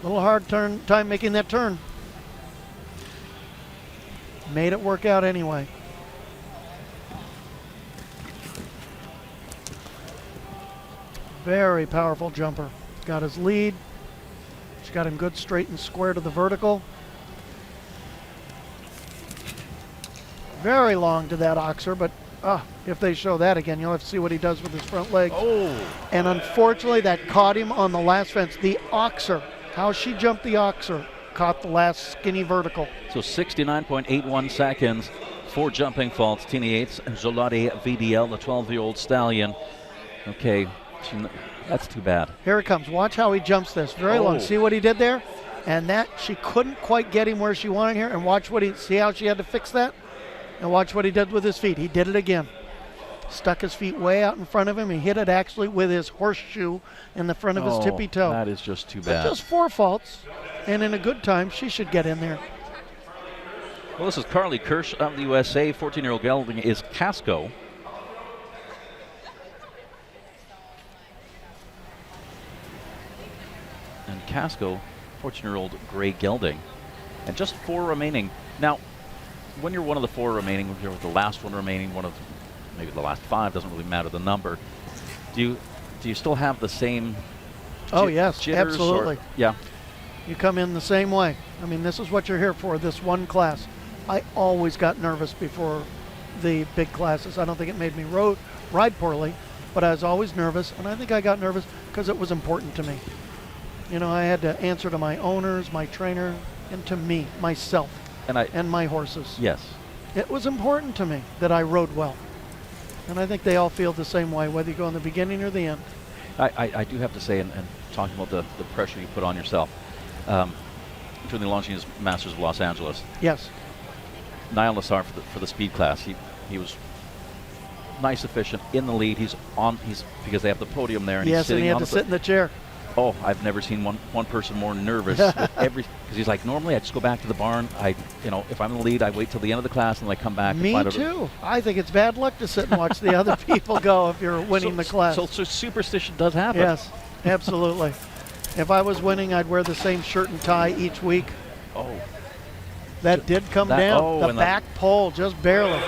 A little hard time making that turn. Made it work out anyway. Very powerful jumper. Got his lead. She got him good straight and square to the vertical. Very long to that oxer, but if they show that again, you'll have to see what he does with his front legs. Oh. And unfortunately, that caught him on the last fence. The oxer, how she jumped the oxer, caught the last skinny vertical. So 69.81 seconds, 4 jumping faults. Tina Yates and Zolade VDL, the 12-year-old stallion. Okay, that's too bad. Here it comes. Watch how he jumps this. Very long. See what he did there? And that, she couldn't quite get him where she wanted here. And watch what see how she had to fix that? And watch what he did with his feet. He did it again. Stuck his feet way out in front of him. He hit it actually with his horseshoe in the front of his tippy toe. That is just too But bad. just 4 faults. And in a good time, she should get in there. Well, this is Carly Kirsch of the USA. 14-year-old gelding is Casco. And Casco, 14-year-old gray gelding. And just 4 remaining. Now, when you're one of the 4 remaining, when you're the last one remaining, one of maybe the last 5, doesn't really matter the number. Do you still have the same? Oh yes, jitters absolutely. Yeah. You come in the same way. I mean, this is what you're here for, this one class. I always got nervous before the big classes. I don't think it made me ride poorly, but I was always nervous, and I think I got nervous because it was important to me. You know, I had to answer to my owners, my trainer, and to me, myself, and my horses. Yes. It was important to me that I rode well. And I think they all feel the same way, whether you go in the beginning or the end. I do have to say, and talking about the pressure you put on yourself, during the Longines Masters of Los Angeles. Yes. Niall Nassar for the speed class. He was nice, efficient, in the lead. He's because they have the podium there, and he's yes, sitting and he had on to sit in the chair. Oh, I've never seen one person more nervous with every, because he's like, normally I just go back to the barn. If I'm in the lead, I wait till the end of the class and I come back. Me and too. I think it's bad luck to sit and watch the other people go if you're winning the class. So superstition does happen. Yes, absolutely. If I was winning, I'd wear the same shirt and tie each week. Oh. That did come down. The back pole, just barely.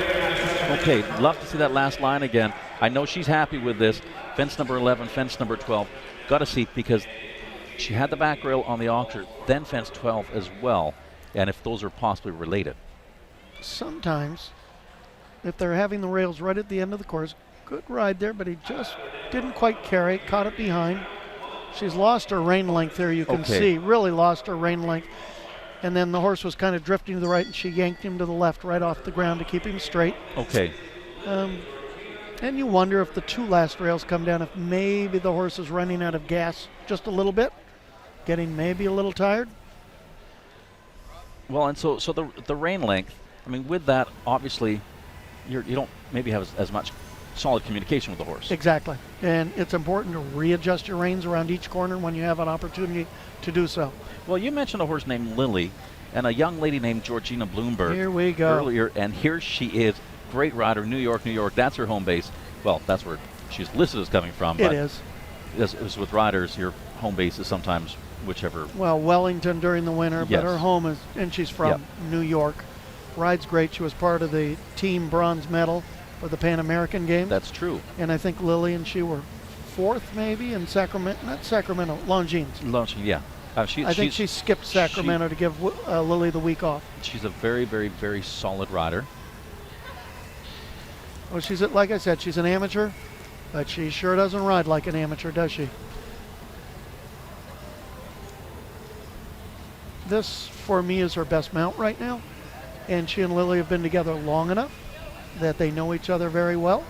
Okay, love to see that last line again. I know she's happy with this. Fence number 11, fence number 12. Got to see, because she had the back rail on the oxer, then fence 12 as well, and if those are possibly related. Sometimes, if they're having the rails right at the end of the course, good ride there, but he just didn't quite carry it, caught it behind. She's lost her rein length there, you can see, really lost her rein length. And then the horse was kind of drifting to the right, and she yanked him to the left, right off the ground to keep him straight. Okay. And you wonder if the 2 last rails come down, if maybe the horse is running out of gas just a little bit, getting maybe a little tired. Well, and so the rein length, I mean, with that, obviously, you don't maybe have as much solid communication with the horse. Exactly. And it's important to readjust your reins around each corner when you have an opportunity to do so. Well, you mentioned a horse named Lily and a young lady named Georgina Bloomberg. Here we go. Earlier, and here she is. Great rider, New York. That's her home base. Well, that's where she's listed as coming from. It is. As with riders, your home base is sometimes whichever. Well, Wellington during the winter, yes. But her home is, and she's from New York. Rides great. She was part of the team bronze medal for the Pan American Games. That's true. And I think Lily and she were 4th maybe in Sacramento, not Sacramento, Longines. Longines, yeah. I think she skipped Sacramento to give Lily the week off. She's a very, very, very solid rider. Well, like I said, she's an amateur, but she sure doesn't ride like an amateur, does she? This, for me, is her best mount right now. And she and Lily have been together long enough that they know each other very well.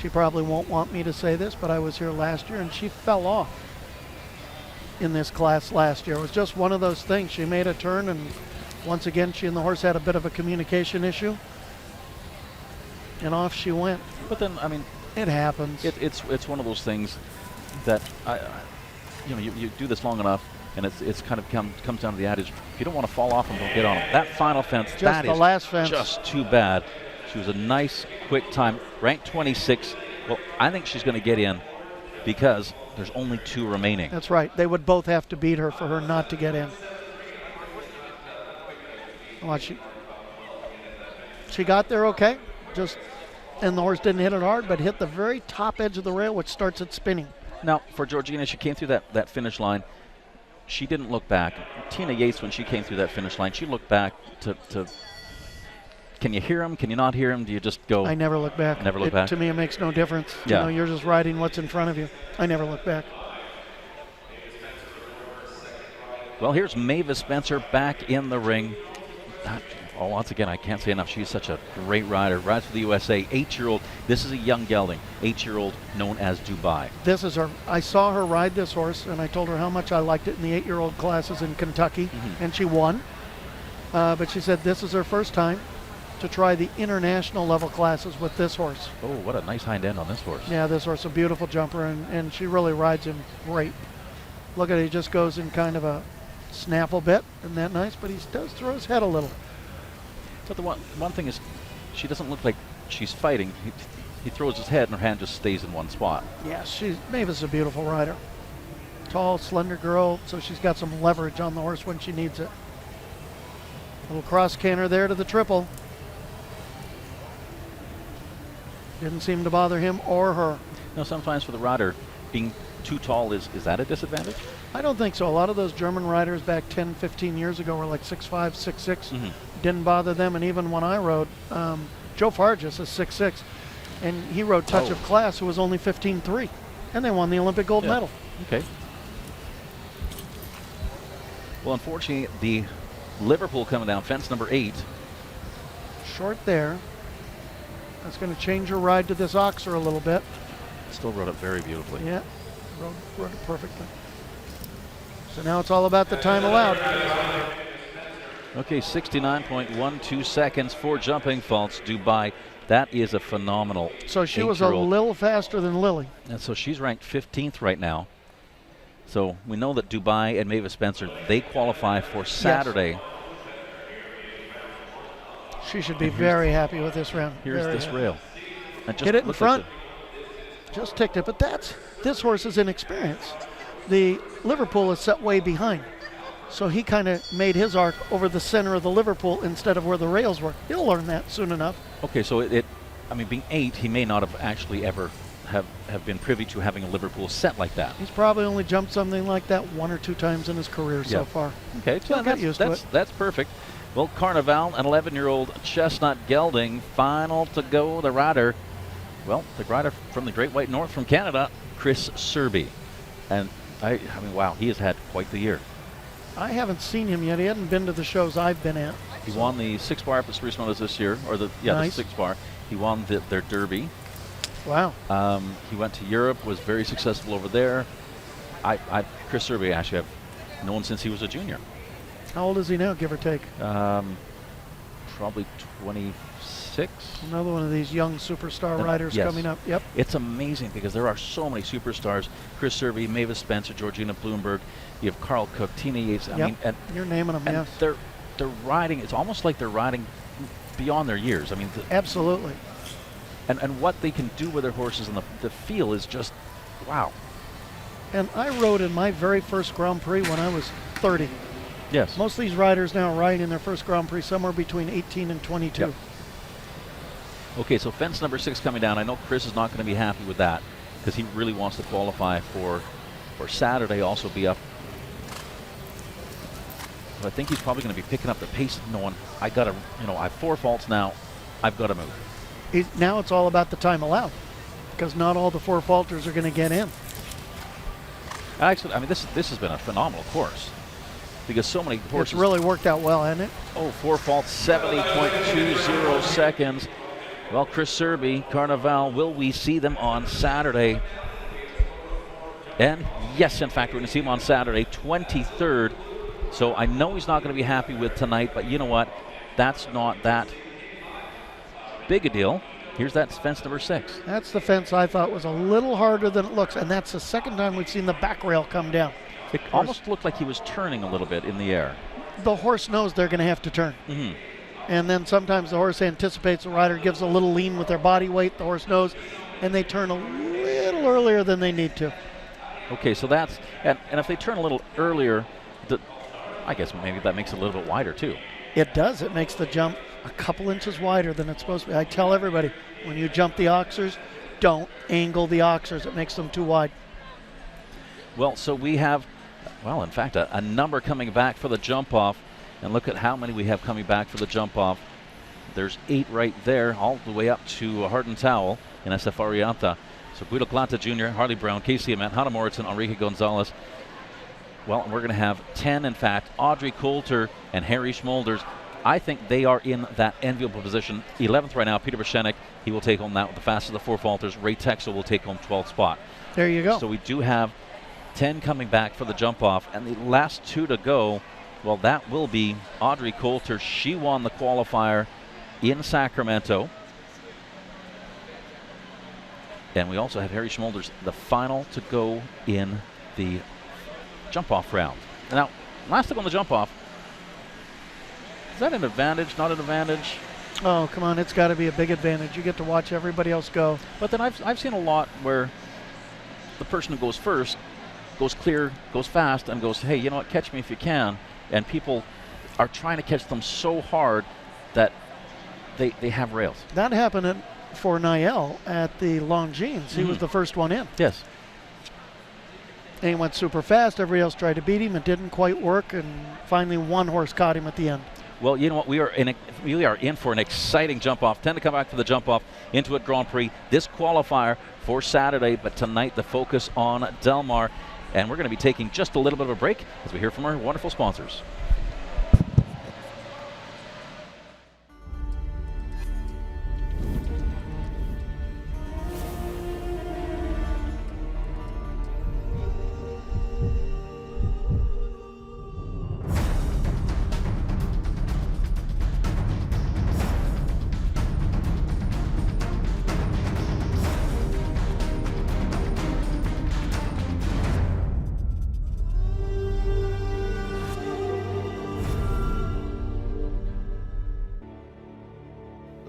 She probably won't want me to say this, but I was here last year and she fell off in this class last year. It was just one of those things. She made a turn, and once again, she and the horse had a bit of a communication issue, and off she went. But then, I mean, it happens. It's one of those things that you do this long enough, and it's kind of comes down to the adage: if you don't want to fall off, and don't get on them. That final fence, just the last fence, just too bad. She was a nice, quick time, ranked 26. Well, I think she's going to get in because there's only 2 remaining. That's right. They would both have to beat her for her not to get in. Watch, she got there okay. Just and the horse didn't hit it hard, but hit the very top edge of the rail, which starts it spinning. Now, for Georgina, she came through that finish line. She didn't look back. Tina Yates, when she came through that finish line, she looked back to can you hear him? Can you not hear him? Do you just go? I never look back. Never look back? To me, it makes no difference. Yeah. You know, you're just riding what's in front of you. I never look back. Well, here's Mavis Spencer back in the ring. Once again, I can't say enough. She's such a great rider. Rides for the USA. 8-year-old. This is a young gelding. 8-year-old known as Dubai. This is her. I saw her ride this horse, and I told her how much I liked it in the 8-year-old classes in Kentucky, and she won. But she said this is her first time to try the international level classes with this horse. Oh, what a nice hind end on this horse. Yeah, this horse is a beautiful jumper, and she really rides him great. Look at it, he just goes in kind of a snaffle bit. Isn't that nice? But he does throw his head a little. So the one thing is, she doesn't look like she's fighting. He throws his head and her hand just stays in one spot. Yeah, Mavis is a beautiful rider. Tall, slender girl, so she's got some leverage on the horse when she needs it. Little cross canter there to the triple. Didn't seem to bother him or her. Now, sometimes for the rider, being too tall, is that a disadvantage? I don't think so. A lot of those German riders back 10, 15 years ago were like 6'5", 6'6". Didn't bother them. And even when I rode, Joe Fargas is 6'6", and he rode Touch of Class, who was only 15'3", and they won the Olympic gold medal. Okay. Well, unfortunately, the Liverpool coming down, fence number 8. Short there. That's going to change her ride to this Oxer a little bit. Still rode it very beautifully. Yeah, rode it perfectly. So now it's all about the time allowed. Okay, 69.12 seconds for jumping faults. Dubai, that is a phenomenal. So she was a little faster than Lily. And so she's ranked 15th right now. So we know that Dubai and Mavis Spencer, they qualify for Saturday. Yes. She should be very happy with this round. Here's this rail. Hit it in front. Just ticked it, but this horse is inexperienced. The Liverpool is set way behind. So he kind of made his arc over the center of the Liverpool instead of where the rails were. He'll learn that soon enough. Okay, so I mean, being 8, he may not have actually ever have been privy to having a Liverpool set like that. He's probably only jumped something like that 1 or 2 times in his career so far. Okay, so that's perfect. Well, Carnival, an 11-year-old chestnut gelding, final to go. The rider, well, the rider from the Great White North from Canada, Chris Serby. And I mean, wow, he has had quite the year. I haven't seen him yet. He hasn't been to the shows I've been at. He won the 6-bar at the Spruce Mountains this year, or the 6-bar. He won their Derby. Wow. He went to Europe, was very successful over there. Chris Serby, actually, I've known since he was a junior. How old is he now, give or take? Probably 26. Another one of these young superstar riders coming up. Yep. It's amazing because there are so many superstars. Chris Serby, Mavis Spencer, Georgina Bloomberg. You have Carl Cook, Tina Yates. I mean, and you're naming them. And yes. They're riding. It's almost like they're riding beyond their years. I mean, absolutely. And what they can do with their horses and the feel is just wow. And I rode in my very first Grand Prix when I was 30. Yes. Most of these riders now are riding in their first Grand Prix somewhere between 18 and 22. Yep. Okay, so fence number 6 coming down. I know Chris is not going to be happy with that because he really wants to qualify for Saturday, also be up. But I think he's probably going to be picking up the pace, knowing I got to, I have 4 faults now. I've got to move. Now it's all about the time allowed because not all the 4 faulters are going to get in. Actually, I mean, this has been a phenomenal course because so many horses. It's really worked out well, hasn't it? Oh, 4 faults, 70.20 seconds. Well, Chris Serby, Carnival, will we see them on Saturday? And yes, in fact, we're going to see him on Saturday, 23rd. So I know he's not going to be happy with tonight, but you know what? That's not that big a deal. Here's that fence number 6. That's the fence I thought was a little harder than it looks, and that's the second time we've seen the back rail come down. It almost looked like he was turning a little bit in the air. The horse knows they're going to have to turn. Mm-hmm. And then sometimes the horse anticipates the rider, gives a little lean with their body weight, the horse knows, and they turn a little earlier than they need to. Okay, so that's, and if they turn a little earlier, I guess maybe that makes it a little bit wider too. It does. It makes the jump a couple inches wider than it's supposed to be. I tell everybody, when you jump the oxers, don't angle the oxers. It makes them too wide. Well, so we have, well, in fact, a number coming back for the jump off. And look at how many we have coming back for the jump off. There's 8 right there, all the way up to Hardin Towel in SF Orienta. So Guido Plata Jr., Harley Brown, Casey Ament, Hannah Moritzen, Enrique Gonzalez. Well, we're going to have 10, in fact, Audrey Coulter and Harry Schmolders. I think they are in that enviable position. 11th right now, Peter Boshenik. He will take home that with the fastest of the 4 falters. Ray Texel will take home 12th spot. There you go. So we do have 10 coming back for the jump off. And the last 2 to go, well, that will be Audrey Coulter. She won the qualifier in Sacramento. And we also have Harry Schmolders, the final to go in the jump-off round. Now, last thing on the jump-off, is that an advantage, not an advantage? Oh, come on, it's got to be a big advantage. You get to watch everybody else go. But then I've seen a lot where the person who goes first goes clear, goes fast, and goes, hey, you know what, catch me if you can. And people are trying to catch them so hard that they have rails. That happened for Niall at the Longines. He was the first one in. Yes. And he went super fast. Everybody else tried to beat him. It didn't quite work, and finally one horse caught him at the end. Well, you know what? We are in for an exciting jump off. 10 to come back for the jump off. Intuit Grand Prix. This qualifier for Saturday, but tonight the focus on Del Mar. And we're going to be taking just a little bit of a break as we hear from our wonderful sponsors.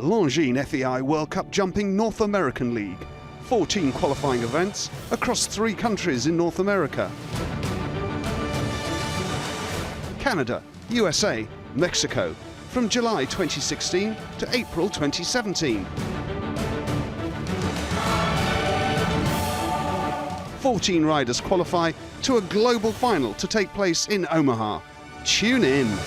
Longines FEI World Cup Jumping North American League. 14 qualifying events across 3 countries in North America. Canada, USA, Mexico, from July 2016 to April 2017. 14 riders qualify to a global final to take place in Omaha. Tune in.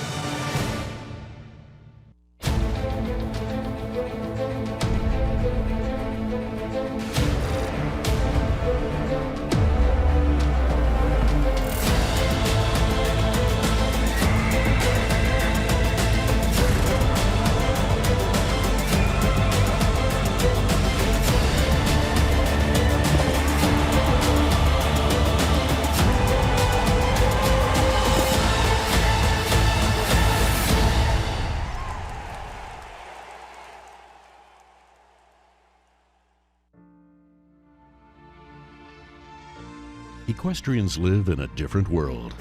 Equestrians live in a different world.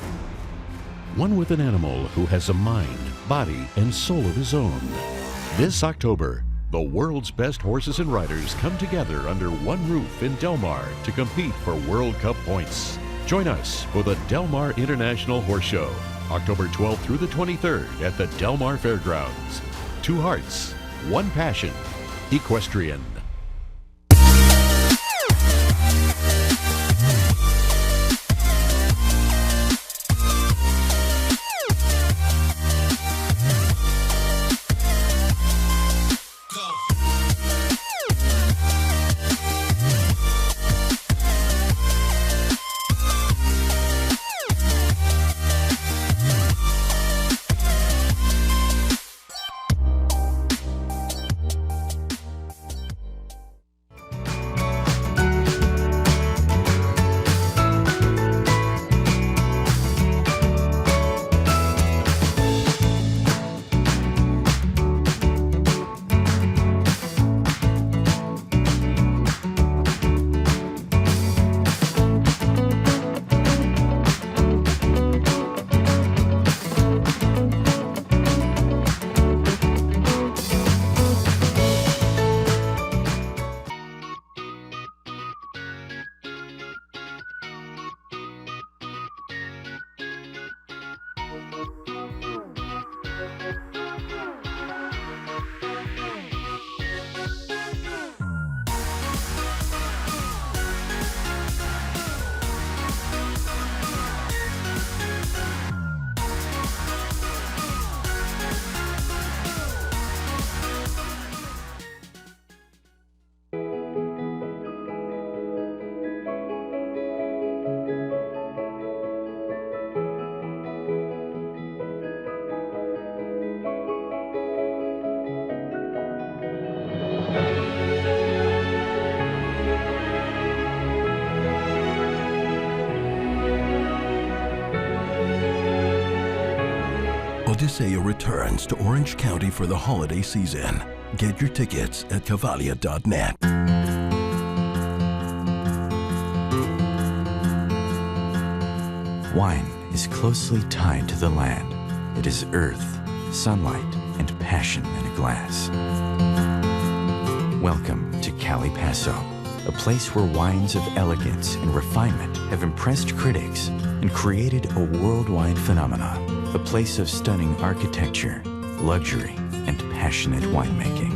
One with an animal who has a mind, body, and soul of his own. This October, the world's best horses and riders come together under one roof in Del Mar to compete for World Cup points. Join us for the Del Mar International Horse Show, October 12th through the 23rd at the Del Mar Fairgrounds. 2 hearts, 1 passion, equestrian. Odiseo returns to Orange County for the holiday season. Get your tickets at Cavalia.net. Wine is closely tied to the land. It is earth, sunlight, and passion in a glass. Welcome to Cali Paso, a place where wines of elegance and refinement have impressed critics and created a worldwide phenomenon. A place of stunning architecture, luxury, and passionate winemaking.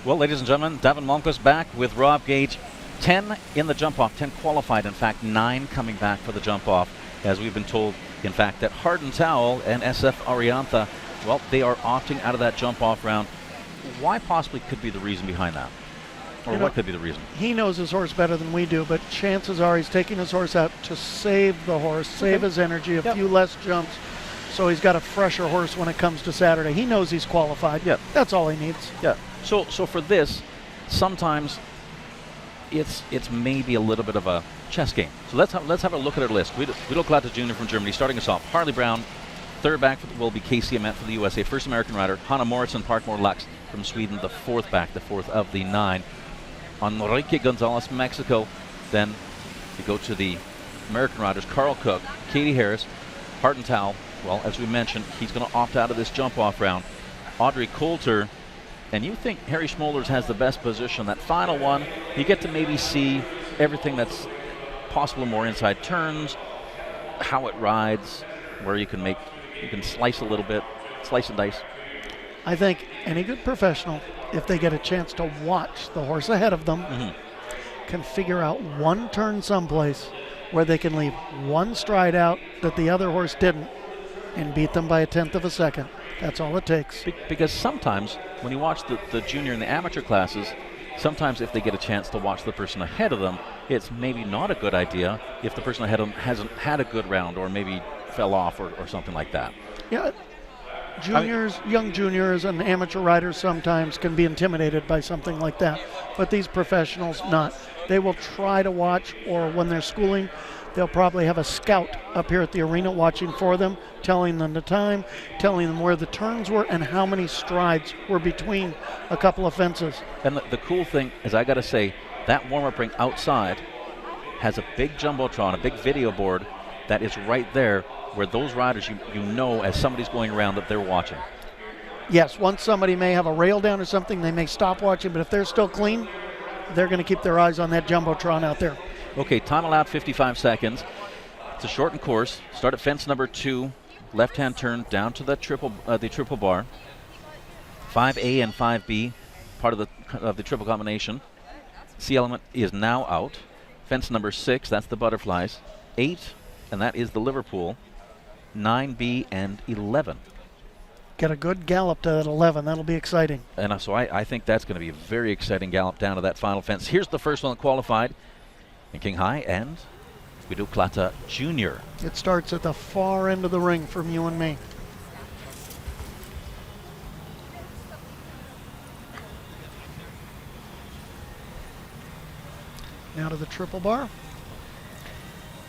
Well, ladies and gentlemen, Davin Malmquist back with Rob Gage. 10 in the jump-off, 10 qualified. In fact, 9 coming back for the jump-off. As we've been told, in fact, that Hardin Towel and SF Ariantha, well, they are opting out of that jump-off round. Why possibly could be the reason behind that? Or what could be the reason? He knows his horse better than we do, but chances are he's taking his horse out to save the horse, save his energy, a few less jumps, so he's got a fresher horse when it comes to Saturday. He knows he's qualified. Yeah. That's all he needs. Yeah. So for this, sometimes it's maybe a little bit of a chess game. So let's have a look at our list. Guido Klatte Jr. from Germany, starting us off. Harley Brown, third back will be Casey Ament for the USA, first American rider. Hanna Morrison, Parkmore Lux from Sweden, the fourth back, the fourth of the 9. Enrique Gonzalez, Mexico. Then we go to the American riders, Carl Cook, Katie Harris, Hardin Towel. Well, as we mentioned, he's going to opt out of this jump-off round. Audrey Coulter. And you think Harry Schmollers has the best position. That final one, you get to maybe see everything that's possible, more inside turns, how it rides, where you can slice a little bit, slice and dice. I think any good professional, if they get a chance to watch the horse ahead of them, can figure out one turn someplace where they can leave one stride out that the other horse didn't and beat them by 1/10 of a second. That's all it takes. Because sometimes when you watch the junior and the amateur classes, sometimes if they get a chance to watch the person ahead of them, it's maybe not a good idea if the person ahead of them hasn't had a good round or maybe fell off or something like that. Yeah, young juniors and amateur riders sometimes can be intimidated by something like that, but these professionals not. They will try to watch, or when they're schooling, they'll probably have a scout up here at the arena watching for them, telling them the time, telling them where the turns were and how many strides were between a couple of fences. And the cool thing is, I got to say, that warm-up ring outside has a big jumbotron, a big video board that is right there where those riders, you know as somebody's going around that they're watching. Yes, once somebody may have a rail down or something, they may stop watching, but if they're still clean, they're going to keep their eyes on that jumbotron out there. Okay, time allowed 55 seconds. It's a shortened course. Start at fence number 2, left-hand turn down to the triple bar. 5A and 5B, part of the triple combination. C element is now out. Fence number 6, that's the butterflies. 8, and that is the Liverpool. 9B and 11. Get a good gallop to that 11. That'll be exciting. And so I think that's going to be a very exciting gallop down to that final fence. Here's the first one that qualified in King High and Guido Klatte Jr. It starts at the far end of the ring from you and me. Now to the triple bar.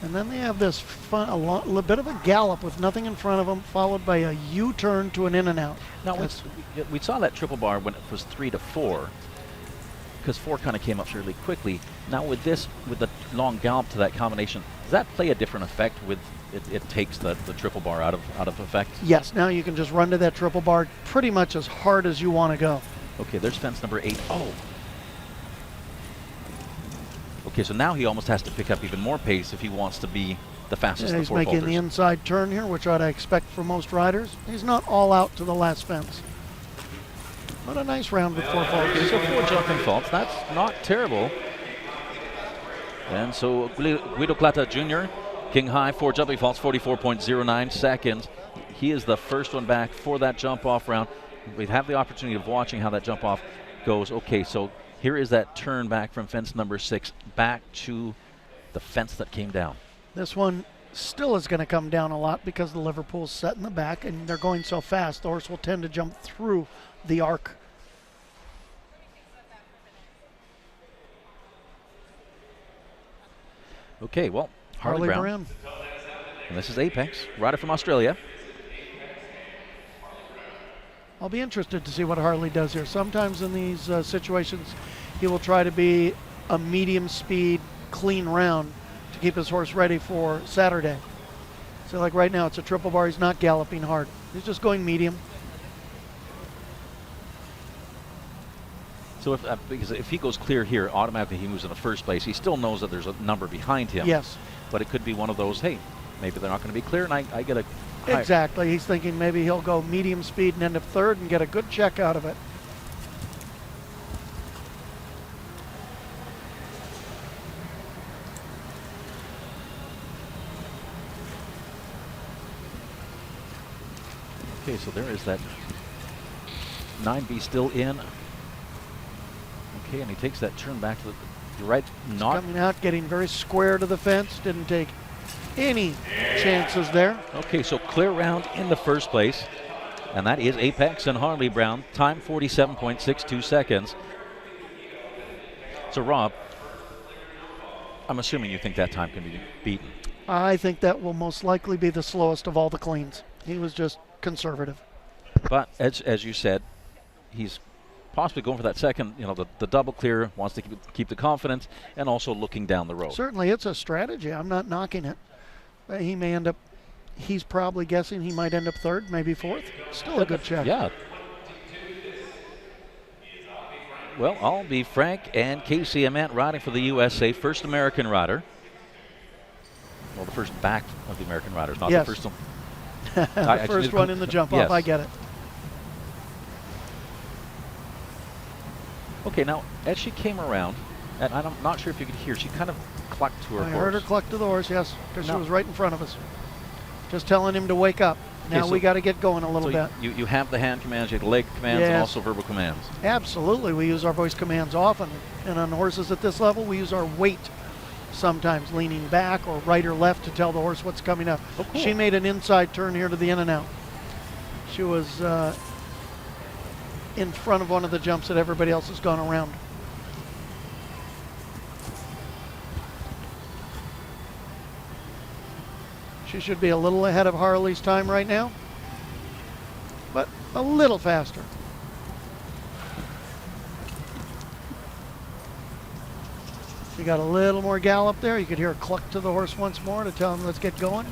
And then they have this fun, a bit of a gallop with nothing in front of them, followed by a U-turn to an in and out. Now, we saw that triple bar when it was 3 to 4, because 4 kind of came up fairly quickly. Now with this, with the long gallop to that combination, does that play a different effect with it takes the triple bar out of effect? Yes, now you can just run to that triple bar pretty much as hard as you want to go. Okay, there's fence number 8. Oh. Okay, so now he almost has to pick up even more pace if he wants to be the fastest. He's making the inside turn here, which I'd expect for most riders. He's not all out to the last fence. But a nice round with 4 faults. So 4 jumping faults, that's not terrible. And so Guido Klatte Jr., King High, 4 jumping faults, 44.09 seconds. He is the first one back for that jump-off round. We have the opportunity of watching how that jump-off goes. Okay, so here is that turn back from fence number 6 back to the fence that came down. This one still is going to come down a lot because the Liverpool's set in the back and they're going so fast. The horse will tend to jump through the arc. Okay, well, Harley Brown. And this is Apex, rider from Australia. I'll be interested to see what Harley does here. Sometimes in these situations, he will try to be a medium speed, clean round to keep his horse ready for Saturday. So like right now, it's a triple bar. He's not galloping hard. He's just going medium. So because if he goes clear here, automatically he moves in the first place. He still knows that there's a number behind him. Yes. But it could be one of those, hey, maybe they're not going to be clear, and I get a high. Exactly. He's thinking maybe he'll go medium speed and end up third and get a good check out of it. Okay, so there is that 9B still in. Okay, and he takes that turn back to the right. Not coming out, getting very square to the fence. Didn't take any chances there. Okay, so clear round in the first place. And that is Apex and Harley Brown. Time 47.62 seconds. So Rob, I'm assuming you think that time can be beaten. I think that will most likely be the slowest of all the cleans. He was just conservative. But as you said, he's possibly going for that second, the double clear, wants to keep the confidence, and also looking down the road. Certainly, it's a strategy. I'm not knocking it. He may end up, he's probably guessing he might end up third, maybe fourth. Still a good check. Yeah. Well, I'll be Frank and Casey Ament riding for the USA, first American rider. Well, the first back of the American riders, not yes. the first one. The first one in the jump off, yes. I get it. Okay, now, as she came around, and I'm not sure if you could hear, she kind of clucked to her horse. I heard her cluck to the horse, yes, because she was right in front of us. Just telling him to wake up. Now we got to get going a little bit. You have the hand commands, you have the leg commands, yes. and also verbal commands. Absolutely. We use our voice commands often. And on horses at this level, we use our weight, sometimes leaning back or right or left to tell the horse what's coming up. Oh, cool. She made an inside turn here to the in and out. She was in front of one of the jumps that everybody else has gone around. She should be a little ahead of Harley's time right now, but a little faster. She got a little more gallop there. You could hear her cluck to the horse once more to tell him, let's get going.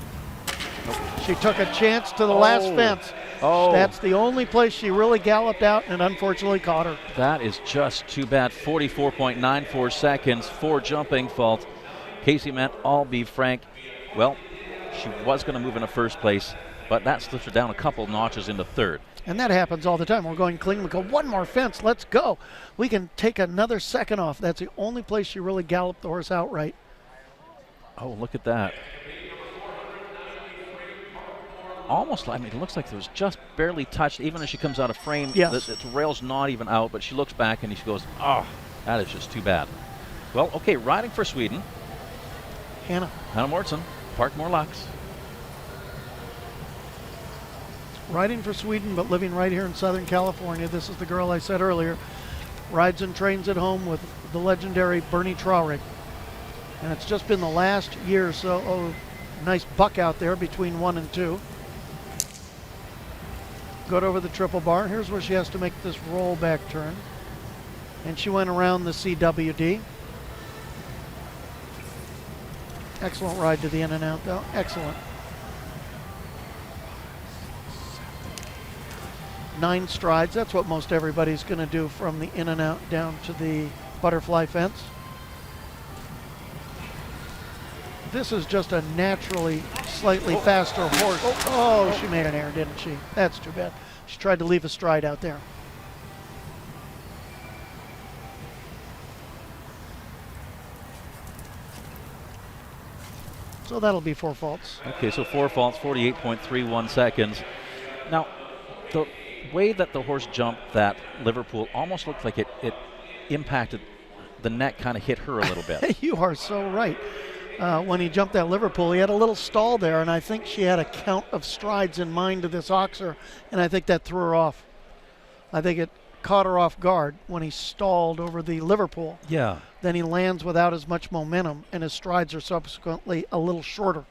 She took a chance to the last fence. Oh. That's the only place she really galloped out and unfortunately caught her. That is just too bad. 44.94 seconds for jumping fault. Casey Ament, I'll be Frank. Well, she was going to move into first place, but that slips her down a couple notches into third. And that happens all the time. We're going clean. We go, one more fence. Let's go. We can take another second off. That's the only place she really galloped the horse outright. Oh, look at that. Almost, it looks like it was just barely touched, even as she comes out of frame. Yes. The rail's not even out, but she looks back and she goes, oh, that is just too bad. Well, okay, riding for Sweden. Hannah Mortson, Parkmore Lux. Riding for Sweden, but living right here in Southern California. This is the girl I said earlier. Rides and trains at home with the legendary Bernie Traurig. And it's just been the last year or so. Oh, nice buck out there between 1 and 2. Got over the triple bar. Here's where she has to make this rollback turn. And she went around the CWD. Excellent ride to the in and out, though. Excellent. 9 strides. That's what most everybody's going to do from the in and out down to the butterfly fence. This is just a naturally slightly faster horse. Oh, she made an error, didn't she? That's too bad. She tried to leave a stride out there. So that'll be 4 faults. Okay, so 4 faults, 48.31 seconds. Now, the way that the horse jumped that Liverpool almost looked like it impacted the neck, kind of hit her a little bit. You are so right. When he jumped that Liverpool, he had a little stall there, and I think she had a count of strides in mind to this oxer, and I think that threw her off. I think it caught her off guard when he stalled over the Liverpool. Yeah. Then he lands without as much momentum, and his strides are subsequently a little shorter.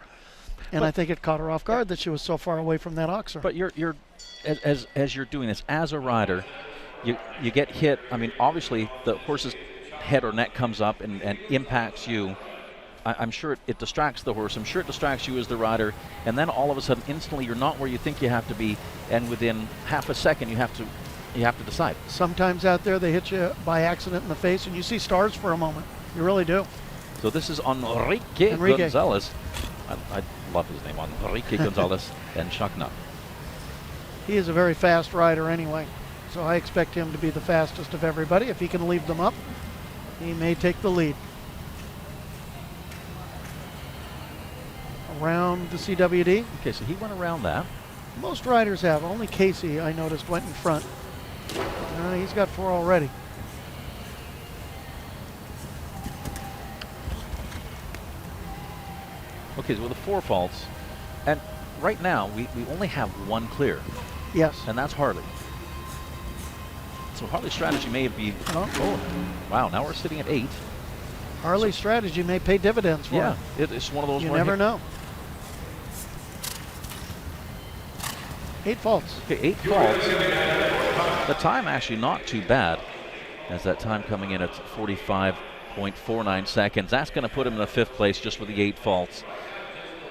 And I think it caught her off guard that she was so far away from that oxer. But you're as you're doing this as a rider, you get hit. I mean, obviously the horse's head or neck comes up and impacts you. I'm sure it distracts the horse. I'm sure it distracts you as the rider. And then all of a sudden, instantly, you're not where you think you have to be. And within half a second, you have to decide. Sometimes out there they hit you by accident in the face, and you see stars for a moment. You really do. So this is Enrique Gonzalez. I love his name, Enrique Gonzalez and Chacna. He is a very fast rider anyway, so I expect him to be the fastest of everybody. If he can leave them up, he may take the lead. Around the CWD. Okay, so he went around that. Most riders have. Only Casey, I noticed, went in front. He's got 4 already. Okay, so with the 4 faults, and right now we only have 1 clear. Yes. And that's Harley. So Harley's strategy may be. Oh. Wow, now we're sitting at 8. Harley's strategy may pay dividends for him. It's one of those. You never know. 8 faults. Okay, 8 faults. The time actually not too bad, as that time coming in at 45.49 seconds. That's going to put him in the 5th place just with the 8 faults.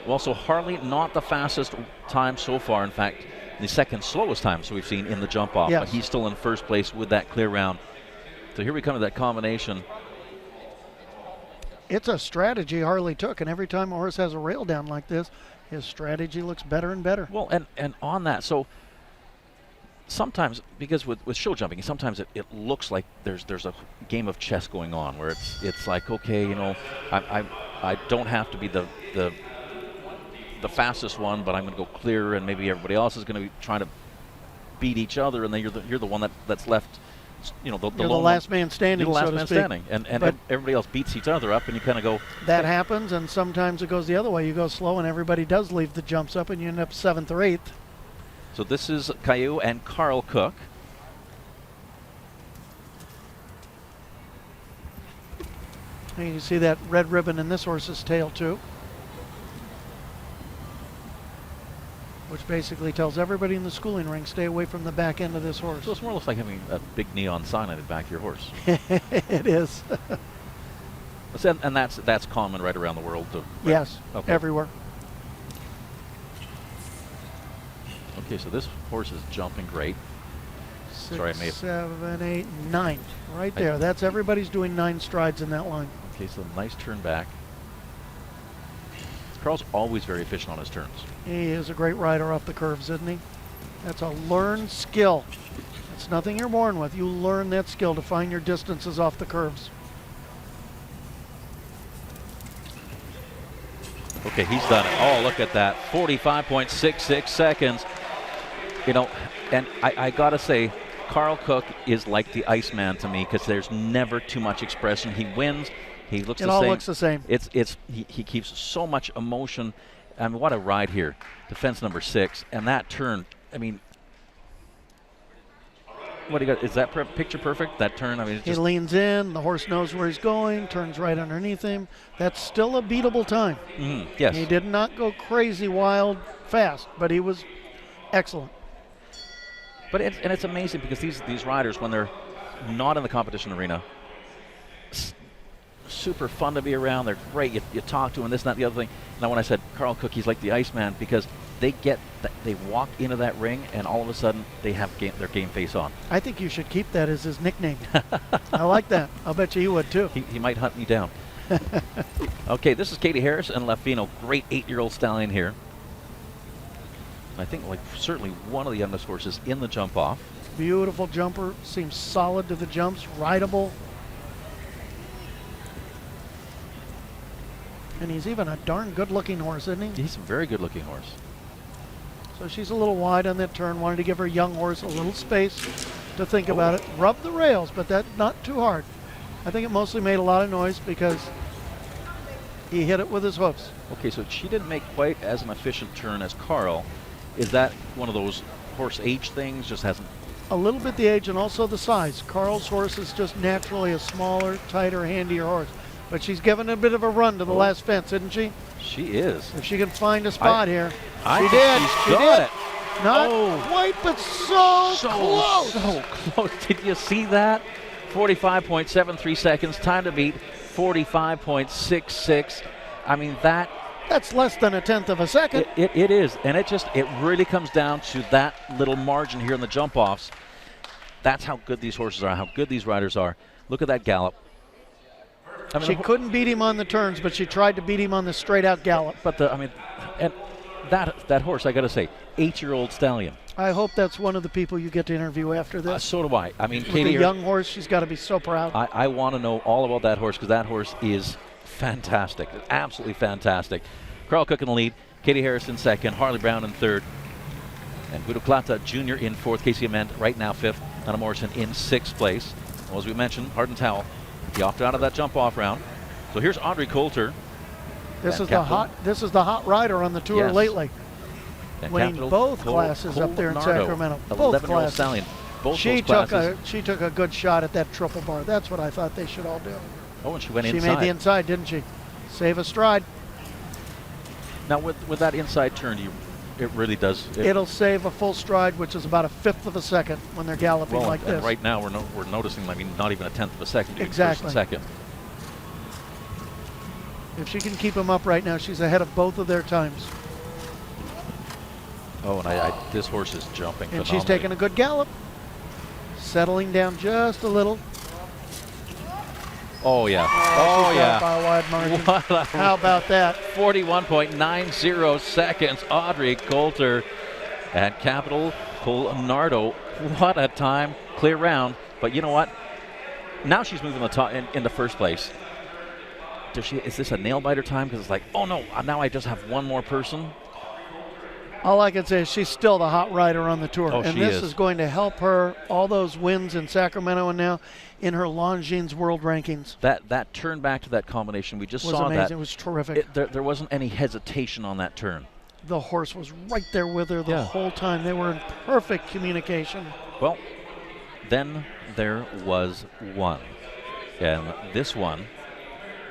Well, so Harley not the fastest time so far. In fact, the 2nd slowest time so we've seen in the jump off. Yes. But he's still in 1st place with that clear round. So here we come to that combination. It's a strategy Harley took, and every time a horse has a rail down like this, his strategy looks better and better. Well, and on that, so sometimes, because with show jumping, sometimes it looks like there's a game of chess going on, where it's like, okay, you know, I don't have to be the fastest one, but I'm going to go clear, and maybe everybody else is going to be trying to beat each other, and then you're the one that's left. You know, the last man standing. You're the last so to man speak. standing, and everybody else beats each other up, and you kind of go. That happens, and sometimes it goes the other way. You go slow, and everybody does leave the jumps up, and you end up 7th or 8th. So this is Caillou and Carl Cook. And you see that red ribbon in this horse's tail too, which basically tells everybody in the schooling ring, stay away from the back end of this horse. So it's more or less like having a big neon sign on the back of your horse. It is. And that's common right around the world. Yes, okay. Everywhere. Okay, so this horse is jumping great. 6, 7, 8, 9. Right there. That's everybody's doing 9 strides in that line. Okay, so nice turn back. Carl's always very efficient on his turns. He is a great rider off the curves, isn't he? That's a learned skill. It's nothing you're born with. You learn that skill to find your distances off the curves. Okay, he's done it. Oh, look at that. 45.66 seconds. You know, and I got to say, Carl Cook is like the Iceman to me, because there's never too much expression. He wins. He looks the same. It all looks the same. He keeps so much emotion. I mean, what a ride here. Defense number 6. And that turn, I mean, what do you got? Is that picture perfect? That turn? I mean, it's he just leans in. The horse knows where he's going. Turns right underneath him. That's still a beatable time. Yes. He did not go crazy wild fast, but he was excellent. But it's amazing, because these riders, when they're not in the competition arena, super fun to be around. They're great. You talk to them, this and that, the other thing. Now, when I said Carl Cook, he's like the Iceman, because they walk into that ring, and all of a sudden they have their game face on. I think you should keep that as his nickname. I like that. I'll bet you he would too. He might hunt me down. Okay, this is Katie Harris and Lafino. Great 8-year-old stallion here. I think certainly one of the youngest horses in the jump off. Beautiful jumper. Seems solid to the jumps. Rideable. And he's even a darn good-looking horse, isn't he? He's a very good-looking horse. So she's a little wide on that turn. Wanted to give her young horse a little space to think about it. Rub the rails, but that not too hard. I think it mostly made a lot of noise because he hit it with his hoofs. Okay, so she didn't make quite as an efficient turn as Carl. Is that one of those horse age things? Just hasn't. a little bit the age and also the size. Carl's horse is just naturally a smaller, tighter, handier horse. But she's given a bit of a run to the last fence, isn't she? She is. If she can find a spot here. I She think did. she's She got did. it. Not quite, but so close. So close. Did you see that? 45.73 seconds. Time to beat 45.66. I mean, That's less than a tenth of a second. it is. And it really comes down to that little margin here in the jump offs. That's how good these horses are, how good these riders are. Look at that gallop. I mean, She couldn't beat him on the turns, but she tried to beat him on the straight out gallop. But and that horse, I got to say, 8-year-old stallion. I hope that's one of the people you get to interview after this. So do I. I mean, With Katie, a young horse, she's got to be so proud. I want to know all about that horse because that horse is fantastic, absolutely fantastic. Carl Cook in the lead, Katie Harris in second, Harley Brown in third, and Guido Plata Jr. in fourth. Casey Ament right now fifth. Anna Morrison in sixth place. Well, as we mentioned, Hardin Towel, he opted out of that jump-off round. So here's Audrey Coulter. This is the hot rider on the tour Yes. lately. And Winning Capital both classes up there in Nardo, Sacramento. Both 11-year-old classes. stallion. Both She those took classes. she took a good shot at that triple bar. That's what I thought they should all do. Oh, and she went She inside. made the inside, didn't she? Save a stride. Now with that inside turn, it really does. It'll save a full stride, which is about a fifth of a second when they're galloping well, like and this. right now we're noticing. I mean, not even a tenth of a second between Exactly. first and second. If she can keep them up right now, she's ahead of both of their times. Oh, and this horse is jumping. And she's taking a good gallop. Settling down just a little. Oh yeah. Oh, she's got yeah. it by a wide margin. What a How about that? 41.90 seconds. Audrey Coulter at Capital Nardo. What a time. Clear round. But you know what? Now she's moving the top into first place. Is this a nail biter time? Because it's like, oh no, now I just have one more person. All I can say is she's still the hot rider on the tour. Oh, and she this is. is going to help her, all those wins in Sacramento and now in her Longines world rankings. That turn back to that combination, we just Was saw amazing. that. It was terrific. There wasn't any hesitation on that turn. The horse was right there with her the whole time. They were in perfect communication. Well, then there was one. And this one,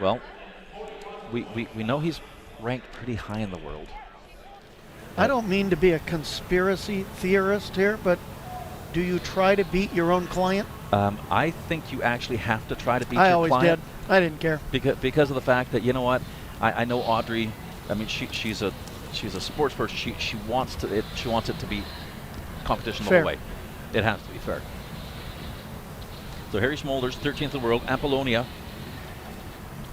well, we know he's ranked pretty high in the world. I don't mean to be a conspiracy theorist here, but do you try to beat your own client? I think you actually have to try to beat I your always client. did. I didn't care. Because of the fact that, you know what, I know Audrey, I mean, she's a sports person. She wants it to be competition the Fair. whole way. It has to be fair. So Harry Smolders, 13th in the world. Apollonia.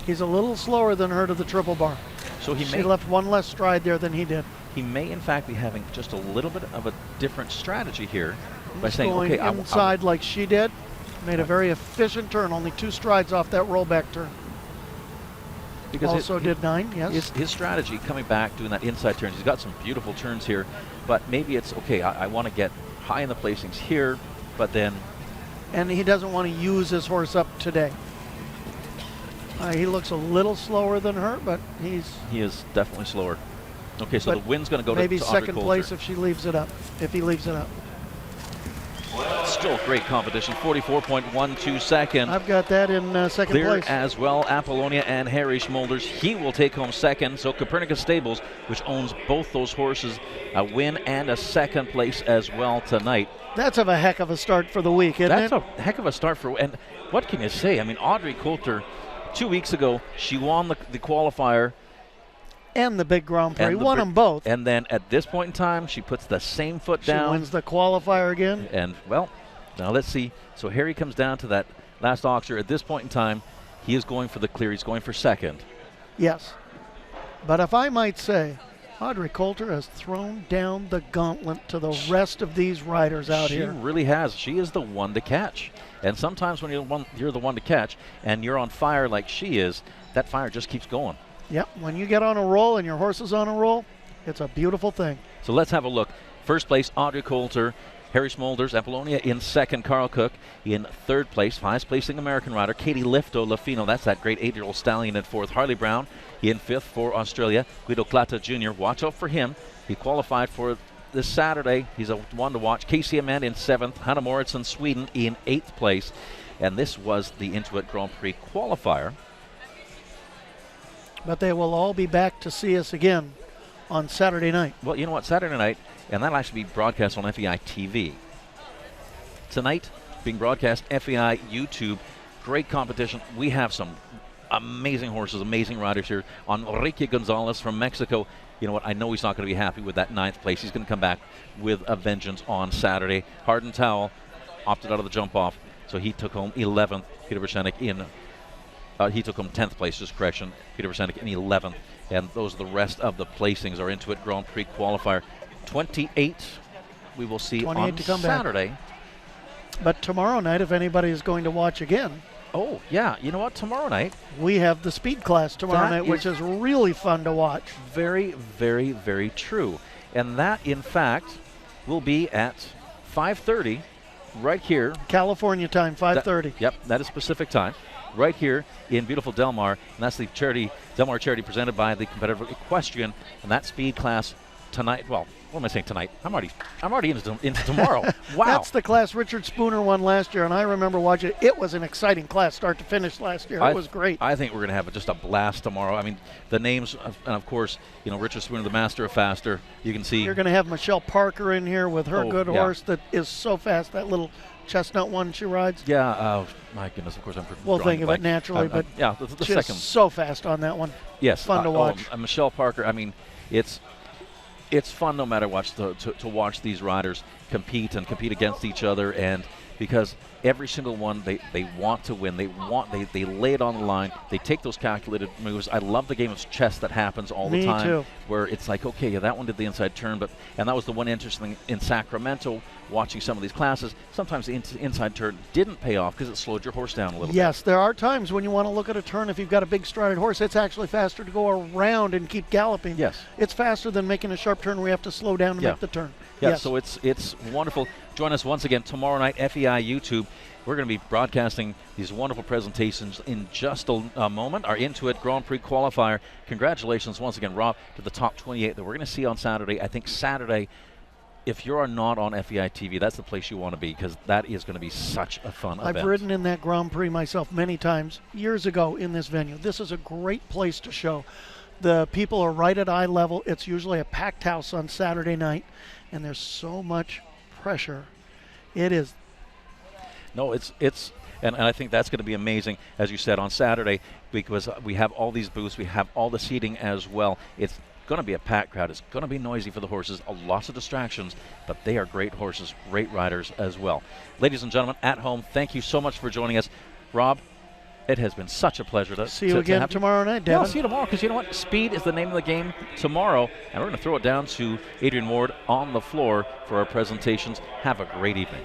He's a little slower than her to the triple bar. So She left one less stride there than he did. He may, in fact, be having just a little bit of a different strategy here by He's saying, going okay, inside like she did. Made a very efficient turn, only 2 strides off that rollback turn. because Also did 9, yes. his strategy coming back, doing that inside turns. He's got some beautiful turns here, but maybe it's okay. I want to get high in the placings here, but then. And he doesn't want to use his horse up today. He looks a little slower than her, but he is definitely slower. Okay, so but the win's going to go maybe to Audrey second Coulter. place if she leaves it up. If he leaves it up. Still great competition, 44.12 seconds. I've got that in second Clear place. as well, Apollonia and Harry Smolders. He will take home second. So Copernicus Stables, which owns both those horses, a win and a second place as well tonight. That's a heck of a start for the week, isn't it? That's a heck of a start for, and what can you say? I mean, Audrey Coulter, 2 weeks ago, she won the qualifier. And the big Grand Prix. Won them both. And then at this point in time, she puts the same foot She down. wins the qualifier again. And, well, now let's see. So Harry comes down to that last auction. At this point in time, he is going for the clear. He's going for second. Yes. But if I might say, Audrey Coulter has thrown down the gauntlet to the rest of these riders out here. She really has. She is the one to catch. And sometimes when you're the one to catch and you're on fire like she is, that fire just keeps going. Yep. When you get on a roll and your horse is on a roll, it's a beautiful thing. So let's have a look. First place, Audrey Coulter. Harry Smolders, Apollonia in second, Carl Cook in third place, highest placing American rider, Katie Lifto-Lafino, that's that great 8-year-old stallion in fourth, Harley Brown in fifth for Australia, Guido Plata Jr., watch out for him. He qualified for this Saturday. He's a one to watch. KCMN in 7th. Hanna Moritzen, Sweden in 8th place. And this was the Intuit Grand Prix qualifier. But they will all be back to see us again on Saturday night. Well, you know what? Saturday night, and that'll actually be broadcast on FEI TV. Tonight, being broadcast FEI YouTube. Great competition. We have some amazing horses, amazing riders here. Enrique Gonzalez from Mexico. You know what? I know he's not going to be happy with that 9th place. He's going to come back with a vengeance on Saturday. Hardin Towel opted out of the jump off, so he took home 11th. Peter Bersenik he took home 10th place, just correction. Peter Bersenik in 11th. And those are the rest of the placings. Our Intuit Grand Prix qualifier. 28 we will see 28 on to come Saturday. back. But tomorrow night, if anybody is going to watch again, oh, yeah. You know what? Tomorrow night, we have the speed class tomorrow night, which is really fun to watch. very, very, very true. And that, in fact, will be at 5:30 right here. California time, 5:30. Yep, that is Pacific time. Right here in beautiful Del Mar. And that's the Del Mar charity presented by the Competitive Equestrian. And that speed class tonight, well, what am I saying tonight? I'm already into tomorrow. Wow. That's the class Richard Spooner won last year, and I remember watching it. It was an exciting class start to finish last year. It was great. I think we're going to have just a blast tomorrow. I mean, the names, and of course, Richard Spooner, the master of faster. You can see. You're going to have Michelle Parker in here with her good horse that is so fast, that little chestnut one she rides. Yeah, my goodness, of course I'm We'll think of it naturally, but yeah, the she's second. so fast on that one. Yes. Fun to watch. Michelle Parker, I mean, it's fun no matter what to watch these riders compete against each other, and because every single one they want to win, they lay it on the line, they take those calculated moves. I love the game of chess that happens all the time. Me too. Where it's like, okay, yeah, that one did the inside turn, and that was the one interesting thing in Sacramento, watching some of these classes. Sometimes the inside turn didn't pay off because it slowed your horse down a little bit. Yes, there are times when you want to look at a turn. If you've got a big strided horse, it's actually faster to go around and keep galloping. Yes. It's faster than making a sharp turn where you have to slow down to make the turn. Yeah, yes. so it's wonderful. Join us once again tomorrow night, FEI YouTube. We're going to be broadcasting these wonderful presentations in just a moment. Our Intuit Grand Prix qualifier. Congratulations once again, Rob, to the top 28 that we're going to see on Saturday. I think Saturday, if you're not on FEI TV, that's the place you want to be, because that is going to be such a fun event. I've ridden in that Grand Prix myself many times years ago in this venue. This is a great place to show. The people are right at eye level. It's usually a packed house on Saturday night, and there's so much pressure. It is. No, and I think that's going to be amazing, as you said, on Saturday, because we have all these booths, we have all the seating as well. It's going to be a packed crowd. It's going to be noisy for the horses, lots of distractions, but they are great horses, great riders as well. Ladies and gentlemen, at home, thank you so much for joining us. Rob, it has been such a pleasure to see you again tomorrow night, Devin. Yeah, I'll see you tomorrow, because you know what? Speed is the name of the game tomorrow, and we're going to throw it down to Adrian Ward on the floor for our presentations. Have a great evening.